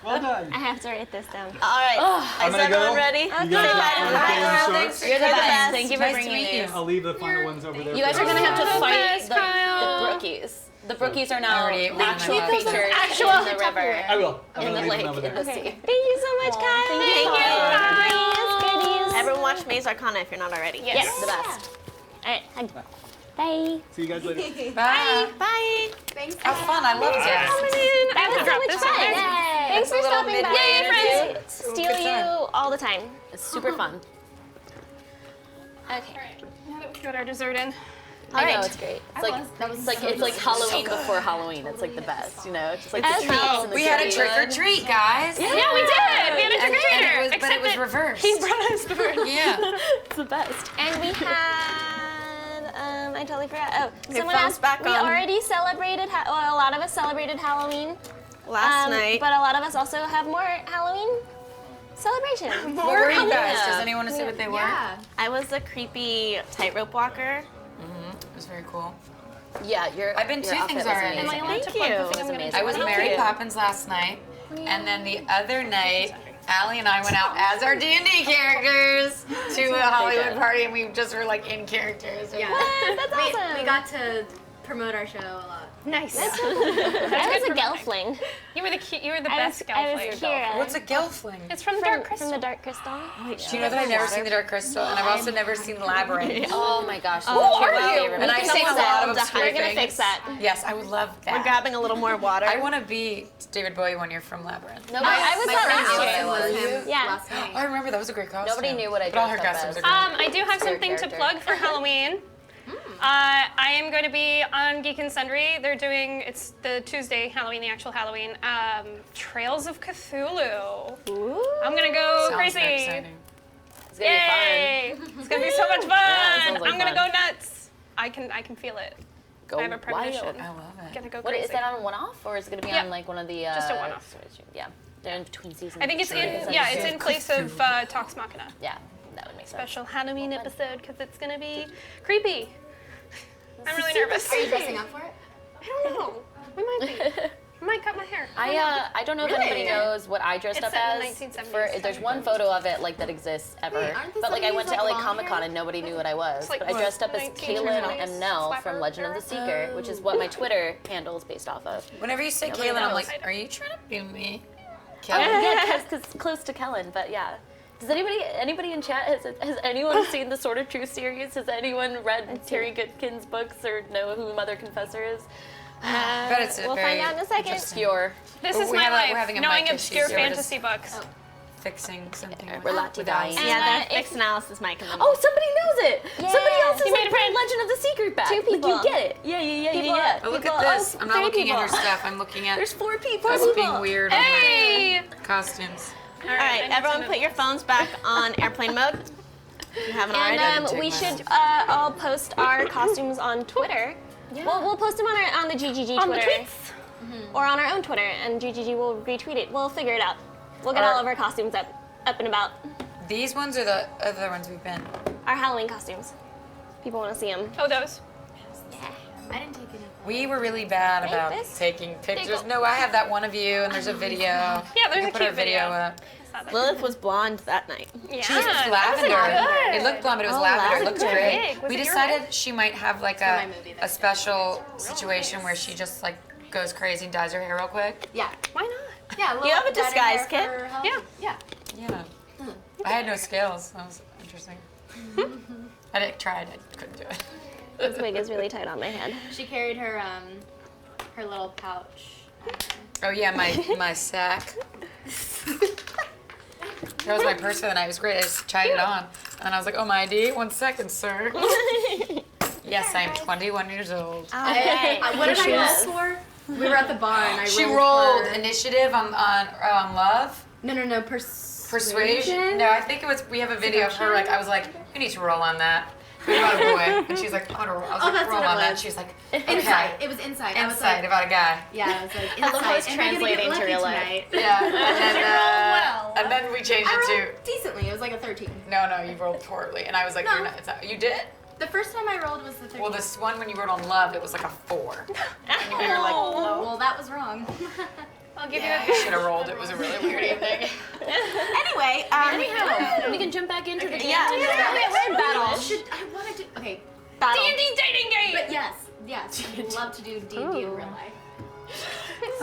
Well done. I have to write this down. All right. I'm Is gonna everyone go. ready? You guys Say are bye to going the to bye. go in shorts? You're the best. Thank you for Nice to bringing meet me. you. I'll leave the final ones over there. You guys for are gonna have to You're the fight best, the Kyle. brookies. The brookies are I now already ate one of actual them. creatures Actual in the river, I will. I'm in gonna the leave lake, them over in there. the sea. Thank you so much, Kyle. Thank you. Goodies. Everyone watch Maze Arcana if you're not already. Yes. The best. All right. Bye. See you guys later. Bye. Bye. Thanks. Have fun. I love it. That was so much fun. Thanks for stopping by. Yay, friends. Steal Good you time. all the time. It's super fun. Okay. Now that we got our dessert in. I know, it's great. It's like Halloween before Halloween. It's like the best, you know? Just like the treats and the We had a candy. trick or treat, guys. Yeah, we did. We had a trick or treater. But it was reversed. He brought us the Yeah. It's the best. And we had, I totally forgot. Oh, Your someone phone's asked, back we on. already celebrated, well, a lot of us celebrated Halloween. Last night. But a lot of us also have more Halloween celebrations. What were you guys? Does anyone want to say what they were? Yeah. I was a creepy tightrope walker. It was very cool. Yeah, I've been your two outfit things was already. Am I amazing. allowed to Thank plug you. the thing I'm gonna amazing. do? I was Thank Mary you. Poppins last night, and then the other night, Allie and I went out as our D&D characters to a Hollywood party, and we just were like in characters. Yeah. That's awesome. We got to promote our show a lot. Nice. I was a gelfling. You were the I was best gelfling. Kira. What's a gelfling? It's from the Dark From Crystal. the Dark Crystal. Do you know that I've never seen The Dark Crystal, and I've also never seen Labyrinth. Oh my gosh. Who are you? Favorite. And I've can seen a fix lot that. of obscure We're We're gonna things. fix that. Yes, I would love that. We're grabbing a little more water. I want to be David Bowie when you're from Labyrinth. Nobody, I was My not friend knew what I Allison was. was him Yeah. last night. I remember that was a great costume. Nobody knew what I But all her dressed up costumes as. are great. I do have Their something to character. plug for Halloween. I am going to be on Geek and Sundry. They're doing, it's the Tuesday Halloween, the actual Halloween, Trails of Cthulhu. I'm going to go Sounds crazy. very exciting. It's gonna be fun. Yay! It's going to be so much fun. sounds like I'm going to fun. go nuts. I can feel it. Go I have a premonition. wild. I love it. Gonna go What crazy. is that on one-off, or is it going to be Yeah. on like one of the? Just a one-off. Yeah, they're in between seasons. I think it's in, yeah, it's in place of Talks Machina. Yeah, that would make sense. Special Halloween episode because it's going to be creepy. I'm really nervous. Are you dressing up for it? I don't know. We might be. I might cut my hair. I don't know if anybody knows what I dressed It's up set in as. the 1970s. For, there's one photo of it like that exists ever. Wait, aren't the but like I went to 70s, LA like, long Comic Con hair? and nobody knew what I was. It's like But I dressed up as 1920s Kaylin and Nell slapper from Legend of the era. Seeker, which is what my Twitter handle is based off of. Whenever you say Nobody Kaylin, I'm knows. like, are you trying to be me? Oh, Kaylin? yeah, because close to Kellen, but yeah. Does anybody in chat, has anyone seen the Sort of True series? Has anyone read Terry Goodkin's books or know who Mother Confessor is? But it's We'll find out in a second. Obscure. This But is we my have life, we're having a knowing mic obscure issue, so we're just fantasy books. fixing something. with- Relati with dying. Alice. Yeah, if- they're fixing Alice's mic in the Oh, somebody knows it! Somebody else You is made like a playing friend. Legend of the Secret back. Two Like people. you get it. Yeah. Oh, look People- at this. oh, I'm not three looking at her people. stuff. I'm looking at There's 4 people. us being weird on Hey! my costumes. All right, everyone put your phones back on airplane mode. If you haven't already. And take we mine. should all post our costumes on Twitter. We'll post them on the GGG On the Twitter. tweets. Or on our own Twitter, and GGG will retweet it. We'll figure it out. We'll get all of our costumes up and about. These ones are the other ones we've been. Our Halloween costumes. People want to see them. Oh, those. I didn't take it. We were really bad about this? taking pictures. go. No, I have that one of you, and there's a video. Yeah, there's we a can put our cute video. up. Lilith was blonde that night. Yeah. She was that was lavender. good. It looked blonde, but it was Oh, lavender. It lavender. looked Was it great. big? Was We it your decided she might have like my a movie a that special situation where she just like goes crazy and dyes her hair real quick. Yeah. Why not? Yeah. You have a disguise kit. Yeah. Yeah. Yeah. I had no scales. That was interesting. I tried. I couldn't do it. This wig is really tight on my head. She carried her her little pouch. Oh yeah, my sack. That was my purse for the night. It was great. I just tried it on, and I was like, "Oh, my ID. 1 second, sir." Yes, I am 21 years old. What did I roll for? We were at the bar and I She rolled rolled for- initiative on love. No, Persuasion? No, I think it was. We have a video of her. Like, I was like, "You need to roll on that." We were about a boy, and she's like, "I'm gonna roll." I was like, that's "Roll what it on that." was. She was like, Inside. "Okay." It was inside. I was Inside like, about a guy. yeah, I was like, love how inside. it's And we're gonna translating get to lucky real life. tonight. Yeah. And then we changed I it rolled decently. It was like a 13. to no, you rolled poorly, and I was like, No. "You're not." You did? The first time I rolled was the 13. Well, this one when you wrote on love, it was like a 4. And you were like, "No." Well, that was wrong. I'll give Yeah, you you should have rolled. It was a really weird evening. Anyway, We can jump back into the game. yeah. We're in battle. I wanted to. Okay, Battle. D&D dating game. but yes, I'd love to do D&D in real life.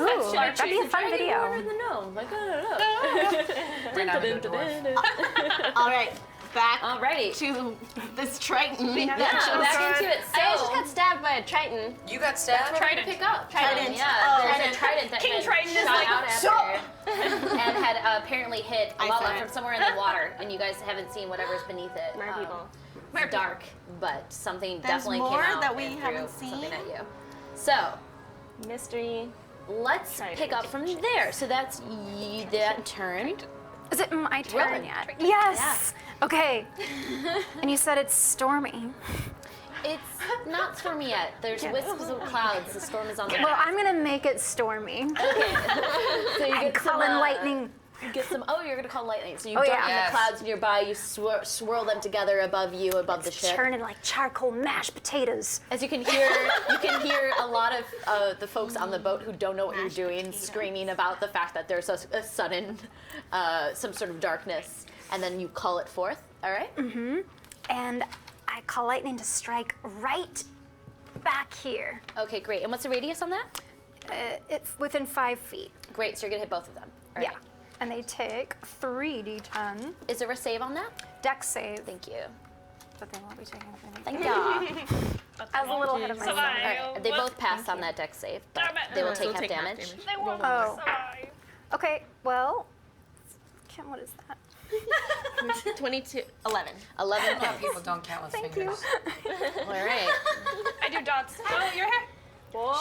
Ooh, that'd be a fun More video. in the know. Like, I don't know. We're not a good dwarf. All right. back Alrighty. to this Triton. Yeah, back into it. So, I just got stabbed by a Triton. You got stabbed? trying to pick up. Trident. Yeah, Oh. there's a trident that King had Triton is shot like, out at her and had apparently hit a I lot saw it. from somewhere in the water, and you guys haven't seen whatever's beneath it. Mer people. It's dark, but something There's definitely more came out that we and haven't threw something seen? at you. So Mystery. let's Trident. pick up from there. So that's that turn. Is it my turn Rowan. yet? Yes. Okay. And you said it's stormy. It's not stormy yet. There's wisps of clouds. The storm is on the way. Well, I'm gonna make it stormy. Okay. So you I'm get some, calling lightning. You get some. Oh, you're gonna call lightning. So you Oh, dart yeah. in Yes. the clouds nearby. You swirl them together above you, above the ship. Churning like charcoal mashed potatoes. As you can hear a lot of the folks on the boat who don't know what you're doing screaming about the fact that there's a sudden, some sort of darkness, and then you call it forth. All right. And I call lightning to strike right back here. Okay, great. And what's the radius on that? It's within 5 feet. Great. So you're gonna hit both of them. All Yeah. right. And they take 3d10 Is there a save on that? dex save, Thank you. but they won't be taking anything. Thank you. I was a little ahead of myself. All right. They both pass on that dex save, but they will take half damage. They won't Oh. survive. Okay, well, Kim, what is that? 22, 11. 11 Yeah, points. people don't count with Thank fingers. All right. I do dots. Oh, your hair.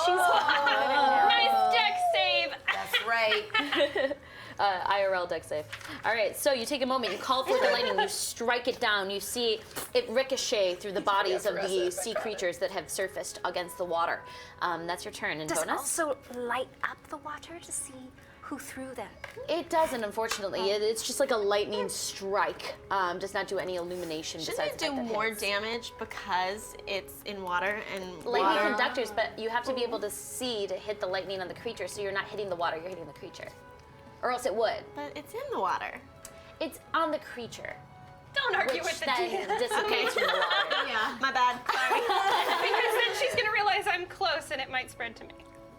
She's Nice deck save. That's right. IRL deck save. All right, so you take a moment, you call for the lightning, you strike it down, you see it ricochet through the bodies of the sea creatures that have surfaced against the water. That's your turn. And Does it bonus? also light up the water to see who threw them? It doesn't, unfortunately. It's just like a lightning strike. Does not do any illumination. Shouldn't besides it the do fact that more hits. damage because it's in water and Lightning water? conductors, but you have to be able to see to hit the lightning on the creature, so you're not hitting the water, you're hitting the creature. Or else it would. But it's in the water. It's on the creature, Don't argue which with the then DM. dissipates from the water. Yeah. My bad. Sorry. Because then she's gonna realize I'm close and it might spread to me.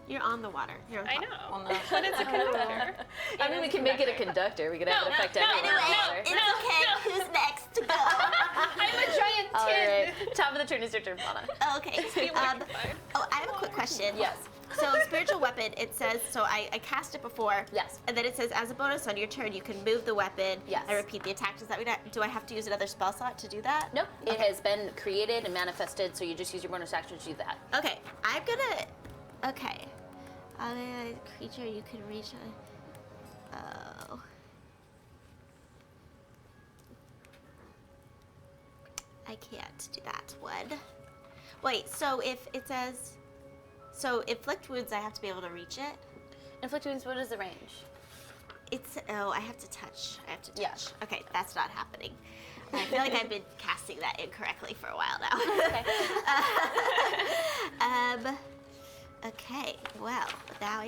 You're on the water. You're on I top. know. Well, no. But it's a conductor. I mean, we can make it a conductor. We could have it affect everyone Anyway, on the water. it's okay. Who's next to go? I'm a giant All tin. right. Top of the turn is your turn, Fauna. Okay. Be electrified. Oh, I have a quick question. Yes. So spiritual weapon, it says, so I cast it before. Yes. And then it says, as a bonus on your turn, you can move the weapon. Yes. I repeat the attack. Does that mean do I have to use another spell slot to do that? Nope. It has been created and manifested, so you just use your bonus action to do that. Okay. I'm gonna. Okay. Creature you can reach. Oh. I can't do that one. Wait. So if it says. So inflict wounds, I have to be able to reach it. Inflict wounds, what is the range? It's I have to touch. I have to touch. Yeah. Okay, that's not happening. I feel like I've been casting that incorrectly for a while now. Okay. Okay. Well, now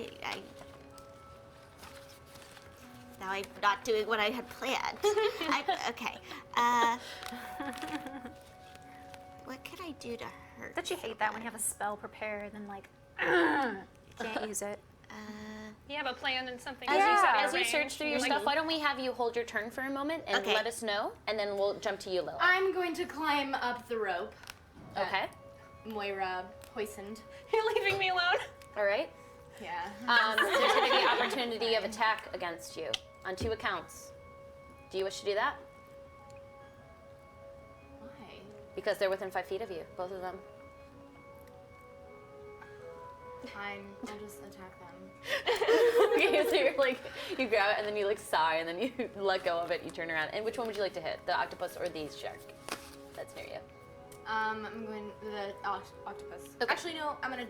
now I'm not doing what I had planned. Okay. What can I do to hurt? Don't you hate that when you have a spell prepared and like can't use it? You have a plan and something. As you search through your Like, stuff, why don't we have you hold your turn for a moment and Okay. let us know, and then we'll jump to you, Lila. I'm going to climb up the rope. Okay. Moira hoistened. You're leaving me alone. All right. Yeah. There's going to be opportunity of attack against you on 2 accounts. Do you wish to do that? Why? Because they're within 5 feet of you, both of them. Fine. I'll just attack them. Okay, so you're like, you grab it and then you like sigh and then you let go of it, you turn around. And which one would you like to hit? The octopus or the shark that's near you? I'm going the octopus. Okay. Actually, no. I'm gonna.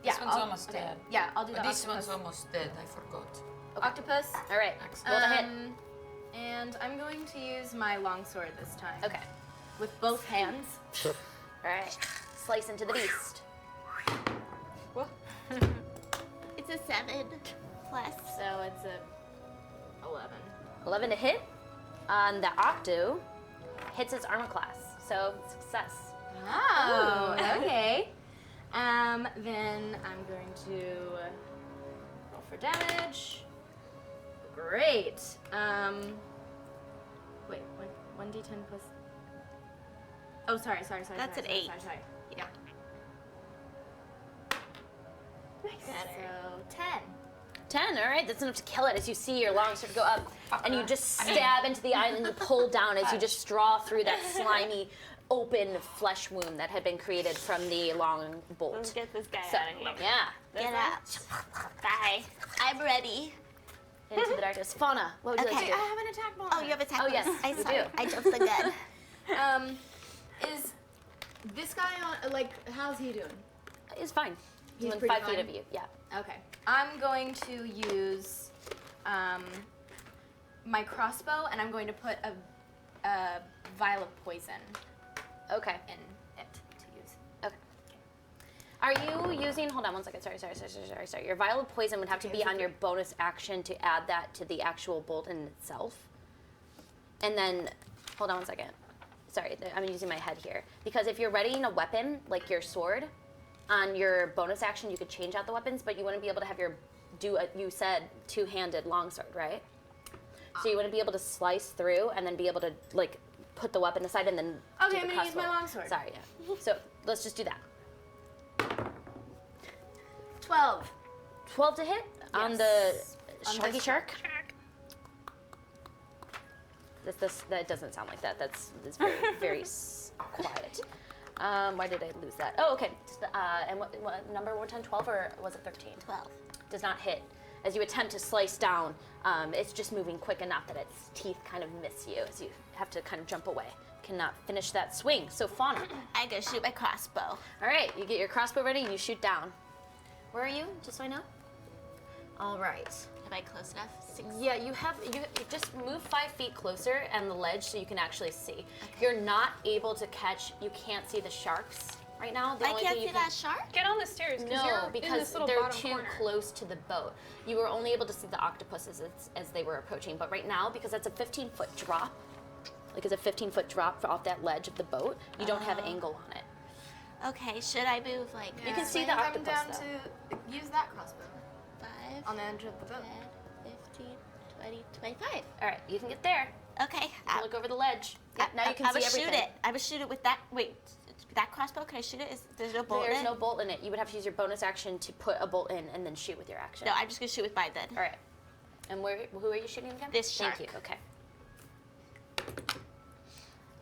Yeah, This one's I'll- almost okay. dead. Yeah, I'll do But the this octopus. one's almost dead. I forgot. Octopus. All right, roll the hit. And I'm going to use my longsword this time. Okay. With both hands. All right, slice into the beast. It's a 7 plus. So it's a 11. 11 to hit. On the octo, hits its armor class, so success. Oh, okay. Then I'm going to roll for damage. Great. Wait, 1d10 plus. Oh, sorry. That's sorry, an sorry, 8. Sorry. Yeah. So 10. 10, all right, that's enough to kill it as you see your longsword go up and you just stab into the eye and then you pull down as you just draw through that slimy, open flesh wound that had been created from the long Let's bolt. get this guy So, out of here. yeah, Get out. Bye. I'm ready. into the darkness. Fauna, what would you like Okay. to do? I have an attack bonus. Oh, you have attack Oh, yes, bonus. I you sorry. do. I jumped the gun. Is this guy on, like, how's he doing? It's fine. He's within pretty 5 feet fine? of you, yeah. Okay. I'm going to use my crossbow, and I'm going to put a vial of poison Okay. in it to use. Okay. Are you using, hold on one second, sorry. Your vial of poison would have to be on your bonus action to add that to the actual bolt in itself. And then, hold on one second. Sorry, I'm using my head here. Because if you're readying a weapon, like your sword, on your bonus action you could change out the weapons, but you wouldn't be able to have you said two-handed longsword, right? So you wouldn't be able to slice through and then be able to, like, put the weapon aside and then Okay, do the I'm gonna use my crossbow. longsword. Sorry, yeah. So let's just do that. 12. 12 to hit on the Yes. On sharky this shark. That doesn't sound like that. That's very very quiet. Why did I lose that? Oh, okay. And what number? 10, 12, or was it 13? 12. Does not hit. As you attempt to slice down, it's just moving quick enough that its teeth kind of miss you as you have to kind of jump away. Cannot finish that swing. So Fauna. I go shoot my crossbow. All right, you get your crossbow ready and you shoot down. Where are you? Just so I know. All right. Am I close enough? 6. Yeah, you just move 5 feet closer and the ledge so you can actually see. You're not able to catch. You can't see the sharks right now. The I only can't thing you see can- that shark? Get on the stairs. No, you're in because this little they're bottom too corner. close to the boat. You were only able to see the octopuses as they were approaching. But right now, because that's a 15-foot drop, like it's a 15-foot drop off that ledge of the boat, you don't have angle on it. Okay, should I move like You can this see way? the Come octopus down though. to use that crossbow 5, on the edge of the boat. 10, 15, 20, 25. All right, you can get there. Okay. Look over the ledge. Yep, now you can I see would everything. shoot it. I would shoot it with that. Wait, that crossbow? Can I shoot it? There's no bolt in There's it? no bolt in it. You would have to use your bonus action to put a bolt in and then shoot with your action. No, I'm just gonna shoot with mine then. All right. And who are you shooting again? This shark. Thank you. Okay.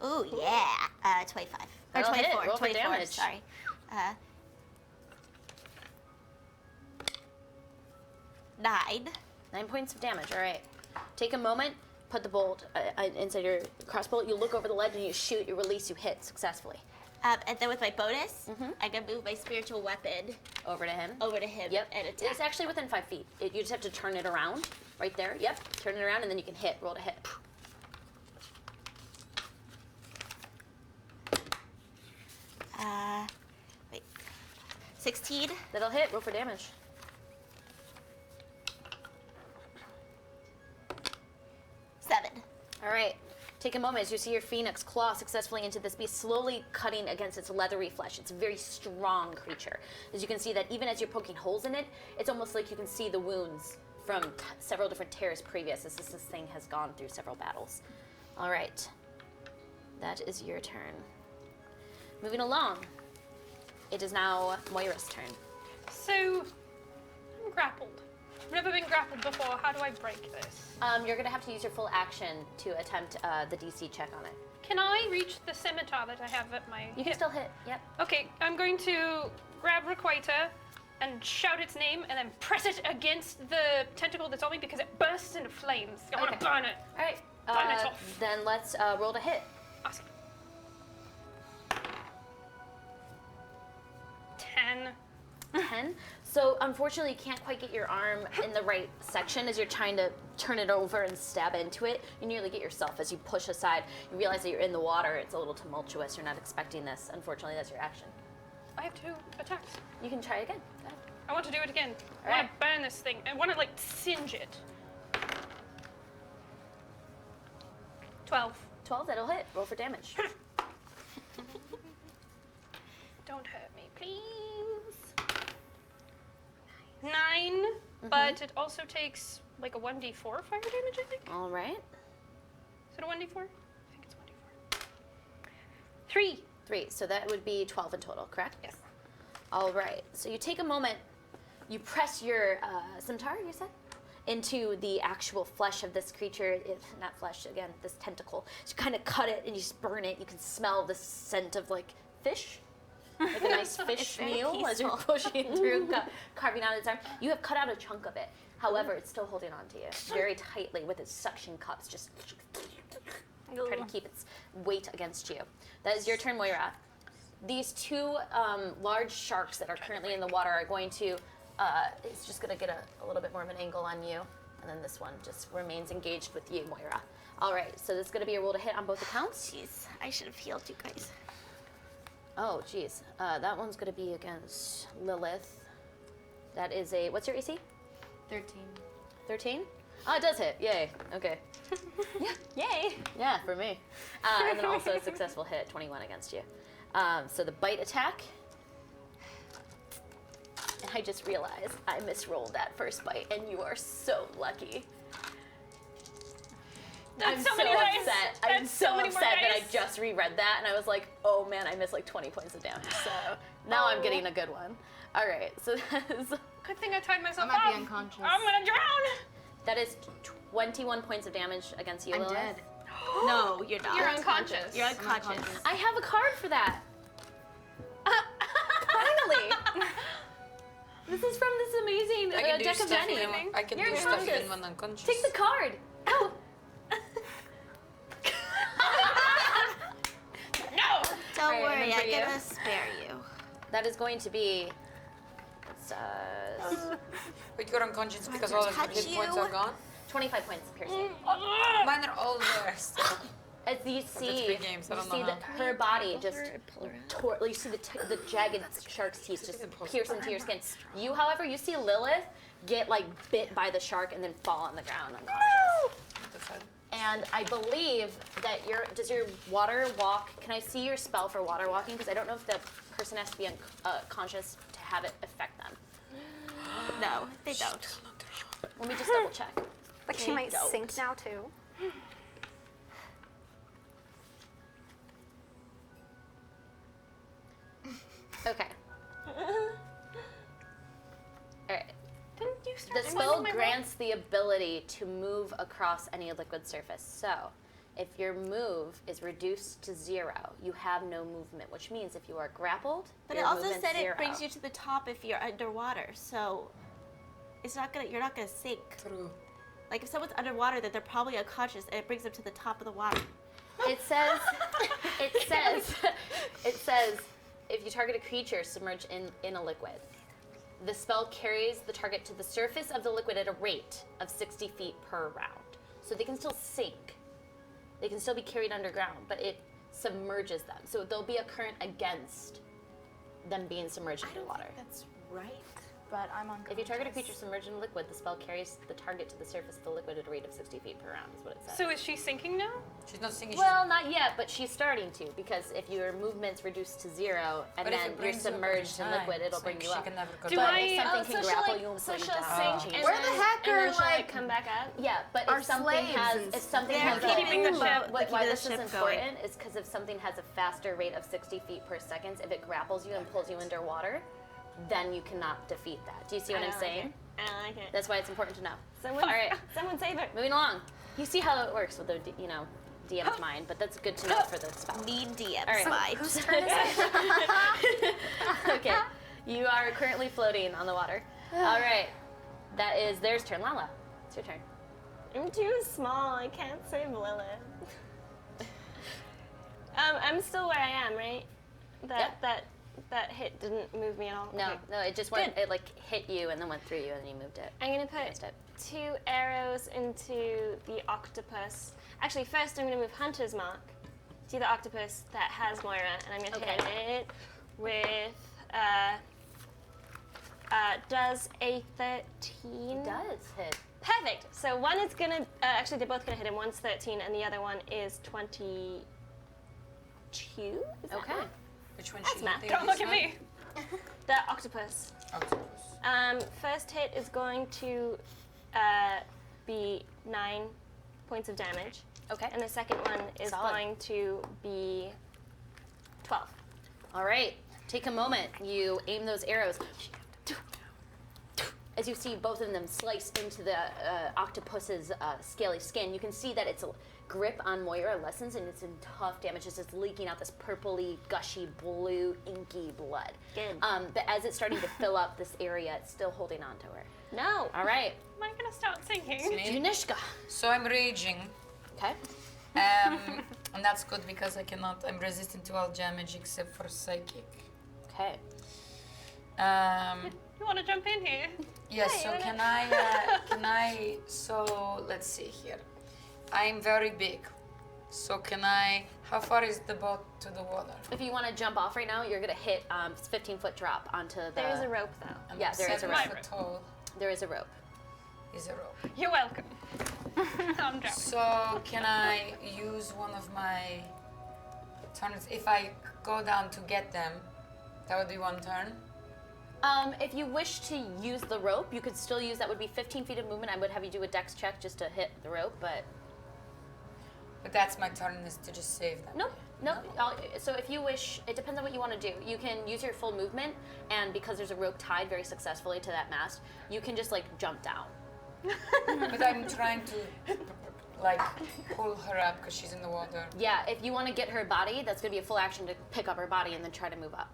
Ooh, yeah. 25. Or That'll hit. 24. Roll for 24, damage. sorry. 9. 9 points of damage. All right. Take a moment. Put the bolt inside your crossbow. You look over the ledge and you shoot. You release. You hit successfully. And then with my bonus, I can move my spiritual weapon Over to him. over to him Yep. and attack. It's actually within 5 feet. You just have to turn it around. Right there. Yep. Turn it around and then you can hit. Roll to hit. Wait. 16. That'll hit. Roll for damage. 7. All right. Take a moment as you see your phoenix claw successfully into this beast, slowly cutting against its leathery flesh. It's a very strong creature. As you can see that even as you're poking holes in it, it's almost like you can see the wounds from several different tears previous as this thing has gone through several battles. All right. That is your turn. Moving along. It is now Moira's turn. So, I'm grappled. I've never been grappled before. How do I break this? You're going to have to use your full action to attempt the DC check on it. Can I reach the scimitar that I have at my You can hip? still hit. Yep. Okay, I'm going to grab Requita and shout its name and then press it against the tentacle that's on me because it bursts into flames. I want to burn it. All right. Burn it off. Then let's roll to hit. Awesome. 10. 10. So unfortunately, you can't quite get your arm in the right section as you're trying to turn it over and stab into it. You nearly get yourself as you push aside. You realize that you're in the water. It's a little tumultuous. You're not expecting this. Unfortunately, that's your action. I have 2 attacks. You can try again. Go ahead. I want to do it again. I Alright. want to burn this thing. I want to like singe it. 12. 12. That'll hit. Roll for damage. Don't hurt me, please. 9, but it also takes like a 1d4 fire damage, I think. All right. Is it a 1d4? I think it's 1d4. 3. 3. So that would be 12 in total, correct? Yes. All right. So you take a moment, you press your scimitar, you said, into the actual flesh of this creature. Not flesh, again, this tentacle. So you kind of cut it and you just burn it. You can smell the scent of like fish. Like a nice fish meal as you're pushing through, carving out its arm. You have cut out a chunk of it. However, it's still holding on to you very tightly with its suction cups, just trying to keep its weight against you. That is your turn, Moira. These 2 large sharks that are currently in the water are going to, it's just going to get a little bit more of an angle on you. And then this one just remains engaged with you, Moira. All right, so this is going to be a roll to hit on both accounts. Jeez, I should have healed you guys. Oh, geez. That one's going to be against Lilith. That is a, what's your AC? 13. 13? Oh, it does hit. Yay. Okay. Yeah. Yay. Yeah, for me. And then also a successful hit, 21 against you. So the bite attack. And I just realized I misrolled that first bite, and you are so lucky. I'm so upset. I'm so upset that I just reread that, and I was like, oh man, I missed like 20 points of damage. So now I'm getting a good one. All right, so that is... Good thing I tied myself I might up. be unconscious. I'm gonna drown. That is 21 points of damage against you, I'm Lilith. dead. No, you're not. You're unconscious. You're unconscious. I have a card for that. Finally. This is from this amazing I can do deck of stuff. Jenny. I can You're do stuff unconscious. even when unconscious. Take the card. Go. No. Don't Alright, worry, and then for I'm you? gonna spare you. That is going to be. It's, But you're unconscious because all of your touch hit points you. are gone. 25 points piercing. Mine are all there still. As you see, three games, I you don't see know that her body just you see the jagged shark's teeth just pierce into your skin. You, however, you see Lilith get like bit by the shark and then fall on the ground unconscious. And I believe that does your water walk? Can I see your spell for water walking? Because I don't know if the person has to be unconscious to have it affect them. No, they don't. Let me just double check. Like she might sink now too. Okay. Alright. Didn't you start The spell grants the ability to move across any liquid surface. So, if your move is reduced to 0, you have no movement, which means if you are grappled, But it your also movement's said it 0. brings you to the top if you're underwater, so you're not gonna sink. True. Like if someone's underwater, then they're probably unconscious, and it brings them to the top of the water. It says, if you target a creature submerged in a liquid, the spell carries the target to the surface of the liquid at a rate of 60 feet per round. So they can still sink. They can still be carried underground, but it submerges them. So there'll be a current against them being submerged into water. That's right. But I'm unconscious. If you target a creature submerged in liquid, the spell carries the target to the surface of the liquid at a rate of 60 feet per round, is what it says. So is she sinking now? She's not singing. Well, not yet, but she's starting to, because if your movement's reduced to 0 and But if then it you're brings you submerged in over liquid, time, it'll bring you she up. can never go Do down. But I- if something can so grapple she'll, you and so pull you she'll down, sink change and it. then, the heck and are, then she'll like, come back up? Yeah, but Our if something slaves has, and if something They're has keeping the ship- why the this is ship going. important is because if something has a faster rate of 60 feet per second, if it grapples you and pulls you underwater, then you cannot defeat that. Do you see what I'm saying? I don't like it. That's why it's important to know. Someone, All right, someone save it. moving along. You see how it works with the DM's mind, but that's good to know for the spell. Need DM's All right. mind. Whose turn is it? Okay, you are currently floating on the water. All right, there's turn. Lala, it's your turn. I'm too small. I can't save Lilith. I'm still where I am, right? That hit didn't move me at all. No, Okay. no, it just went. It like hit you and then went through you and then you moved it. I'm gonna put Missed it. 2 arrows into the octopus. Actually, first I'm gonna move Hunter's Mark to the octopus that has Moira, and I'm gonna hit it with. Does a 13? It does hit. Perfect. So one is gonna. Actually, they're both gonna hit him. One's 13, and the other one is 22. Is that Okay. right? Which one? That's she math. hit Don't look at this me. The octopus. one? Octopus. First hit is going to be 9 points of damage. Okay. And the second one is Solid. going to be 12. All right, take a moment. You aim those arrows. As you see both of them slice into the octopus's scaly skin, you can see that its grip on Moira lessens and it's in tough damage. It's just leaking out this purpley, gushy, blue, inky blood. Good. But as it's starting to fill up this area, it's still holding on to her. No. All right, Am I gonna start singing? Junishka. So I'm raging. Okay. And that's good because I'm resistant to all damage except for psychic. Okay. You wanna jump in here? Yes, so so let's see here. I'm very big. So how far is the boat to the water? If you want to jump off right now, you're gonna hit 15-foot drop onto the. There's a rope though. I'm Yeah, there is a 7 rope. foot tall. There is a rope. Is a rope. You're welcome. I'm jumping. So can I use one of my turns? If I go down to get them, that would be one turn. If you wish to use the rope, you could still use that. Would be 15 feet of movement. I would have you do a dex check just to hit the rope, but But that's my turn is to just save them. no. So if you wish, it depends on what you want to do. You can use your full movement, and because there's a rope tied very successfully to that mast, you can just like jump down. But I'm trying to like pull her up because she's in the water. Yeah, if you want to get her body, that's gonna be a full action to pick up her body and then try to move up.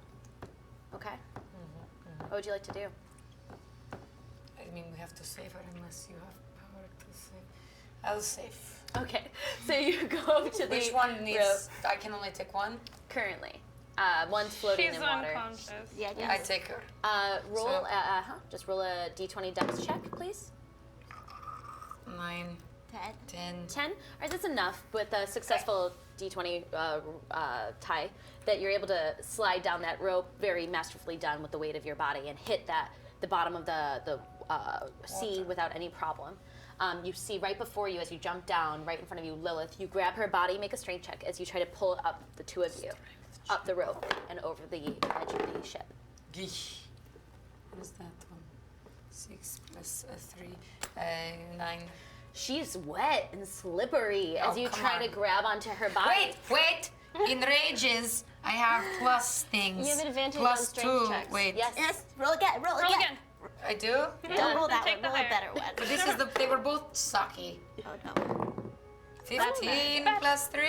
Okay. What would you like to do? I mean, we have to save her unless you have power to save. I'll save. Okay, so you go to the Which one needs? rope I can only take one. currently. One's floating She's in water. unconscious. Yeah, I take her. Roll. So- Just roll a d20 dex check, please. 9, 10. 10. All right, that's enough with a successful d20 tie that you're able to slide down that rope, very masterfully done with the weight of your body, and hit the bottom of the sea without any problem. You see right before you as you jump down, right in front of you, Lilith. You grab her body, make a strength check as you try to pull up the two of you, up the rope and over the edge of the ship. What is that one? 6 plus 3, 9. She's wet and slippery as Oh, you come try on. to grab onto her body. Wait! In rages, I have plus things. You have an advantage plus on strength 2. checks. Wait. Yes. Yes, roll again, roll Roll again. again. I do? Don't roll that Take one, the roll a higher. better one. But they were both sucky. Oh no. 15 plus 3,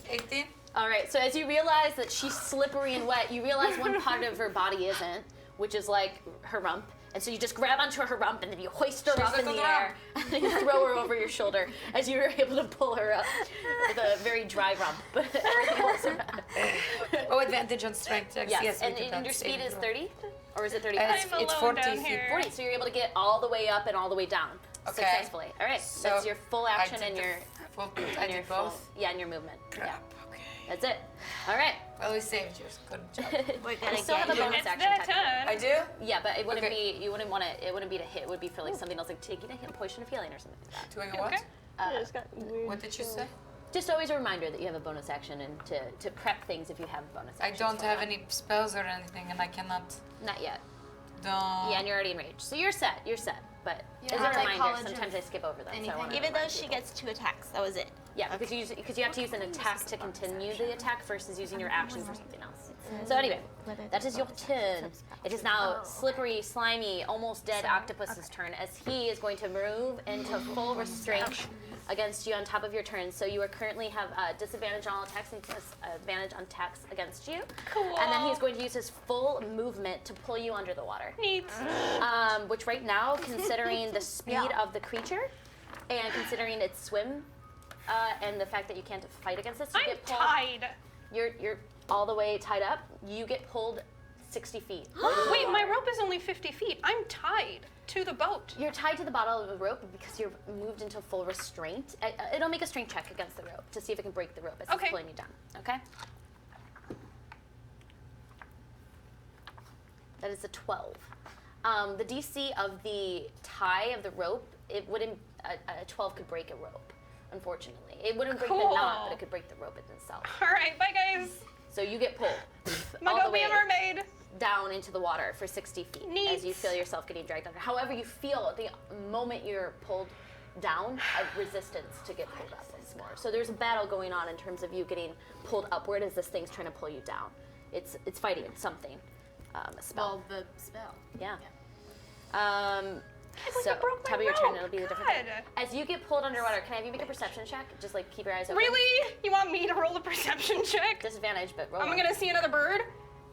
18. All right, so as you realize that she's slippery and wet, you realize one part of her body isn't, which is like her rump. And so you just grab onto her rump and then you hoist her up in the air and then you throw her over your shoulder as you were able to pull her up with a very dry rump. But everything else around. Oh, advantage on strength checks. Yes, we and, did and that. your speed Saving is throw. 30? Or is it 30? It's, I'm it's alone 40 down feet. here. 40, so you're able to get all the way up and all the way down Okay. successfully. All right, So that's your full action I did and the your full, I and your did both. Yeah, and your movement. Yeah, Crap. Okay. that's it. All right. Well, we saved yours. Good job. We're You gonna still have a get you. bonus It's action. their technically. turn. I do? Yeah, but it wouldn't Okay. be. You wouldn't want to. It wouldn't be to hit. It would be for like something else, like taking a hit, potion of healing, or something like that. Doing a what? Okay. I just got weird. What did you say? Just always a reminder that you have a bonus action and to prep things if you have bonus I actions. don't for have that. any spells or anything, and I cannot. Not yet. Don't. Yeah, and you're already enraged, so you're set. You're set. But Yeah, as a like reminder, College sometimes of I skip over them. So I anything. wanna Even though remind she people. gets 2 attacks, that was it. Yeah, because you have to use an attack to continue the attack versus using your action for something else. So anyway, that is your turn. It is now slippery, slimy, almost dead Octopus's turn as he is going to move into full restraint against you on top of your turn. So you are currently have disadvantage on all attacks and advantage on attacks against you. Cool. And then he's going to use his full movement to pull you under the water. Neat. Which right now, considering the speed of the creature and considering its swim and the fact that you can't fight against this, you I'm get pulled. tied. You're all the way tied up. You get pulled 60 feet. Wait, my rope is only 50 feet. I'm tied to the boat. You're tied to the bottom of the rope because you're moved into full restraint. It'll make a strength check against the rope to see if it can break the rope as Okay. it's pulling you down. Okay? That is a 12. The DC of the tie of the rope, it wouldn't. A 12 could break a rope. Unfortunately, it wouldn't break the knot, but it could break the rope itself. All right, bye guys. So you get pulled My all the go be way a mermaid. down into the water for 60 feet Neat. as you feel yourself getting dragged under. However, you feel the moment you're pulled down a resistance to get pulled up once more. So there's a battle going on in terms of you getting pulled upward as this thing's trying to pull you down. it's fighting something. A spell. Well, the spell. Yeah. believe So I broke my top of your turn, rope. it'll be the different thing. God. As you get pulled underwater, can I have you make a perception check? Just like keep your eyes open. Really? You want me to roll a perception check? Disadvantage, but roll. I'm one. gonna see another bird.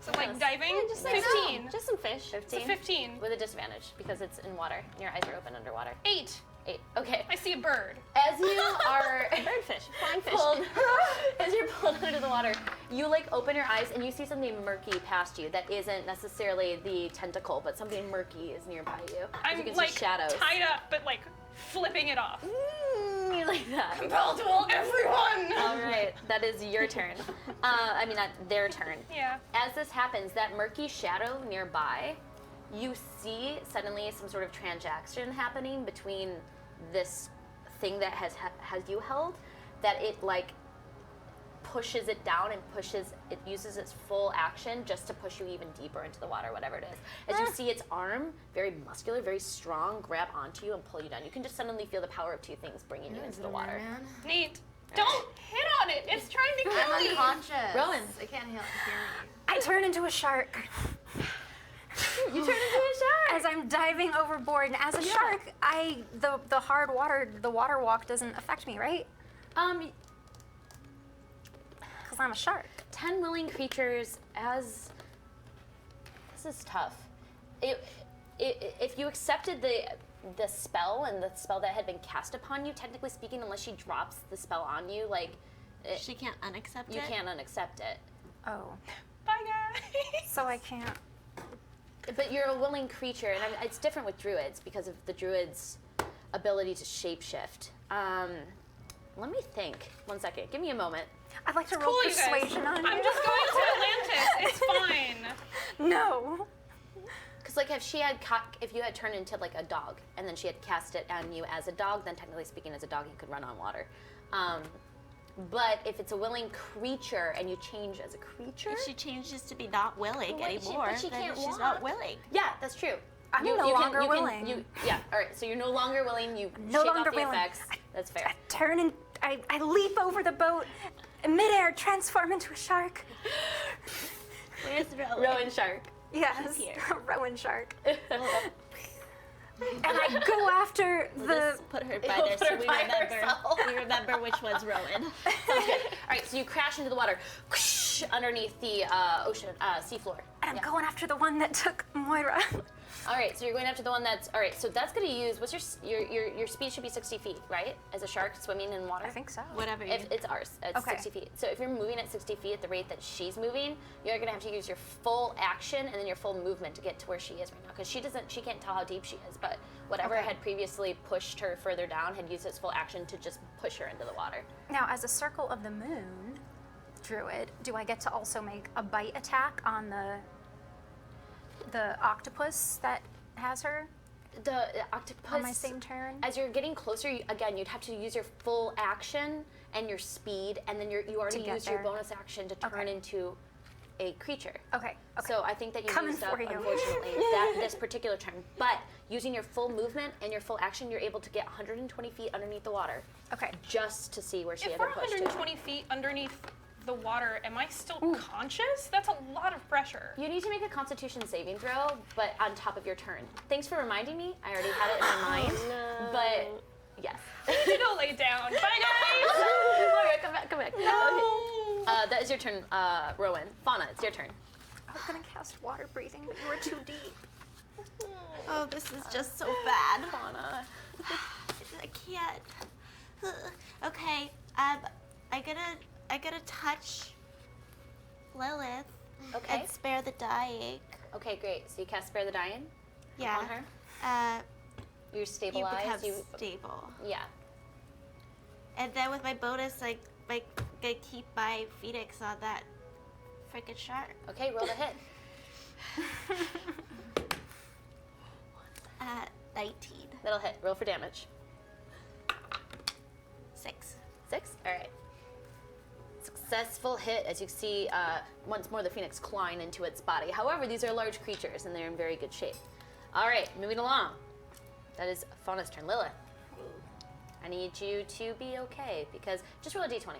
So Yes. like diving. Just like 15. just some fish. 15. It's a 15. With a disadvantage because it's in water. And your eyes are open underwater. 8. 8. Okay. I see a bird. As you are Birdfish, flying fish. pulled, as you're pulled under the water, you like open your eyes and you see something murky past you that isn't necessarily the tentacle, but something murky is nearby you. As I'm you can like see shadows. tied up, but like flipping it off. You like that. Compelled to hold everyone. All right, that is your turn. I mean, not their turn. Yeah. As this happens, that murky shadow nearby, you see suddenly some sort of transaction happening between this thing that has you held, that it like pushes it down and it uses its full action just to push you even deeper into the water, whatever it is. As you see its arm, very muscular, very strong, grab onto you and pull you down. You can just suddenly feel the power of two things bringing you into the water. Neat. Don't hit on it. It's trying to kill I'm me. unconscious. Rowan. I can't hear me. I turn into a shark. You turn into a shark. As I'm diving overboard, and as a shark, the hard water, the water walk doesn't affect me, right? Because I'm a shark. 10 willing creatures as... This is tough. If you accepted the spell and the spell that had been cast upon you, technically speaking, unless she drops the spell on you, like... She can't unaccept You it. can't unaccept it. Oh. Bye guys. So I can't. But you're a willing creature, and it's different with druids because of the druids' ability to shapeshift. Let me think. 1 second. Give me a moment. I'd like to roll Cool, you guys. persuasion on you. I'm just going to Atlantis. It's fine. No. Because like if you had turned into like a dog, and then she had cast it on you as a dog, then technically speaking, as a dog, you could run on water. But if it's a willing creature and you change as a creature, If she changes to be not willing But she- anymore, but she then can't she's walk. not willing. yeah, that's true. I'm no longer willing. Yeah, all right. So you're no longer willing. You No shake longer off the willing. effects. That's fair. I turn and I leap over the boat, in midair, transform into a shark. Where's Rowan? Rowan shark. Yes, here. Rowan shark. And I go after We'll the. just put her by We'll there put so her we by remember. herself. We remember which one's Rowan. All right. So you crash into the water, whoosh, underneath the ocean seafloor. And I'm going after the one that took Moira. All right, so you're going after the one that's all right. So that's going to use what's your speed should be 60 feet, right? As a shark swimming in water. I think so. Whatever you. If it's ours, it's Okay. 60 feet. So if you're moving at 60 feet at the rate that she's moving, you're gonna have to use your full action and then your full movement to get to where she is right now. Because she can't tell how deep she is, but whatever Okay. had previously pushed her further down had used its full action to just push her into the water. Now, as a circle of the moon druid, do I get to also make a bite attack on the octopus that has her The octopus. on my same turn? As you're getting closer, again, you'd have to use your full action and your speed, and then you already get used your there. bonus action to turn Okay. into a creature. Okay. So I think that you Coming used up, for you. unfortunately, this particular turn. But using your full movement and your full action, you're able to get 120 feet underneath the water Okay. just to see where she If had we're been pushed to. 120 feet underneath the water, am I still conscious? That's a lot of pressure. You need to make a Constitution saving throw, but on top of your turn. Thanks for reminding me. I already had it in my mind. no. But yes. I need to go lay down. Bye, guys. Moira, come back, come back. No. That is your turn, Rowan. Fauna, it's your turn. I was gonna cast water breathing, but you were too deep. Oh, this is just so bad. Fauna. I can't. Okay. I gotta touch Lilith Okay. and spare the dying. Okay, great. So you cast Spare the Dying Yeah. on her. You're You stabilized. become stable. Yeah. And then with my bonus, I gonna keep my Phoenix on that freaking shark. Okay, roll the hit. 19. That'll hit. Roll for damage. 6. 6? All right. Successful hit as you see once more the phoenix clawing into its body. However, these are large creatures and they're in very good shape. All right, moving along. That is Fauna's turn. Lilith, I need you to be okay because just roll a d20.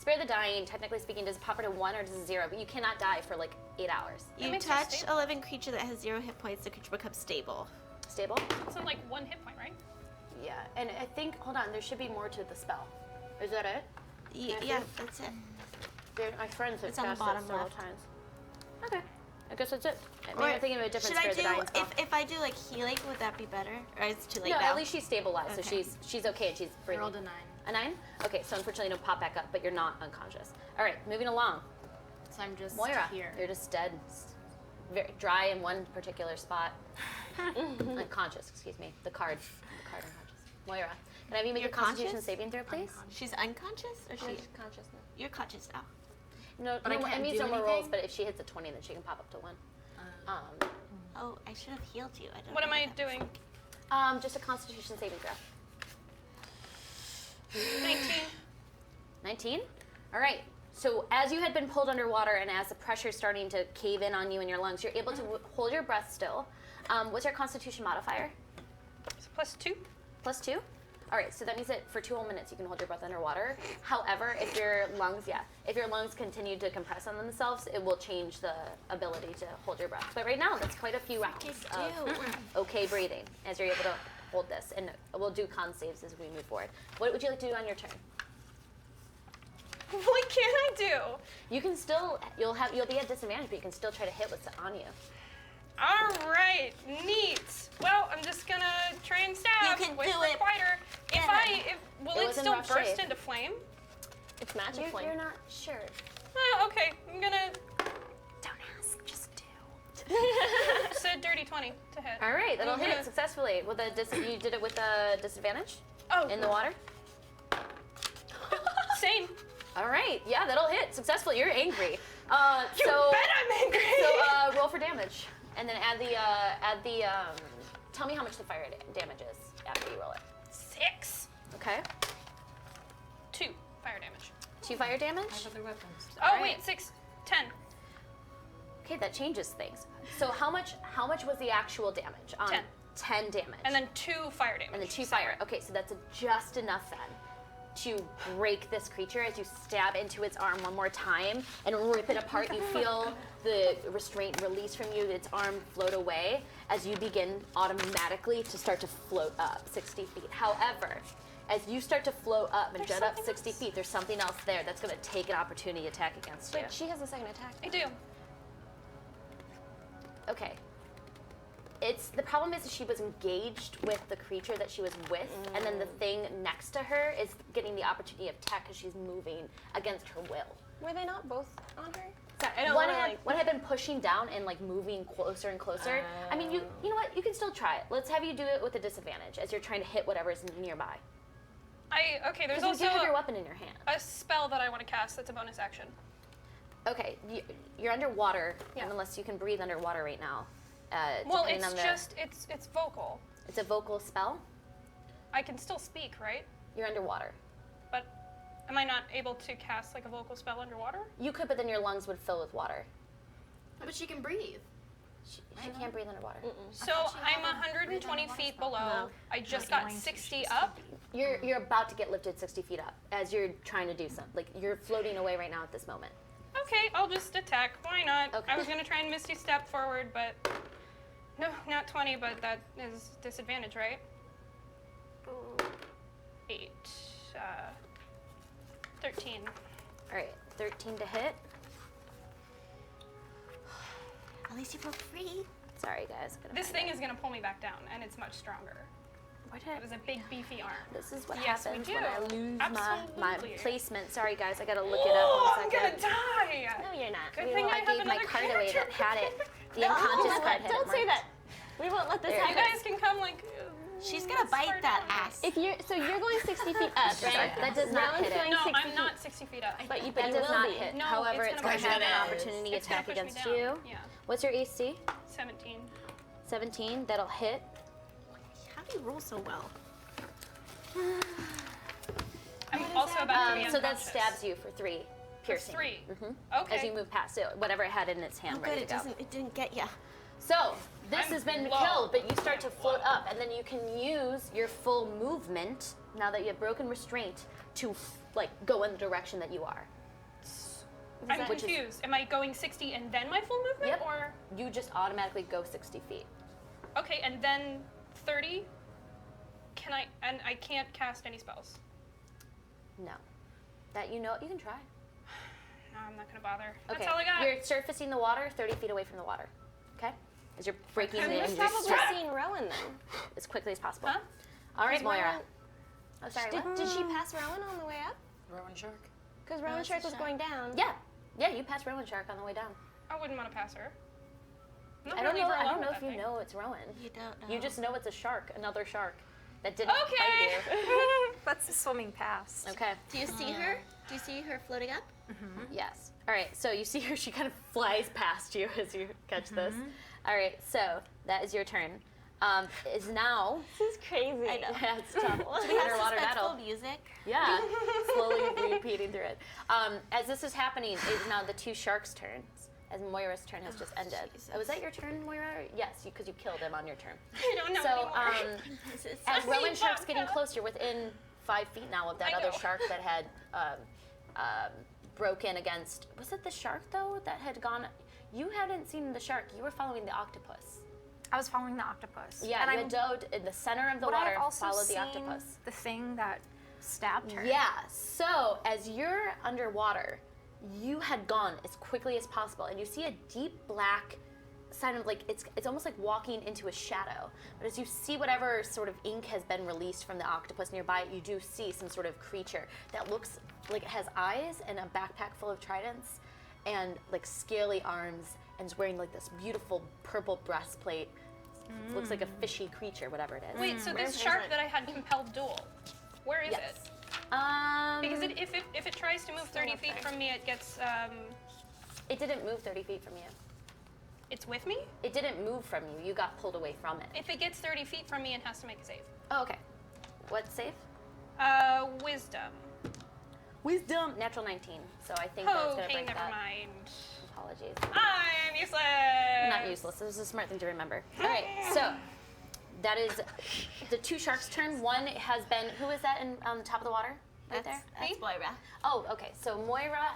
spare the dying, technically speaking, does it pop her to 1 or does it 0? But you cannot die for like 8 hours. You makes her touch stable. a living creature that has 0 hit points, the creature becomes stable. Stable? So like 1 hit point, right? Yeah, and I think, hold on, there should be more to the spell. Is that it? Yeah, that's it. My friends have It's on the cast it bottom several left. times. Okay, I guess that's it. Maybe Or I'm thinking of a different should I spare the do dying spell. if I do like healing, would that be better? Or is it too late No, now? at least she's stabilized, so Okay. she's okay and she's I breathing. rolled a 9. A 9? Okay, so unfortunately, don't pop back up, but you're not unconscious. All right, moving along. So I'm just Moira, here. you're just dead, very dry in one particular spot. Unconscious, excuse me. The card unconscious. Moira, can I have you make You're a Constitution conscious? saving throw, please? She's unconscious, or she? Conscious now. You're conscious now. No, But I no, can't it means do no more rolls. anything? But if she hits a 20, then she can pop up to 1. Oh, I should have healed you. I don't. What am know I that. doing? Just a Constitution saving throw. 19. 19? All right. So as you had been pulled underwater and as the pressure is starting to cave in on you in your lungs, you're able to hold your breath still. What's your Constitution modifier? So +2. +2? All right, so that means that for 2 whole minutes you can hold your breath underwater. However, if your lungs continue to compress on themselves, it will change the ability to hold your breath. But right now, that's quite a few rounds of okay breathing as you're able to hold this. And we'll do con saves as we move forward. What would you like to do on your turn? What can I do? You can still, you'll be at disadvantage, but you can still try to hit what's on you. All right, neat. Well, I'm just gonna try and stab. You can with do the it. Spider. Will It it was in still rough burst shape. into flame? It's magic flame. You're not sure. Oh, okay. I'm gonna. Don't ask, just do. Said dirty 20 to hit. All right, that'll I'm hit gonna- successfully. With you did it with a disadvantage Oh, in the water. same. All right, yeah, that'll hit successfully. You're angry. You so, bet I'm angry. So roll for damage, and then add the. Tell me how much the fire damage is after you roll it. 6. Okay. 2 fire damage. 2 fire damage. Other weapons. Oh right. wait, 6, 10. Okay, that changes things. So how much was the actual damage? 10. 10 damage. And then 2 fire damage. And then 2 fire. Okay, so that's just enough then to break this creature as you stab into its arm one more time and rip it apart. You feel the restraint release from you, its arm float away as you begin automatically to start to float up 60 feet. However, as you start to float up and jet up 60 feet, there's something else there that's going to take an opportunity attack against you. But she has a second attack. I do. Okay. The problem is that she was engaged with the creature that she was with, and then the thing next to her is getting the opportunity of attack because she's moving against her will. Were they not both on her? Sorry, I don't one wanna, had like- one had been pushing down and like moving closer and closer. I mean, you know what? You can still try it. Let's have you do it with a disadvantage as you're trying to hit whatever's nearby. Okay, there's Because you also do have your weapon in your hand. a spell that I want to cast that's a bonus action. Okay, you're underwater, Yeah. unless you can breathe underwater right now. Well, depending it's on the, just it's vocal. it's a vocal spell. I can still speak, right? You're underwater. But am I not able to cast like a vocal spell underwater? You could, but then your lungs would fill with water. But she can breathe. She can't breathe underwater. So I'm 120 feet below. I just got 60 up. You're about to get lifted 60 feet up as you're trying to do something. Like you're floating away right now at this moment. Okay, I'll just attack. Why not? Okay. I was gonna try and Misty Step forward, but no, not 20. But that is disadvantage, right? 8, 13. All right, 13 to hit. At least you broke free. Sorry, guys. Gonna This find thing it. is gonna pull me back down, and it's much stronger. Where did It was a big, beefy arm. This is what Yes, we happens do. when I lose my Absolutely. placement. Sorry, guys. I gotta look it Oh, up I'm one gonna second. die. No, you're not. Good thing I I have gave my another card away that character. had it. The unconscious card had Don't it say marked. that. We won't let this There You it happen. guys can come like. She's gonna bite that ass. If you're going 60 feet up, right? That does not Round's hit it. going No, 60 I'm feet. not 60 feet up. But you That does will not be. hit. No, However, it's it's gonna going to push have me an down. opportunity It's gonna attack push me against down. you. Yeah. What's your AC? 17. 17. That'll hit. How do you roll so well? I'm also about to be So that unconscious. stabs you for 3 piercing. 3. Mm-hmm. Okay. As you move past it, whatever it had in its hand, Oh, good. ready It to go. doesn't. It didn't get ya. So this I'm has been low. killed, but you start to float up, and then you can use your full movement now that you have broken restraint to like go in the direction that you are. I'm confused. Am I going 60 and then my full movement, Yep. or You just automatically go 60 feet. okay, and then 30? Can I? And I can't cast any spells. No. That you know, you can try. No, I'm not gonna bother. That's Okay. all I got. You're surfacing the water 30 feet away from the water. Okay? As you're breaking Okay. the We've you're Probably seen Rowan then. as quickly as possible. Huh? All right, Because Moira. Rowan- Oh, sorry, what? Did she pass Rowan on the way up? Rowan Shark. Because Rowan it's a Shark was shark. going down. Yeah. Yeah, you passed Rowan Shark on the way down. I wouldn't want to pass her. I'm not I gonna don't leave know. her I alone don't know with if that you thing. know it's Rowan. You don't know. You just know it's a shark, another shark that didn't Okay. bite you. That's swimming past. Okay. Do you see her? Do you see her floating up? Yes. All right. So you see her. She kind of flies past you as you catch this. All right. So that is your turn. Is now. This is crazy. I know. Yeah, it's tough. Do we have Underwater suspenseful battle. music? Yeah, slowly repeating through it. As this is happening, it is now the two sharks' turns, as Moira's turn has just ended. Was that your turn, Moira? Yes, because you killed him on your turn. I don't know So, anymore. as see Rowan Shark's getting vodka. close, you're within 5 feet now of that I other know. shark that had broken against. Was it the shark, though, that had gone? You hadn't seen the shark, you were following the octopus. I was following the octopus. Yeah, and you had dove in the center of the would I water, have also followed the seen octopus. the thing that stabbed her? Yeah, so as you're underwater, you had gone as quickly as possible, and you see a deep black sign of like it's almost like walking into a shadow. But as you see whatever sort of ink has been released from the octopus nearby, you do see some sort of creature that looks like it has eyes and a backpack full of tridents and like scaly arms and is wearing like this beautiful purple breastplate. Looks like a fishy creature, whatever it is. Wait, so this shark that I had compelled duel, where is Yes. it? Because Because if it tries to move 30 feet from me, it gets it didn't move 30 feet from you. it's with me. It didn't move from you. You got pulled away from it. If it gets 30 feet from me, it has to make a save. Oh, okay. What's safe? Wisdom. Wisdom. Natural 19. So I think that's gonna Okay, break never that. mind. Apologies. I'm useless. Not useless. This is a smart thing to remember. All right. So that is the two sharks' turn. One has been. Who is that on the top of the water? Right there. That's Moira. Oh, okay. So Moira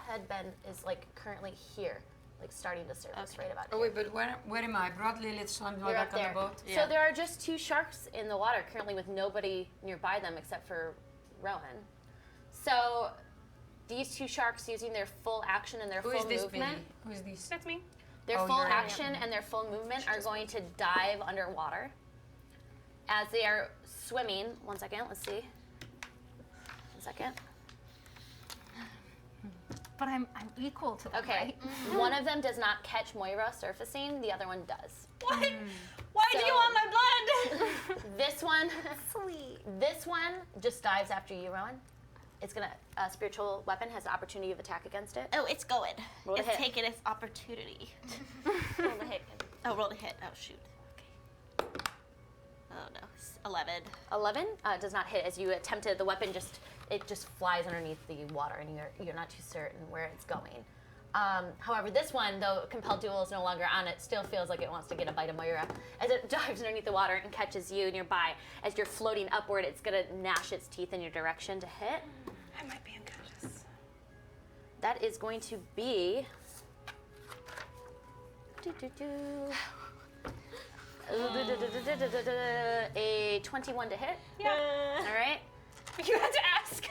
is like currently here, like starting to surface right about Oh here. wait, but where am I? Brought Lilith swam You're back up on there. the boat. So there are just two sharks in the water currently with nobody nearby them except for Rowan. So these two sharks using their full action and their Who full is this movement, Billy? Who is this? That's me. their Oh, full you're- action and their full movement are going to dive underwater. As they are swimming, 1 second, let's see. 1 second. But I'm equal to them, Okay, right? one of them does not catch Moira surfacing, the other one does. What? Why do So- you want my blood? This one, Sweet. this one just dives after you, Rowan. It's gonna, spiritual weapon has the opportunity of attack against it. Oh, it's going. Roll to It's hit. taking its opportunity. Roll the hit. Oh, roll to hit. Oh, shoot. Okay. Oh, no. 11. 11 does not hit as you attempted. The weapon just flies underneath the water, and you're not too certain where it's going. However, this one, though compelled duel is no longer on it, still feels like it wants to get a bite of Moira as it dives underneath the water and catches you nearby. As you're floating upward, it's gonna gnash its teeth in your direction to hit. I might be unconscious. That is going to be a 21 to hit. Yeah. All right. You had to ask.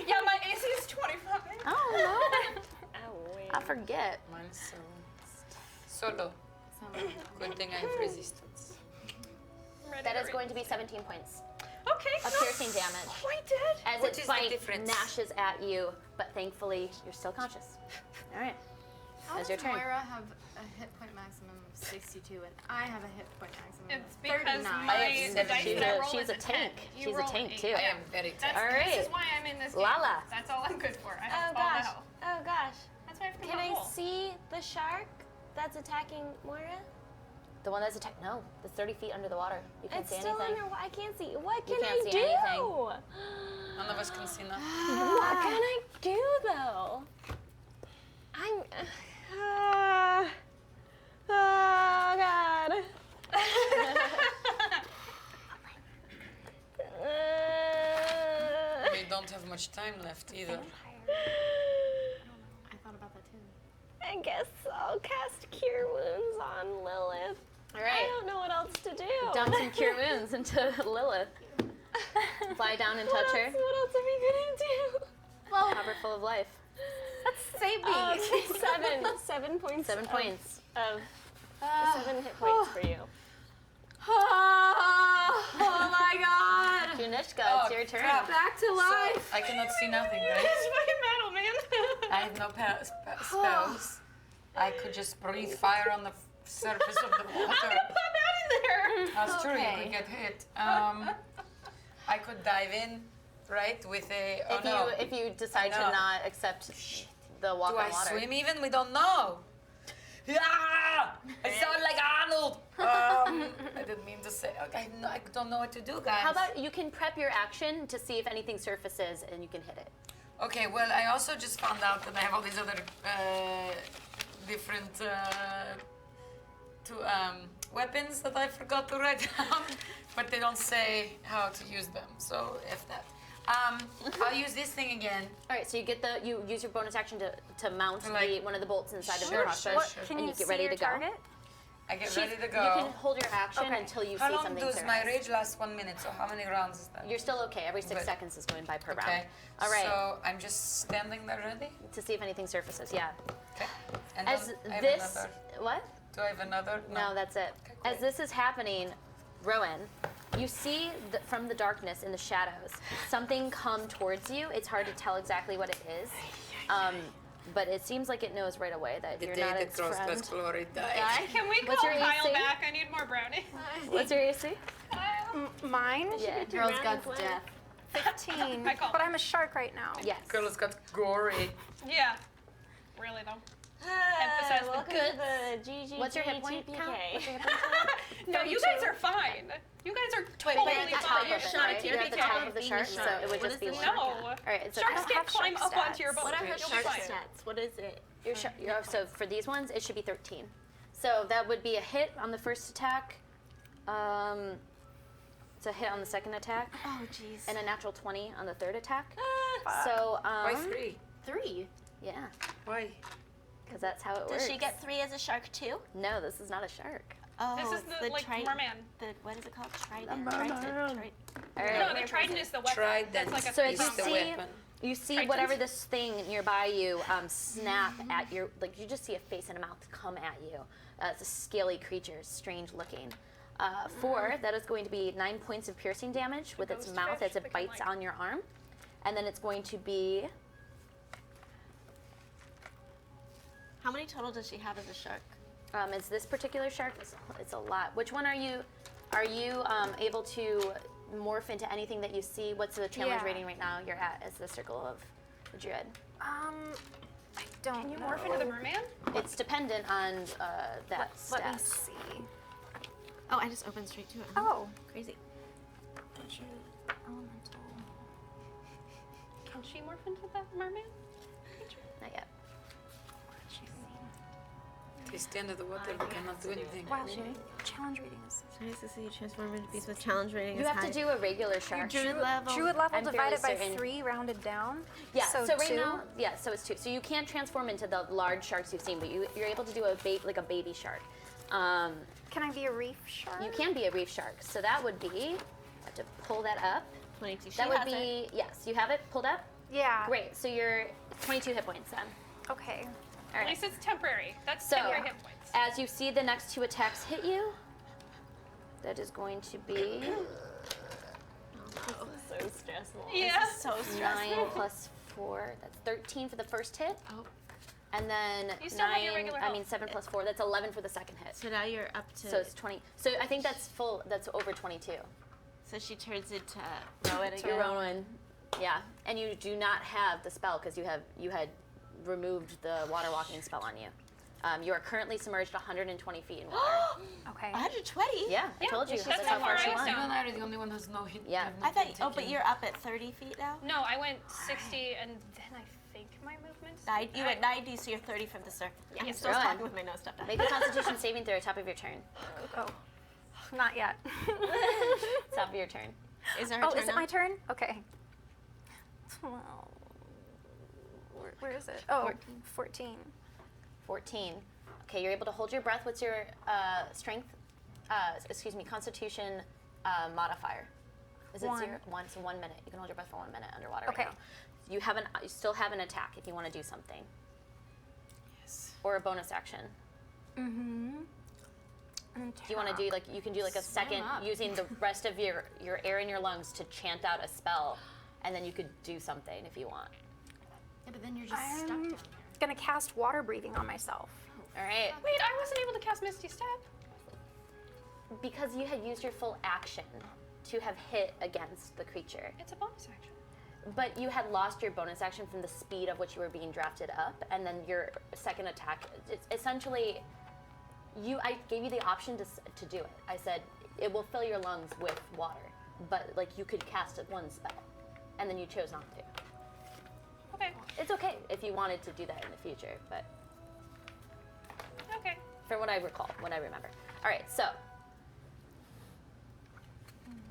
Yeah, my AC is 25. Oh no. Oh, wait. I forget. Mine's so solo. Good thing I have resistance. That is going to be 17 points Okay. of piercing damage Quite dead. as What its is the bite difference? gnashes at you, but thankfully you're still conscious. All right. How That's does your turn. Moira have a hit point maximum of 62 and I have a hit point maximum It's of because 39? my the dice She's that I a- roll she's is a 10. tank. You She's a roll tank, eight. too. I am very That's, All This right. is why I'm in this game. Lala. That's all I'm good for. I have Oh all the gosh. help. Oh gosh. That's why I have to Can I roll. see the shark that's attacking Moira? The one that's attacked. No, it's 30 feet under the water. You can't It's see still anything. under. I can't see. What can can't I see do? anything. None of us can see nothing. What can I do though? I'm. Oh God. We don't have much time left either. I thought about that too. I guess I'll cast Cure Wounds on Lilith. All I right. don't know what else to do. Dump some cure wounds into Lilith. Lie down and touch her. What else are we gonna do? Have her full of life. Save me. 7 points. 7 points. Of 7 hit points for you. Oh my god. Junishka, it's your turn. crap. Back to life. I cannot see nothing, right? fucking metal, man. I have no spells. I could just breathe fire on the surface of the water. Pop out of there. That's true, you Okay. could get hit. I could dive in, right, with a... Oh, no. If you decide to know. not accept the walk Do on I water. swim even? We don't know. Yeah! I sound like Arnold. I didn't mean to say. Okay, I don't know what to do, guys. How about you can prep your action to see if anything surfaces and you can hit it. Okay, well, I also just found out that I have all these other different weapons that I forgot to write down, but they don't say how to use them. So F that. I'll use this thing again. All right, so you use your bonus action to mount Like- one of the bolts inside of Sure, the crossbow, sure, sure. Can and you you get see ready your to go. target? I get She's- ready to You go. can hold your action Okay. until you How see long something does my surface. rage last? 1 minute. So how many rounds is that? You're still okay. Every 6 But- seconds is going by per okay. round. All right, So I'm just standing there ready. to see if anything surfaces. Yeah. Okay. And As then I have this, another. what? Do I have another? No, that's it. Okay, As great. this is happening, Rowan, you see from the darkness in the shadows something come towards you. It's hard to tell exactly what it is, but it seems like it knows right away that The you're day not that its Girls friend. Gets Glory died. Can we What's call your Kyle AC? back? I need more brownie. What's your AC? Mine? Yeah. Girls Guts death. 15. I call- But I'm a shark right now. Yes. Girls Got Glory. Yeah. Really though. Emphasize the welcome goods. to the GG. What's your hit point count? What's your hit point count? No, you guys are fine. You guys are totally You're at the top fine. of it, right? You're at the top of the chart, so it would just be one. No. All right, so Sharks can't climb shark up onto your stats. boat. What are her You'll be shark fine. stats? What is it? so for these ones, it should be 13. So that would be a hit on the first attack. It's a hit on the second attack, Oh, jeez. and a natural 20 on the third attack. So Why 3? 3. yeah, Why? because that's how it works. Does she get 3 as a shark too? No, this is not a shark. Oh, This is it's the like merman. what is it called? Trident. All right. No, the trident is the weapon. Trident. That's like a So as you It's the see, weapon. you see Trident. whatever this thing nearby you snap at your, like you just see a face and a mouth come at you. It's a scaly creature, strange looking. 4, that is going to be 9 points of piercing damage with its Ghost mouth fish as it that can, bites like- on your arm. And then it's going to be, How many total does she have as a shark? is this particular shark, it's a lot. Which one are you able to morph into anything that you see? What's the challenge Yeah. rating right now you're at as the circle of the druid? I don't Can you know. morph into the merman? It's dependent on that Let me stat. see. Oh, I just opened straight to it. Oh. Crazy. Elemental. Can she morph into that merman? Not yet. They stand at the water, we cannot do anything. Wow, challenge rating is Nice to see you transform into beast with challenge rating. You is have high. to do a regular shark. Druid level. Druid level I'm divided by fairly certain. 3 rounded down. Yeah, so, right 2? now, yeah, so it's 2. So you can't transform into the large sharks you've seen, but you're able to do like a baby shark. Can I be a reef shark? You can be a reef shark. So that would be, I have to pull that up. 22. That would be, yes, you have it pulled up? Yeah. Great, so you're 22 hit points then. Okay. All At right. least it's temporary. That's So, temporary hit points. as you see the next 2 attacks hit you, that is going to be So stressful. Yeah. So 9 plus 4, that's 13 for the first hit. Oh. And then You still have your regular 7 plus 4, that's 11 for the second hit. So now you're up to. So it's 20. So I think that's full, that's over 22. So she turns into Rowan You're again. Rowan. Yeah. And you do not have the spell because you had removed the water walking spell on you. You are currently submerged 120 feet in water. Okay. 120? Yeah, I told you. that's That's how how far far she I was went. down. You and I are the only one who's no hit. Yeah. I thought, but you're up at 30 feet now? No, I went 60 and then I think my movement. You went 90, so you're 30 from the circle. Yeah, I'm Yes, still Rowan. talking with my nose stuffed out. Make a Constitution saving throw top of your turn. Oh. Not yet. Top of your turn. Is it her Oh, turn is it now? my turn? Okay. 12. Where is it? Oh, 14. 14. Okay, you're able to hold your breath. What's your strength? Constitution modifier. Is it 0? 1, so 1 minute. You can hold your breath for 1 minute underwater Okay. right now. You still have an attack if you want to do something. Yes. Or a bonus action. Mm-hmm. Do you want to do you can do a second up. using the rest of your air in your lungs to chant out a spell, and then you could do something if you want. Yeah, but then you're just stuck down there. Gonna cast water breathing on myself. All right. Wait, I wasn't able to cast Misty Step. Because you had used your full action to have hit against the creature. It's a bonus action. But you had lost your bonus action from the speed of which you were being drafted up, and then your second attack. It's essentially, I gave you the option to do it. I said it will fill your lungs with water, but you could cast it one spell, and then you chose not to. Okay. It's okay if you wanted to do that in the future, but Okay. from what I recall, what I remember. All right, so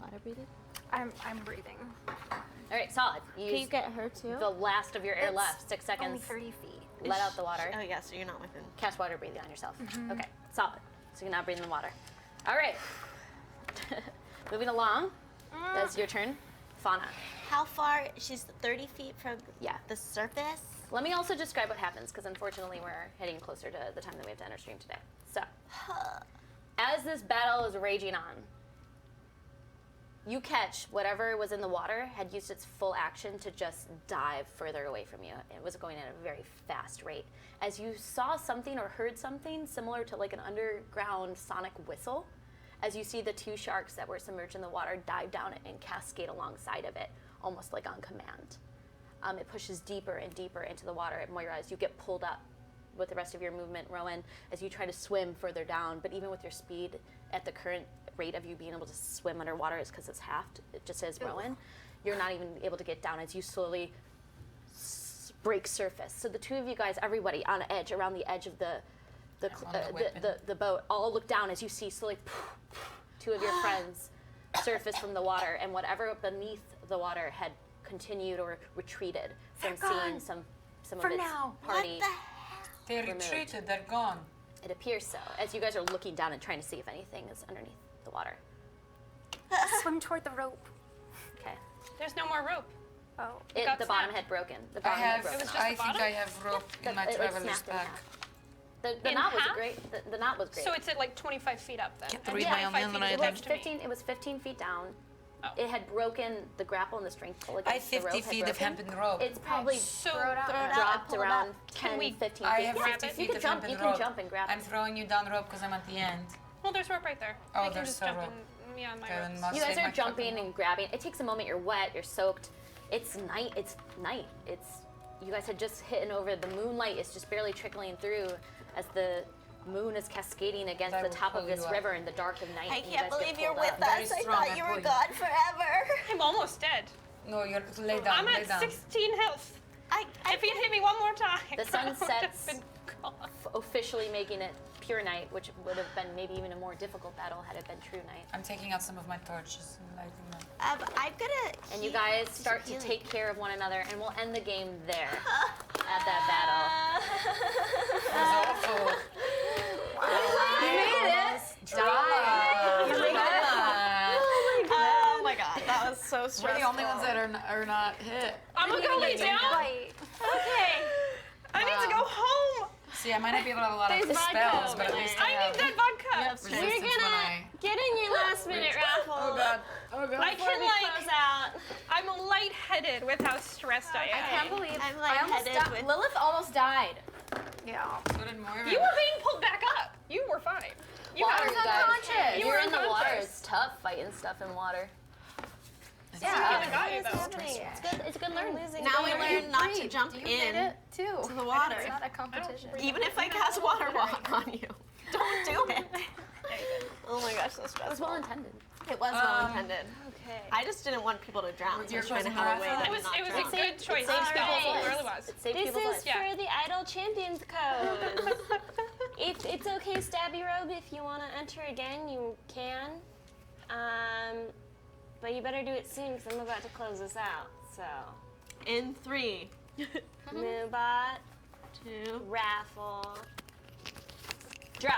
Water breathing. I'm breathing. all right, solid. You Can you used get her too? the last of your air It's left. 6 seconds. Only 30 feet. Let out the water. Oh yeah, so you're not within. Cast water breathing on yourself. Okay, solid. So you're not breathing the water. All right. Moving along. That's your turn. Fauna. How far? She's 30 feet from Yeah. the surface. Let me also describe what happens, because unfortunately we're heading closer to the time that we have to enter stream today. So, as this battle is raging on, you catch whatever was in the water had used its full action to just dive further away from you. It was going at a very fast rate. As you saw something or heard something similar to an underground sonic whistle, as you see the 2 sharks that were submerged in the water dive down and cascade alongside of it, almost on command. It pushes deeper and deeper into the water. At Moira, as you get pulled up with the rest of your movement, Rowan, as you try to swim further down, but even with your speed at the current rate of you being able to swim underwater is because it's halved, just as Rowan, you're not even able to get down as you slowly break surface. So the 2 of you guys, everybody on edge, around the edge of the boat, all look down as you see slowly 2 of your friends surface from the water, and whatever beneath the water had continued or retreated from seeing some of For its now. party. They Removed. retreated. They're gone. It appears so, as you guys are looking down and trying to see if anything is underneath the water. Swim toward the rope. Okay. There's no more rope. Oh. got The bottom snapped. had broken. The I bottom had have. broken. just I the think bottom? I have rope in my It, traveler's snapped in pack. half. The In knot was half? great. The knot was great. So it's at 25 feet up then. Can't And read my 25 own feet handwriting. is It close was to me. 15. It was 15 feet down. Oh. It had broken the grapple and the strength pull I against the have rope. 50 had feet of broken. hempen rope. It's probably So Throw it out dropped and pull it around up. 10, we- 15 I feet. have Yeah, 50 you feet can of jump. hempen You rope. can jump and grab I'm it. throwing you down rope because I'm at the end. Well, there's rope right there. Oh, we can there's just still jump rope. in me on my Okay, then ropes. must You save guys my are jumping fucking- and grabbing. It takes a moment. You're wet. You're soaked. It's night. It's night. You guys had just hit over. The moonlight is just barely trickling through as the moon is cascading against I the will top of pull this you up. river in the dark of night. I and you can't guys get believe you're pulled with up. Very us. I strong, thought I you pull were you. gone forever. I'm almost dead. No, you're lay down. I'm lay at down. 16 health. I If you'd hit me one more time, The sun I would have sets. been gone. Officially making it pure night, which would have been maybe even a more difficult battle had it been true night. I'm taking out some of my torches and lighting them. I'm gonna. And you heal- guys start to healing. take care of one another, and we'll end the game there at that It was awful. Oh my god, that was so We're stressful. the only ones that are not hit. I'm gonna go lay down. Wait. Okay. I need to go home. See, I might not be able to have a lot of There's vodka spells, over but at there. least I need that vodka. resistance We're when gonna I... get in your last minute raffle. Oh god. Oh god. I Before can we close out. I'm lightheaded with how stressed I I am. can't believe I'm I almost lightheaded died. with- Lilith almost died. Yeah. So did Moira. You were being pulled back up. You were fine. You Water, had you guys. unconscious. You You were were in the water. unconscious. It's tough fighting stuff in water. I got you, What is though. happening? It's good learning. Now we learn not to jump You did in it too. to the water. It's not a competition. Even if I cast water walk on you. Don't do it. Oh my gosh, so It was stressful. well intended. It was well intended. Okay. I just didn't want people to drown, so I Your was trying to cousin have a way Rafa? that It was not a drown. good choice. saves It people's lives. really was. It saved This people's is lives. Yeah. for the Idle Champions code. If it's okay, Stabby Robe, if you want to enter again, you can. But you better do it soon because I'm about to close this out. So, In 3, Moobot, 2, raffle, Draw.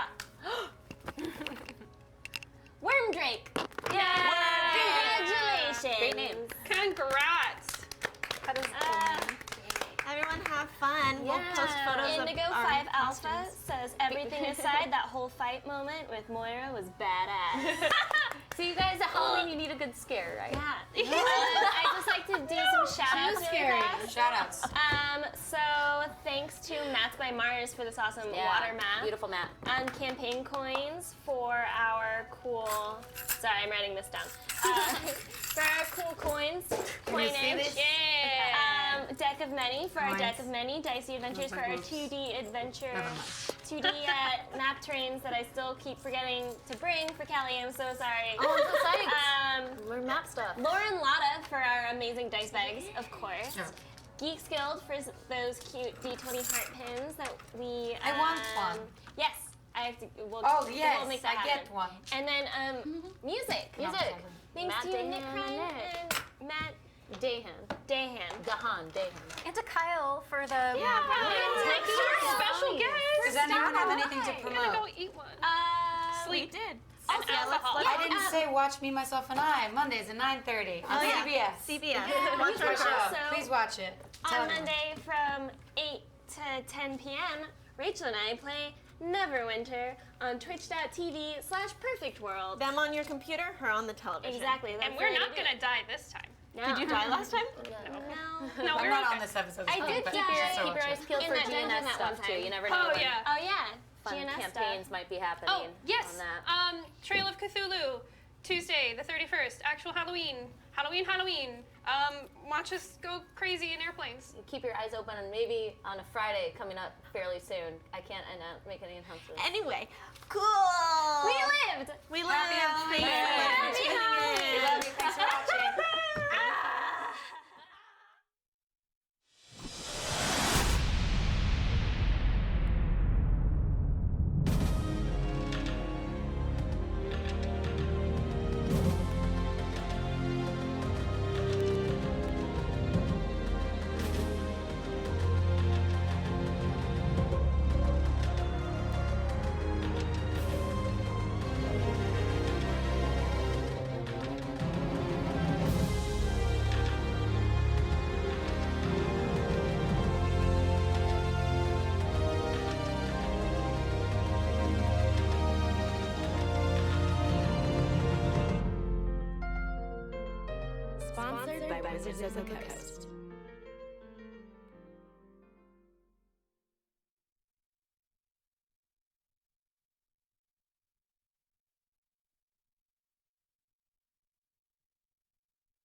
Wormdrake. Congratulations. Great name. Congrats. That is Everyone have fun. We'll post photos Indigo of our 5 Alpha costumes. says everything aside, that whole fight moment with Moira was badass. So you guys at Halloween, you need a good scare, right? Yeah. I'd just like to do some shout outs really fast. Shout outs. So thanks to Mats by Mars for this awesome water map. Beautiful map. And campaign coins for our cool. Sorry, I'm writing this down. For our cool coins. Coinage. Yeah. Deck of Many for our Nice. Deck of Many. Dicey Adventures for our 2D adventure. 2D map trains that I still keep forgetting to bring for Callie. I'm so sorry. Oh, I'm so psyched. Learn map stuff. Lauren Lotta for our amazing dice bags, of course. Geeks Guild for those cute D20 heart pins that we. I want one. Yes, I have to. We'll, Oh, yes, we'll make that I happen. get one. And then music. Music. Thanks Matt to Dahan Nick Crane and Matt Dahan. Dahan. Dahan. And to Kyle for the Special guest. Does anyone have anything to I'm gonna go promote? eat one. We did. And alcohol. I didn't say Watch Me, Myself, and I, Mondays at 9:30 on CBS. CBS. Watch our show. So- Please watch it. Tell On everyone. Monday from 8 to 10 p.m., Rachel and I play Neverwinter on twitch.tv/perfectworld. Them on your computer, her on the television. Exactly. And that's we're what I not do. gonna die this time. No. Did you die last time? No. No, I'm we're not okay. on this episode. I did but die. so Keep your eyes peeled In for that dungeon GNS that stuff one too. time. You never know Oh when yeah. Oh yeah. fun GNS campaigns stuff. might be happening Oh yes. on that. Trail of Cthulhu, Tuesday the 31st. Actual Halloween. Halloween. Watch us go crazy in airplanes. Keep your eyes open, and maybe on a Friday coming up fairly soon. I can't make any announcements. Anyway, cool. We lived. We love you. Thank you for tuning in. We love you. Thanks for watching. Sponsored by Wizards of the Coast.